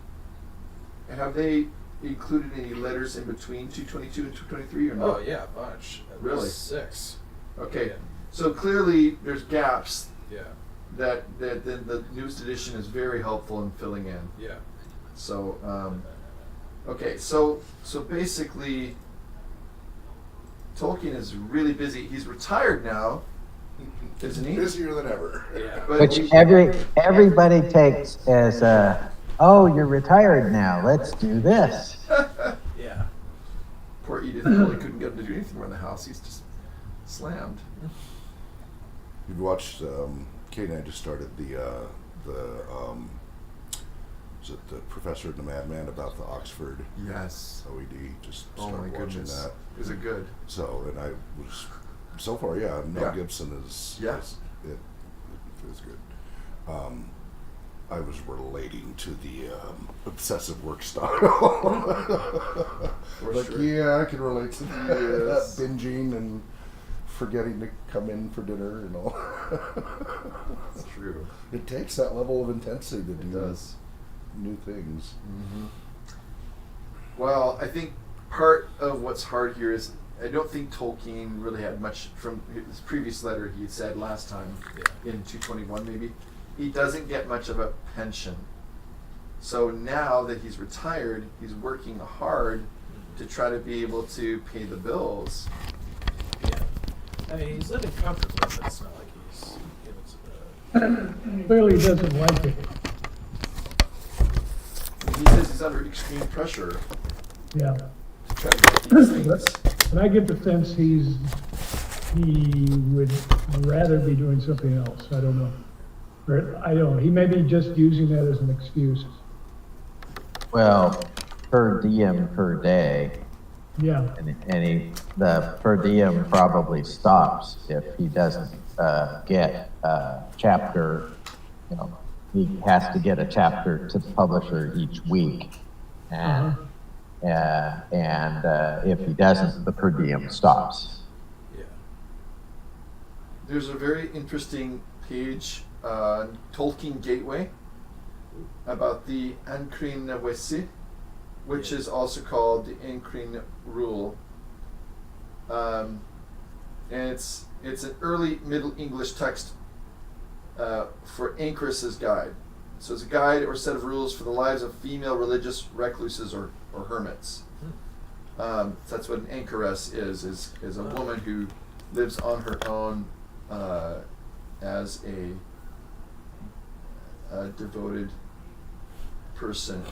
S6: have they included any letters in between 222 and 223 or not?
S1: Oh yeah, a bunch. At
S6: Really?
S1: least 6.
S6: Okay.
S1: Yeah.
S6: So clearly there's gaps
S1: Yeah.
S6: that the newest edition is very helpful in filling in.
S1: Yeah.
S6: So, okay, so basically, Tolkien is really busy. He's retired now, isn't he?
S2: Busier than ever.
S1: Yeah.
S6: But
S5: Which everybody takes as oh, you're retired now, let's do this.
S1: Yeah.
S6: Poor Edith really couldn't get him to do anything around the house. He's just slammed.
S2: You've watched, Kate and I just started the is it the Professor and the Madman about the Oxford
S6: Yes.
S2: OED? Just
S6: Oh
S2: started
S6: my
S2: watching
S6: goodness.
S2: that.
S6: Is it good?
S2: So, and I was, so far, yeah, Mel
S6: Yeah.
S2: Gibson is,
S6: Yeah.
S2: it is good. I was relating to the obsessive work style. Like,
S6: sure.
S2: yeah, I can relate to that,
S6: Yes.
S2: that binging and forgetting to come in for dinner and all.
S6: That's true.
S2: It takes that level of intensity to do
S6: does.
S2: new things.
S6: Mm-hmm. Well, I think part of what's hard here is I don't think Tolkien really had much from his previous letter he had said last time in 221 maybe. He doesn't get much of a pension. So now that he's retired, he's working hard to try to be able to pay the bills.
S1: Yeah. I mean, he's living comfortably, but it's not like he's
S3: Clearly doesn't like it.
S6: And he says he's under extreme pressure
S3: Yeah.
S6: to try to get these things.
S3: And I get the sense he's he would rather be doing something else. I don't know. Or, I don't know. He may be just using that as an excuse.
S5: Well, per diem per day,
S3: Yeah.
S5: the per diem probably stops if he doesn't get a chapter. You know, he has to get a chapter to the publisher each week, and if he doesn't, the per diem stops.
S1: Yeah.
S6: There's a very interesting page on Tolkien Gateway about the Ancrin Wesi, which is also called the Ancrin Rule. And it's an early Middle English text for Anchoress's guide. So it's a guide or set of rules for the lives of female religious recluses or hermits. That's what an anchoress is a woman who lives on her own as a devoted person.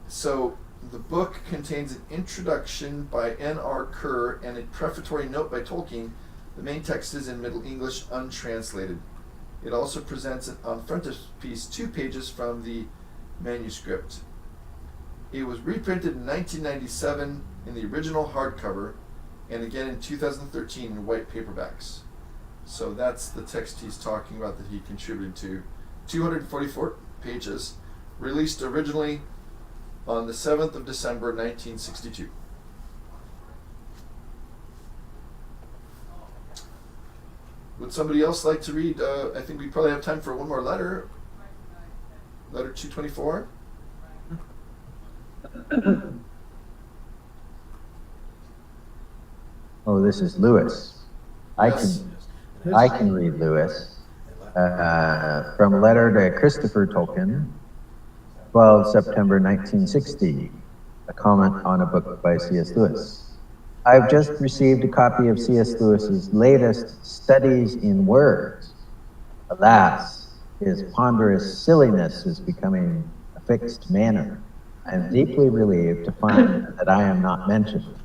S6: So the book contains an introduction by N.R. Kerr and a prefatory note by Tolkien. The main text is in Middle English, untranslated. It also presents on frontispiece 2 pages from the manuscript. It was reprinted in 1997 in the original hardcover and again in 2013 in white paperbacks. So that's the text he's talking about that he contributed to. 244 pages, released originally on the 7th of December 1962. Would somebody else like to read? I think we probably have time for one more letter. Letter 224.
S5: Oh, this is Lewis.
S6: Yes.
S5: I can read Lewis. From a letter to Christopher Tolkien, 12 September 1960, a comment on a book by C.S. Lewis. I've just received a copy of C.S. Lewis's latest Studies in Words. Alas, his ponderous silliness is becoming a fixed manner. I am deeply relieved to find that I am not mentioned.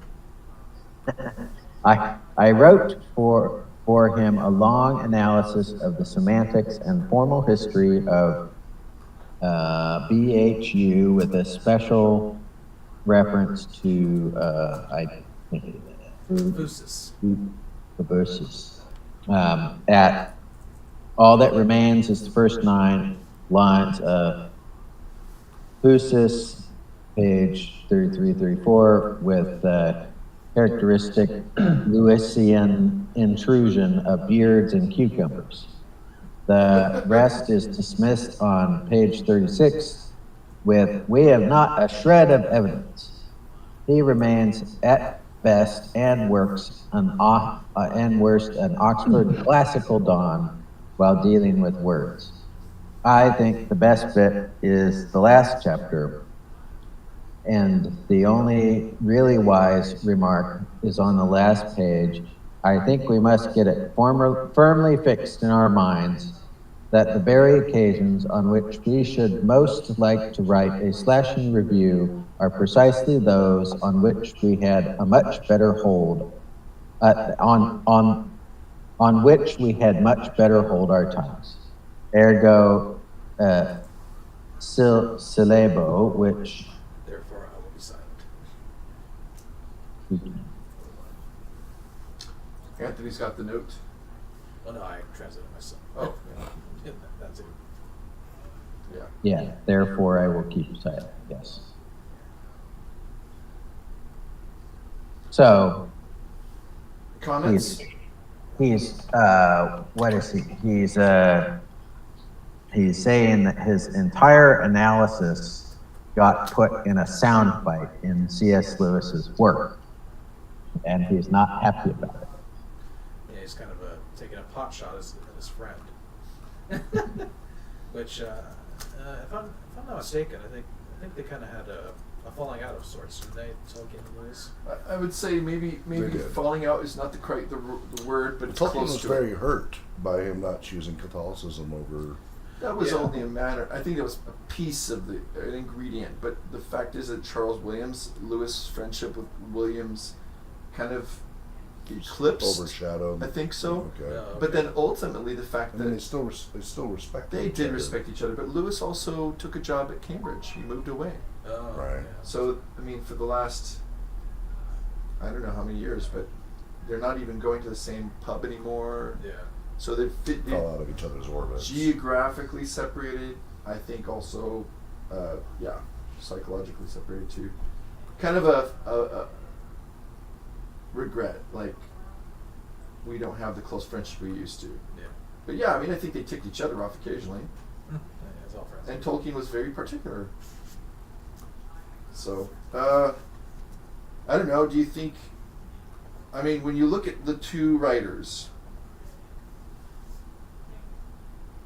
S5: I wrote for him a long analysis of the semantics and formal history of BHU with a special reference to,
S1: Lucis.
S5: At all that remains is the first 9 lines of Lucis, page 33, 34, with characteristic Lewisian intrusion of beards and cucumbers. The rest is dismissed on page 36 with, we have not a shred of evidence. He remains at best and worst an Oxford classical don while dealing with words. I think the best bit is the last chapter, and the only really wise remark is on the last page. I think we must get it firmly fixed in our minds that the very occasions on which we should most like to write a slashing review are precisely those on which we had a much better hold, on which we had much better hold our tongues. Ergo, syllabo, which
S1: Therefore, I will be silent.
S6: Anthony's got the note.
S1: Well, no, I translated myself.
S6: Oh,
S1: Yeah, that's it.
S6: yeah.
S5: Yeah, therefore I will keep silent, yes. So,
S6: Comments?
S5: he's what is he? He's saying that his entire analysis got put in a soundbite in C.S. Lewis's work, and he's not happy about it.
S1: Yeah, he's kind of taking a pot shot at his friend. Which, if I'm not mistaken, I think they kind of had a falling out of sorts, didn't they, Tolkien and Lewis?
S6: I would say maybe falling out is not the word, but it's
S2: Tolkien
S6: close
S2: was
S6: to
S2: very
S6: it.
S2: hurt by him not choosing Catholicism over.
S6: That was
S1: Yeah.
S6: only a matter. I think that was a piece of an ingredient. But the fact is that Charles Williams, Lewis' friendship with Williams, kind of eclipsed.
S2: Overshadowed.
S6: I think so.
S2: Okay.
S1: Yeah.
S6: But then ultimately the fact
S2: And then
S6: that
S2: they still respect.
S6: they
S2: each
S6: did
S2: other.
S6: respect each other, but Lewis also took a job at Cambridge. He moved away.
S1: Oh,
S2: Right.
S1: yeah.
S6: So, I mean, for the last, I don't know how many years, but they're not even going to the same pub anymore.
S1: Yeah.
S6: So they
S2: Fall out of each other's orbits.
S6: geographically separated. I think also, psychologically separated too. Kind of a regret, like we don't have the close friendship we used to.
S1: Yeah.
S6: But yeah, I mean, I think they ticked each other off occasionally.
S1: Yeah, it's all friends.
S6: And Tolkien was very particular. So, I don't know, do you think, I mean, when you look at the two writers,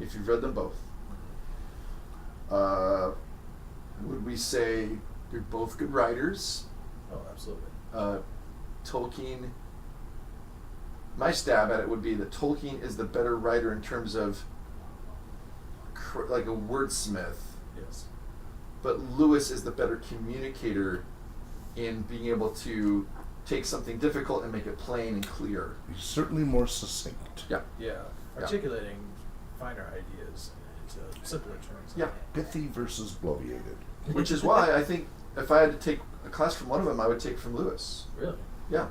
S6: if you've read them both, would we say they're both good writers?
S1: Oh, absolutely.
S6: Tolkien, my stab at it would be that Tolkien is the better writer in terms of like a wordsmith.
S1: Yes.
S6: But Lewis is the better communicator in being able to take something difficult and make it plain and clear.
S2: He's certainly more succinct.
S6: Yeah.
S1: Yeah. Articulating finer ideas into simpler terms.
S6: Yeah.
S2: Pithy versus bloviated.
S6: Which is why I think if I had to take a class from one of them, I would take from Lewis.
S1: Really?
S6: Yeah.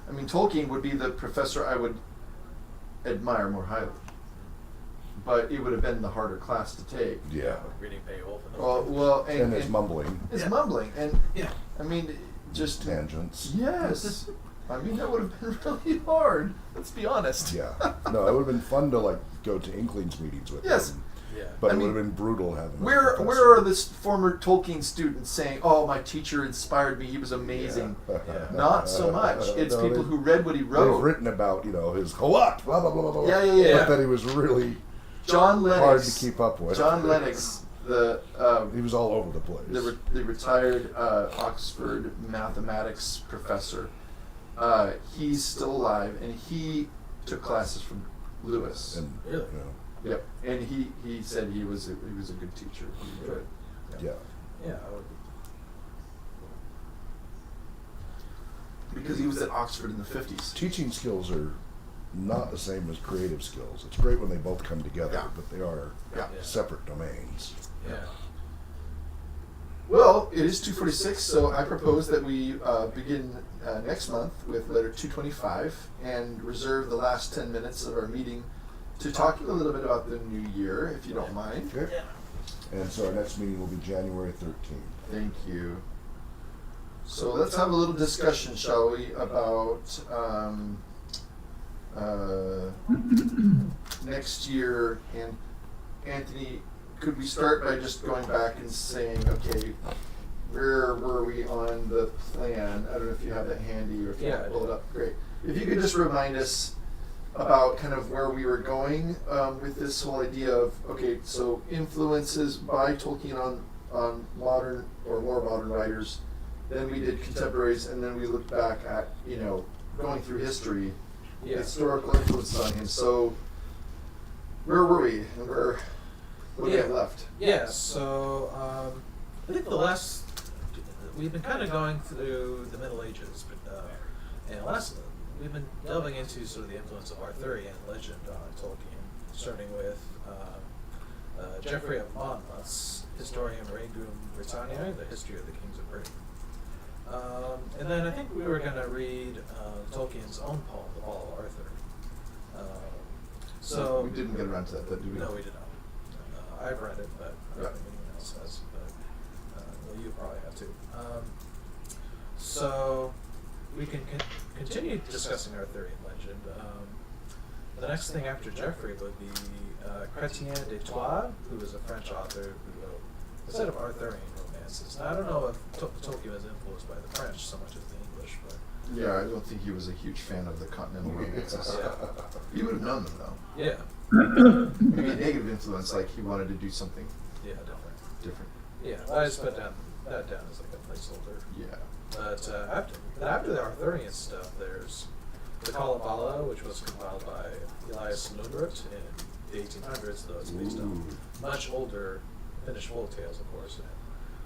S6: I mean, Tolkien would be the professor I would admire more highly. But it would have been the harder class to take.
S2: Yeah.
S1: Reading Beowulf.
S6: Well,
S2: And his mumbling.
S6: His mumbling. And,
S1: Yeah.
S6: I mean, just...
S2: Tangents.
S6: Yes. I mean, that would have been really hard. Let's be honest.
S2: Yeah. No, it would have been fun to like go to Inklings meetings with
S6: Yes.
S2: him.
S1: Yeah.
S2: But
S6: I
S2: it
S6: mean,
S2: would have been brutal having. a
S6: Where
S2: professor.
S6: are the former Tolkien students saying, "Oh, my teacher inspired me. He was amazing."
S2: Yeah.
S1: Yeah.
S6: Not so much. It's
S2: No,
S6: people
S2: they-
S6: who read what he
S2: They've
S6: wrote.
S2: written about his Halak, blah blah blah blah blah.
S6: Yeah, yeah, yeah.
S2: But that he was really
S6: John Lennox.
S2: hard to keep up with.
S6: John Lennox,
S2: He was all over the place.
S6: the retired Oxford mathematics professor. He's still alive, and he took classes from Lewis.
S2: And,
S1: Really?
S6: Yep, and he said he was a good teacher. He was good.
S2: yeah.
S1: Yeah. I would,
S6: Because he was at Oxford in the 50s.
S2: Teaching skills are not the same as creative skills. It's great when they both come together,
S6: Yeah.
S2: but they are
S6: Yeah.
S2: separate domains.
S1: yeah.
S6: Well, it is 2:46, so I propose that we begin next month with letter 225 and reserve the last 10 minutes of our meeting to talking a little bit about the new year, if you don't mind.
S2: Okay. And so our next meeting will be January 13th.
S6: Thank you. So let's have a little discussion, shall we, about next year. And Anthony, could we start by just going back and saying, okay, where were we on the plan? I don't know if you have that handy or if you
S1: Yeah,
S6: want
S1: I
S6: to pull
S1: do.
S6: it up. Great. If you could just remind us about kind of where we were going with this whole idea of, okay, so influences by Tolkien on modern or more modern writers. Then we did contemporaries, and then we looked back at, going through history,
S1: Yeah.
S6: historical influences on him. So where were we, and what do we have left?
S1: Yeah, so I think we've been kind of going through the Middle Ages, but we've been delving into sort of the influence of Arthurian legend on Tolkien, starting with Geoffrey of Monmouth's Historiam Regum Britanniae, the history of the kings of Britain. And then I think we were going to read Tolkien's own poem, The Fall of Arthur. So
S6: we didn't get around to that, did we?
S1: No, we did not. I've read it, but I don't
S6: Yeah.
S1: think anyone else has. But well, you probably have too. So we can continue discussing Arthurian legend. The next thing after Geoffrey would be Chrétien de Troyes, who was a French author who wrote a set of Arthurian romances. Now, I don't know if Tolkien was influenced by the French so much as the English, but
S6: Yeah, I don't think he was a huge fan of the continental romances.
S1: Yeah.
S6: You would have known them, though.
S1: yeah,
S6: Maybe a negative influence, like he wanted to do something
S1: yeah, definitely.
S6: different.
S1: Yeah, I just put that down as like a placeholder.
S6: Yeah.
S1: But after the Arthurian stuff, there's the Kalevala, which was compiled by Elias Lundroth in the 1800s, though it's based on much older Finnish folk tales, of course.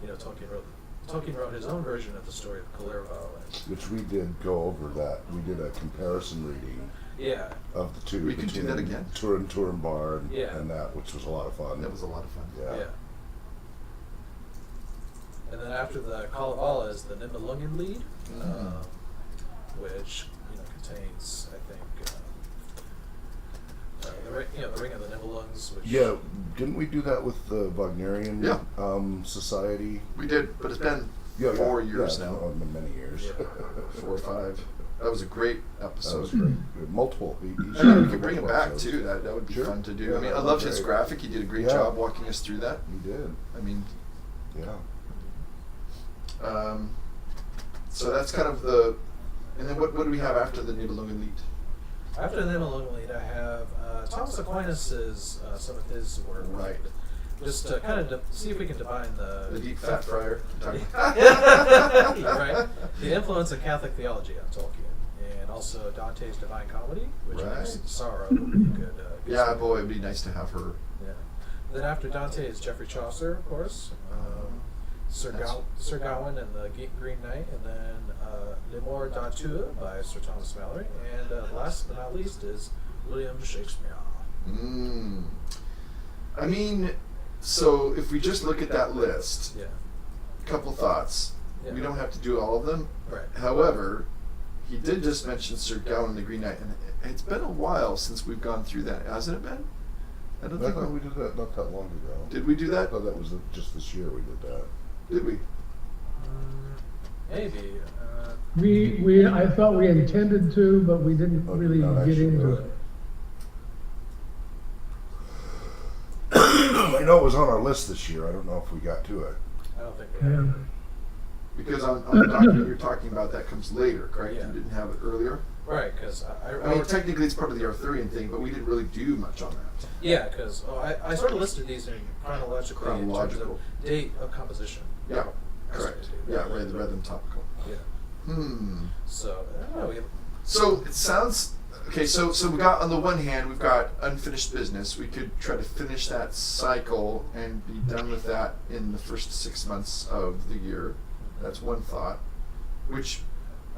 S1: And, Tolkien wrote Tolkien wrote his own version of the story of Kalervo.
S2: Which we did go over that. We did a comparison reading
S1: Yeah.
S2: of the two.
S6: We could do that again.
S2: Turin Bar and,
S1: Yeah.
S2: and that, which was a lot of fun.
S6: That was a lot of fun.
S2: Yeah.
S1: And then after the Kalevala is the Nibelungenlied,
S6: Mm.
S1: which contains, I think, the Ring of the Nibelungs. Which
S2: Yeah, didn't we do that with the Wagnerian
S6: Yeah.
S2: Society?
S6: We did, but it's been
S2: Yeah,
S6: 4 years
S2: yeah,
S6: now.
S2: It's been many years.
S1: Yeah.
S6: 4 or 5. That was a great
S2: That
S6: episode.
S2: was great. Multiple. He
S6: And
S2: showed
S6: we could bring him
S2: multiple
S6: back
S2: episodes.
S6: too. That would be
S2: Sure.
S6: fun to do.
S2: Yeah,
S6: I mean, I
S2: that
S6: loved
S2: was
S6: his
S2: great.
S6: graphic. He did a great
S2: Yeah.
S6: job walking us through that.
S2: He did.
S6: I mean,
S2: Yeah.
S6: so that's kind of the. And then what do we have after the Nibelungenlied?
S1: After the Nibelungenlied, I have Thomas Aquinas's some of his work.
S6: Right.
S1: Just to kind of see if we can define
S6: The deep fat fryer.
S1: You're right. The influence of Catholic theology on Tolkien, and also Dante's Divine Comedy, which
S6: Right.
S1: is Sorrow. Would be good. Good
S6: Yeah,
S1: stuff.
S6: boy, it'd be nice to have her.
S1: Yeah. Then after Dante is Geoffrey Chaucer, of course. Sir Gawain and the Green Knight, and then Le Mort d'Arthur by Sir Thomas Malory, and last but not least is William Shakespeare.
S6: I mean, so if we just look at that list,
S1: Yeah.
S6: couple thoughts.
S1: Yeah.
S6: We don't have to do all of them.
S1: Right.
S6: However, he did just mention Sir Gawain and the Green Knight, and it's been a while since we've gone through that, hasn't it been? I don't
S2: I
S6: think
S2: thought we did that not that long ago.
S6: Did we do
S2: I
S6: that?
S2: thought that was just this year we did that.
S6: Did we?
S1: Maybe.
S3: I thought we intended to, but we didn't
S2: Oh,
S3: really
S2: not
S3: get
S2: actually,
S3: into
S2: really.
S3: it.
S2: I know it was on our list this year. I don't know if we got to it.
S1: I don't think we have.
S3: Yeah.
S6: Because on the document you're talking about, that comes later, correct?
S1: Yeah.
S6: You didn't have it earlier?
S1: Right, because
S6: I mean, technically it's part of the Arthurian thing, but we didn't really do much on that.
S1: yeah, because I sort of listed these in chronologically in terms
S6: Chronological.
S1: of date of composition.
S6: Yeah,
S1: That's
S6: correct.
S1: what we do.
S6: Yeah, rather than topical.
S1: Yeah.
S6: Hmm.
S1: So I don't know. We have,
S6: So it sounds okay. So we got, on the one hand, we've got unfinished business. We could try to finish that cycle and be done with that in the first 6 months of the year. That's one thought, which,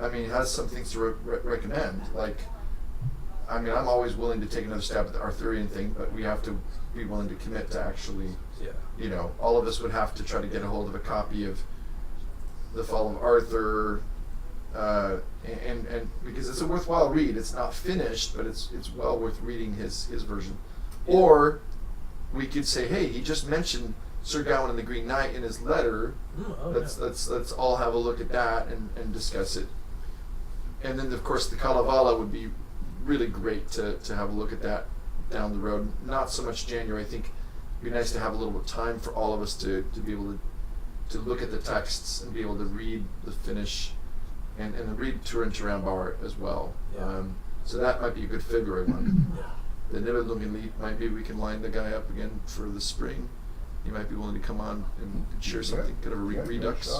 S6: I mean, has some things to recommend. Like, I mean, I'm always willing to take another stab at the Arthurian thing, but we have to be willing to commit to actually,
S1: yeah.
S6: all of us would have to try to get a hold of a copy of The Fall of Arthur, and because it's a worthwhile read. It's not finished, but it's well worth reading his version. Or we could say, hey, he just mentioned Sir Gawain and the Green Knight in his letter. Let's all have a look at that and discuss it. And then of course the Kalevala would be really great to have a look at that down the road. Not so much January. I think it'd be nice to have a little bit of time for all of us to be able to look at the texts and be able to read the finish and read Turin Turambar as well.
S1: Yeah.
S6: So that might be a good February one.
S1: Yeah.
S6: The Nibelungenlied, maybe we can line the guy up again for the spring. He might be willing to come on and share something, kind of a redux.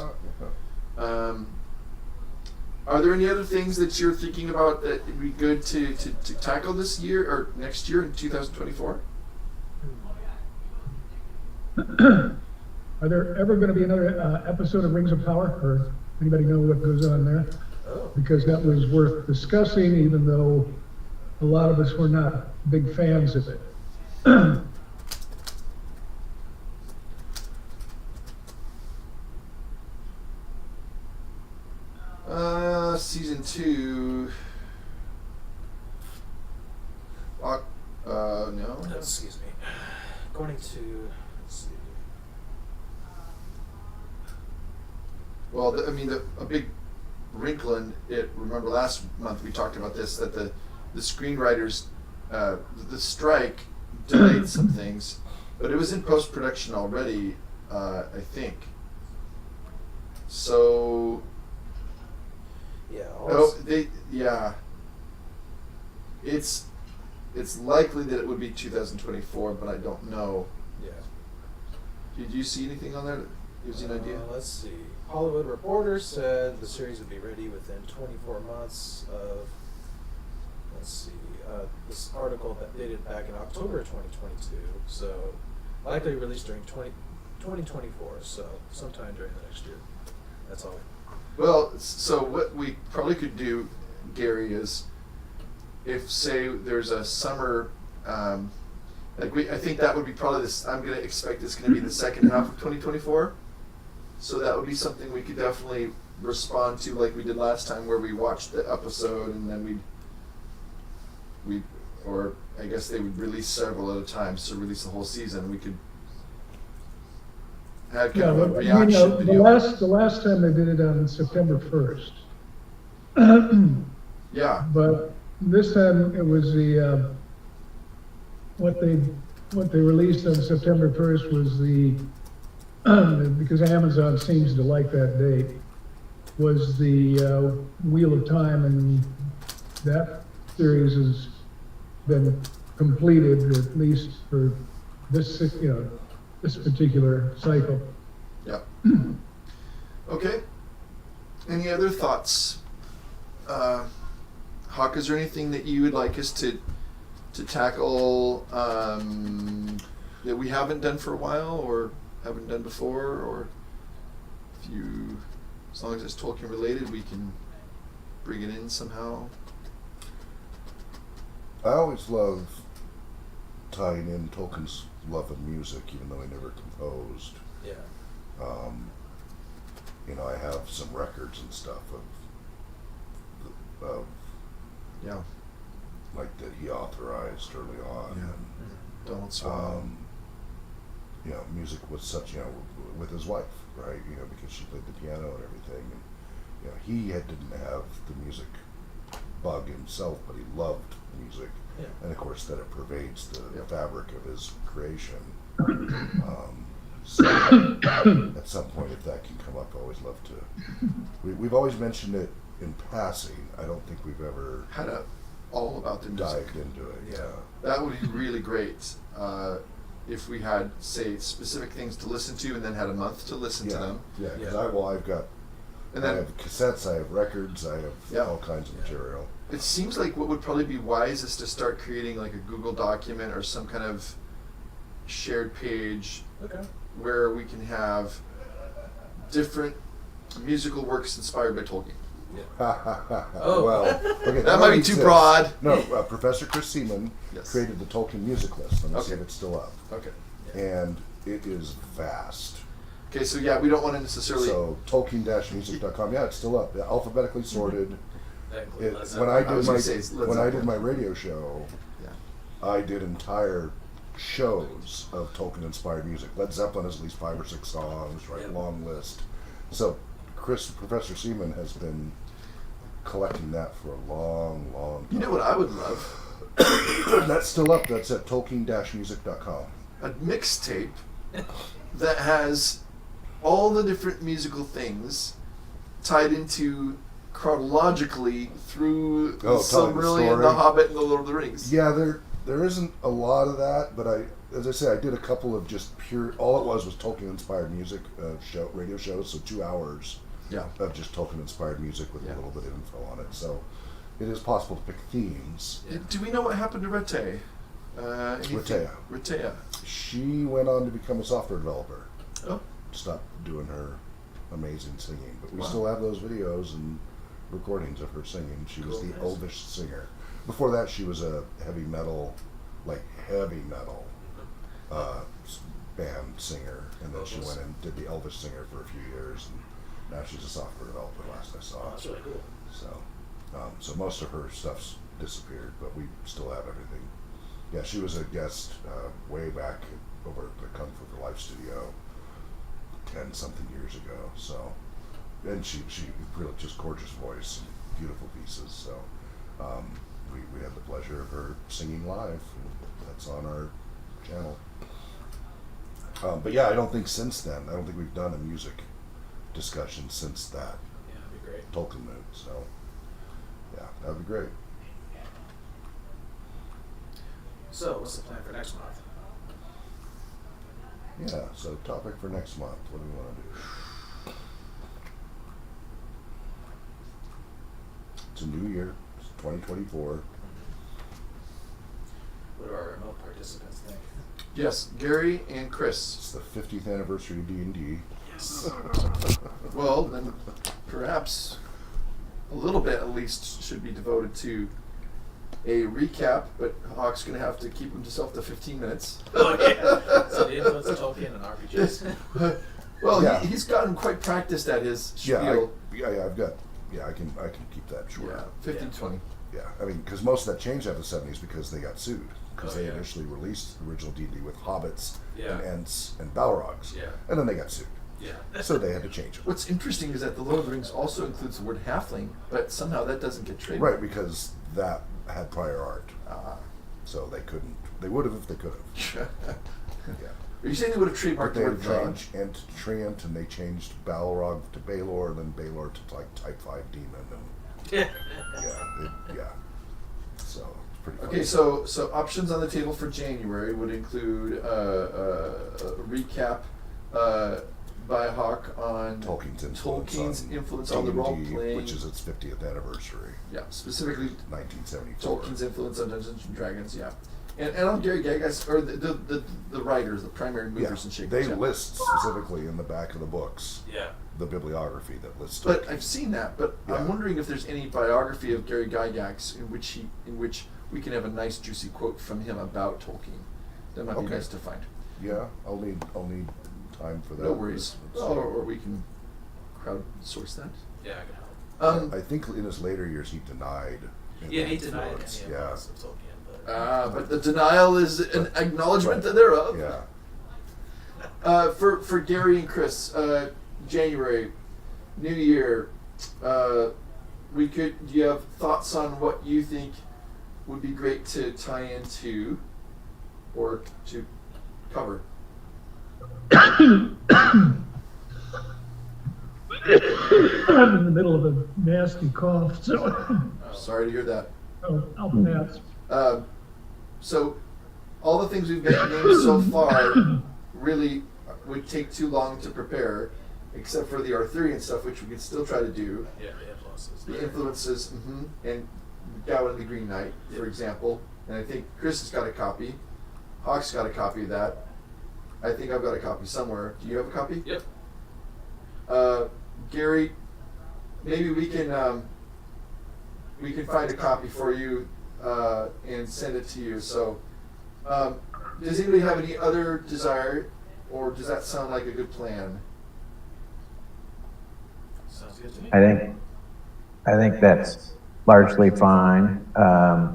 S6: Are there any other things that you're thinking about that would be good to tackle this year or next year in 2024?
S3: Are there ever going to be another episode of Rings of Power, or anybody know what goes on there?
S1: Oh.
S3: Because that was worth discussing, even though a lot of us were not big fans of it.
S6: Season 2. No.
S1: Excuse me. Going to. Let's see.
S6: Well, a big wrinkle in it. Remember last month we talked about this, that the screenwriters, the strike delayed some things, but it was in post production already, I think. So.
S1: Yeah.
S6: It's likely that it would be 2024, but I don't know.
S1: Yeah.
S6: Did you see anything on there that gives you an idea?
S1: Let's see. Hollywood Reporter said the series would be ready within 24 months of. Let's see. This article that dated back in October 2022, so likely released during 2024, so sometime during the next year. That's all.
S6: Well, so what we probably could do, Gary, is if say there's a summer, I think that would be probably this. I'm gonna expect it's gonna be the second half of 2024. So that would be something we could definitely respond to, like we did last time, where we watched the episode and then or I guess they would release several at a time, so release the whole season. We could have kind of a reaction video.
S3: The last time they did it on September 1st.
S6: Yeah.
S3: But this time it was the, what they released on September 1st was the, because Amazon seems to like that date, was the Wheel of Time, and that series has been completed, at least for this, this particular cycle.
S6: Yeah. Okay. Any other thoughts? Hawk, is there anything that you would like us to tackle that we haven't done for a while or haven't done before, or if you, as long as it's Tolkien related, we can bring it in somehow?
S2: I always love tying in Tolkien's love of music, even though he never composed.
S1: Yeah.
S2: I have some records and stuff of
S6: Yeah.
S2: like that he authorized early on.
S6: Yeah.
S2: And,
S6: Don't swallow.
S2: music was such, with his wife, right? Because she played the piano and everything. And, he didn't have the music bug himself, but he loved music.
S1: Yeah.
S2: And of course, that it pervades the
S6: Yep.
S2: fabric of his creation. So at some point, if that can come up, I always love to. We've always mentioned it in passing. I don't think we've ever
S6: Had a all about the music.
S2: dived into it.
S1: Yeah.
S6: That would be really great if we had, say, specific things to listen to, and then had a month to listen to them.
S2: Yeah, because
S1: Yeah.
S2: I've got.
S6: And
S2: I
S6: then
S2: have cassettes. I have records. I have
S6: Yeah.
S2: all kinds of material.
S6: it seems like what would probably be wise is to start creating like a Google document or some kind of shared page
S1: Okay.
S6: where we can have different musical works inspired by Tolkien.
S1: Oh.
S2: Well, okay,
S6: That might be too broad.
S2: No, Professor Chris Seaman
S6: Yes.
S2: created the Tolkien music list. Let me see
S6: Okay.
S2: if it's still up.
S6: Okay.
S2: And it is vast.
S6: Okay, so yeah, we don't want to necessarily.
S2: So Tolkien-music.com, yeah, it's still up, alphabetically sorted.
S1: That includes Led
S2: When I
S1: Zeppelin.
S6: was
S2: did
S6: gonna say it's Led
S2: when I did
S6: Zeppelin.
S2: my radio show,
S6: Yeah.
S2: I did entire shows of Tolkien-inspired music. Led Zeppelin has at least 5 or 6 songs, right?
S1: Yep.
S2: Long list. So Professor Seaman has been collecting that for a long, long time.
S6: You know what I would love?
S2: That's still up. That's at Tolkien-music.com.
S6: A mixtape that has all the different musical things tied into chronologically through the
S2: Oh, telling the
S6: Silmarillion,
S2: story.
S6: the Hobbit, and the Lord of the Rings.
S2: Yeah, there isn't a lot of that, but as I say, I did a couple of just pure. All it was Tolkien-inspired music radio shows, so 2 hours
S6: Yeah.
S2: of just Tolkien-inspired music with
S6: Yeah.
S2: a little bit of info on it. So it is possible to pick themes.
S6: Do we know what happened to Rete? Retea.
S2: She went on to become a software developer.
S6: Oh.
S2: Stopped doing her amazing singing, but we
S6: Wow.
S2: still have those videos and recordings of her singing. She was
S1: Cool.
S2: the
S1: Nice.
S2: Elvish singer. Before that, she was a heavy metal band singer, and then she
S1: Vocals.
S2: went and did the Elvish singer for a few years, and now she's a software developer. Last I saw,
S1: Oh, that's really cool.
S2: so most of her stuff's disappeared, but we still have everything. Yeah, she was a guest way back over at the Kung Fu for Life studio 10-something years ago. So, and she really just gorgeous voice and beautiful pieces. So, we had the pleasure of her singing live. And that's on our channel. But yeah, I don't think since then. I don't think we've done a music discussion since that
S1: Yeah, that'd be great.
S2: Tolkien move. So, yeah, that'd be great.
S1: So, what's the plan for next month?
S2: Yeah. So, topic for next month. What do we want to do? It's a new year. It's 2024.
S1: What do our remote participants think?
S6: Yes, Gary and Chris.
S2: It's the 50th anniversary of D&D.
S1: Yes.
S6: Well, then perhaps a little bit at least should be devoted to a recap, but Hawk's going to have to keep himself to 15 minutes.
S1: Oh yeah. So the influence of Tolkien and RPGs.
S6: Well,
S2: Yeah.
S6: he's gotten quite practiced at his spiel.
S2: I've got. Yeah, I can keep that short.
S6: Yeah, 15, 20.
S2: Yeah, I mean, because most of that changed after the '70s because they got sued because
S1: Oh,
S2: they
S1: yeah.
S2: initially released the original D&D with hobbits
S1: Yeah.
S2: and ents and Balrogs,
S1: Yeah.
S2: and then they got sued,
S1: Yeah.
S2: so they had to change it.
S6: What's interesting is that the Lord of the Rings also includes the word halfling, but somehow that doesn't get trademarked.
S2: Right, because that had prior art,
S6: Ah.
S2: so they couldn't. They would have if they could have. Yeah.
S6: Are you saying they would have trademarked
S2: But
S6: the
S2: they
S6: word
S2: had
S6: dog?
S2: changed Ent to Treant, and they changed Balrog to Baelor, and then Baelor to like Type 5 Demon, and
S1: Yeah.
S2: yeah. So it's pretty funny.
S6: Okay, so options on the table for January would include a recap by Hawk on
S2: Tolkien's
S6: influence on the role
S2: D&D,
S6: playing,
S2: which is its 50th anniversary,
S6: yeah, specifically
S2: 1974.
S6: Tolkien's influence on Dungeons and Dragons, yeah, and on Gary Gygax or the writers, the primary
S2: Yeah,
S6: movers and shakers.
S2: they
S6: yeah.
S2: list specifically in the back of the books
S1: Yeah.
S2: the bibliography that lists.
S6: But
S2: Tolkien.
S6: I've seen that. But
S2: Yeah.
S6: I'm wondering if there's any biography of Gary Gygax in which we can have a nice juicy quote from him about Tolkien. That might be
S2: Okay.
S6: nice to find.
S2: Yeah, I'll need time for that.
S6: No worries.
S2: Let's see.
S6: Or we can crowdsource that.
S1: Yeah, I can help.
S2: I think in his later years he denied.
S1: Yeah, he denied
S2: influence.
S1: any
S2: Yeah,
S1: influence of Tolkien, but
S6: But the denial is an acknowledgement
S2: Right.
S6: thereof.
S2: yeah.
S6: For Gary and Chris, January, New Year, do you have thoughts on what you think would be great to tie into or to cover?
S3: I'm in the middle of a nasty cough, so
S6: Sorry to hear that.
S3: I'll pass.
S6: So, all the things we've got named so far really would take too long to prepare, except for the Arthurian stuff, which we can still try to do.
S1: yeah, the influences.
S6: The influences, and Gowan the Green Knight, for example. And I think Chris has got a copy. Hawk's got a copy of that. I think I've got a copy somewhere. Do you have a copy?
S1: Yep.
S6: Gary, maybe we can find a copy for you and send it to you. So, does anybody have any other desire, or does that sound like a good plan?
S1: Sounds good to me.
S5: I think that's largely fine. I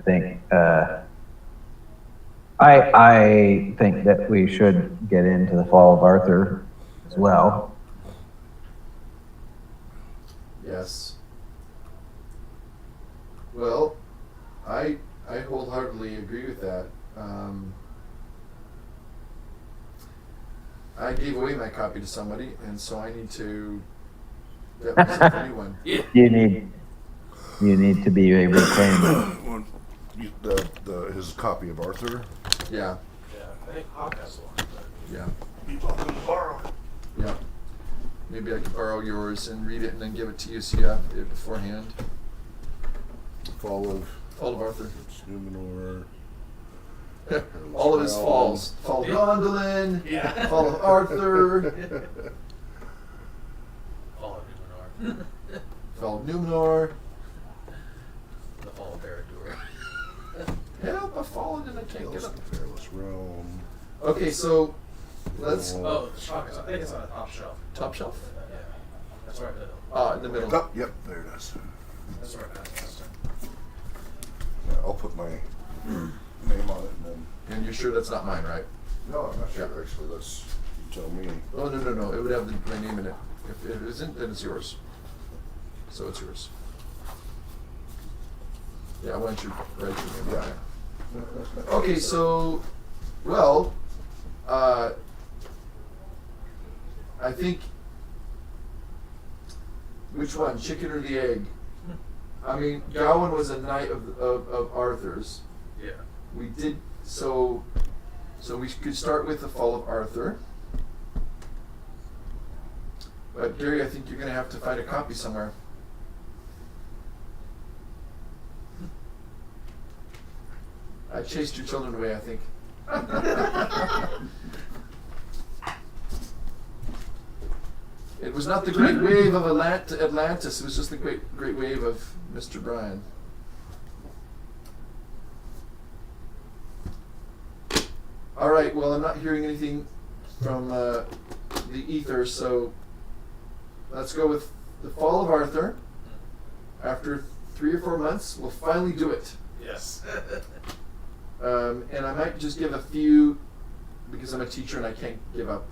S5: think I think that we should get into the Fall of Arthur as well.
S6: Yes. Well, I wholeheartedly agree with that. I gave away my copy to somebody, and so I need to get myself a new one.
S1: Yeah.
S5: You need to be a reclaimed.
S2: His copy of Arthur.
S6: Yeah,
S1: Yeah, I think Hawk has one. But
S6: yeah,
S2: He's welcome to borrow it.
S6: yeah. Maybe I can borrow yours and read it and then give it to you so you have it beforehand.
S2: Fall of
S6: Fall of Arthur.
S2: Numenor.
S6: All of his falls. Fall of Gondolin,
S1: Yeah.
S6: Fall of Arthur,
S1: Fall of Numenor.
S6: Fall of Numenor.
S1: The Fall of Barad-dûr.
S6: Help, I've fallen and I can't get up.
S2: Fairless Realm.
S6: Okay, so let's
S1: Oh, Hawk is, I think it's on the top shelf.
S6: top shelf.
S1: Yeah. That's right in the middle.
S6: In the middle.
S2: Oh, yep, there it is.
S1: That's right past last time.
S2: Yeah, I'll put my name on it and then.
S6: And you're sure that's not mine, right?
S2: No, I'm not sure actually. Let's you tell me.
S6: Oh no! It would have my name in it. If it isn't, then it's yours. So it's yours. Yeah, why don't you write your name on it? Okay, so, well, I think, which one, chicken or the egg? I mean, Gawain was a knight of Arthur's.
S1: Yeah.
S6: We did, so we could start with the Fall of Arthur. But Gary, I think you're going to have to find a copy somewhere. I chased your children away, I think. It was not the great wave of Atlantis. It was just the great wave of Mr. Brian. All right. Well, I'm not hearing anything from the ether, so let's go with the Fall of Arthur. After 3 or 4 months, we'll finally do it.
S1: Yes.
S6: And I might just give a few, because I'm a teacher and I can't give up,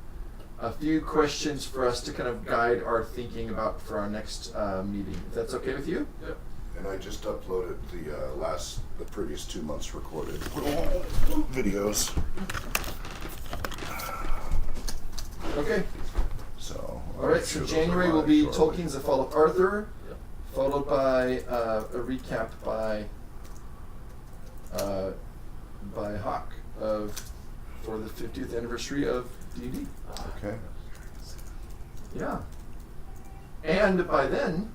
S6: a few questions for us to kind of guide our thinking about for our next meeting. If that's okay with you?
S1: Yep.
S2: And I just uploaded the previous 2 months recorded videos.
S6: Okay.
S2: So.
S6: All right. So January will be Tolkien's The Fall of Arthur, followed by a recap by Hawk for the 50th anniversary of D&D.
S2: Okay.
S6: Yeah. And by then,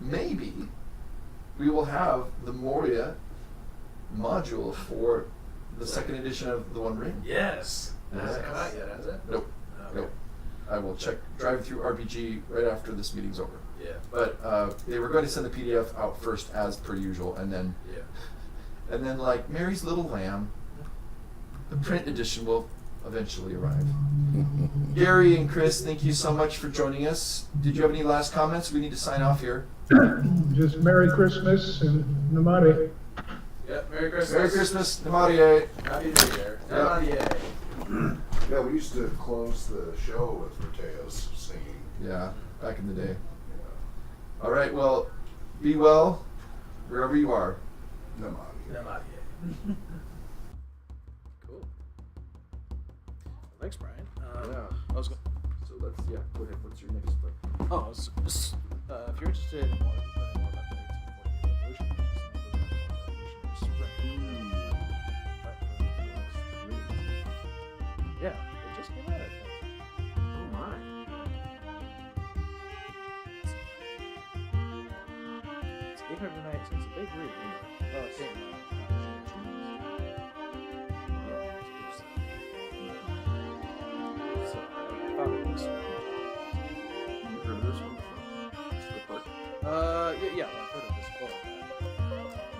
S6: maybe we will have the Moria module for the second edition of The One Ring.
S1: Yes. It hasn't come out yet, has it?
S6: Nope.
S1: Okay.
S6: Nope. I will drive through RPG right after this meeting's over.
S1: Yeah.
S6: But they were going to send the PDF out first as per usual, and then like Mary's Little Lamb, the print edition will eventually arrive. Gary and Chris, thank you so much for joining us. Did you have any last comments? We need to sign off here.
S3: Just Merry Christmas and Namari.
S1: Yep. Merry Christmas.
S6: Merry Christmas, Namarie.
S1: Happy New Year. Namarie.
S2: Yeah, we used to close the show with Mateo's singing.
S6: Yeah, back in the day. All right, well, be well wherever you are.
S2: Namadi.
S1: Namarie. Cool. Thanks, Brian. I was going.
S6: So let's, go ahead. What's your next book?
S1: Oh, if you're interested in learning more about the 1848 revolution, which is Revolutionary Spring. Yeah, it just came out, I think.
S6: Oh my.
S1: It's 819, it's a big read. Oh, it came out. So, I found it this week.
S6: You've heard of this one before? It's the book.
S1: Yeah, well, I've heard of this book.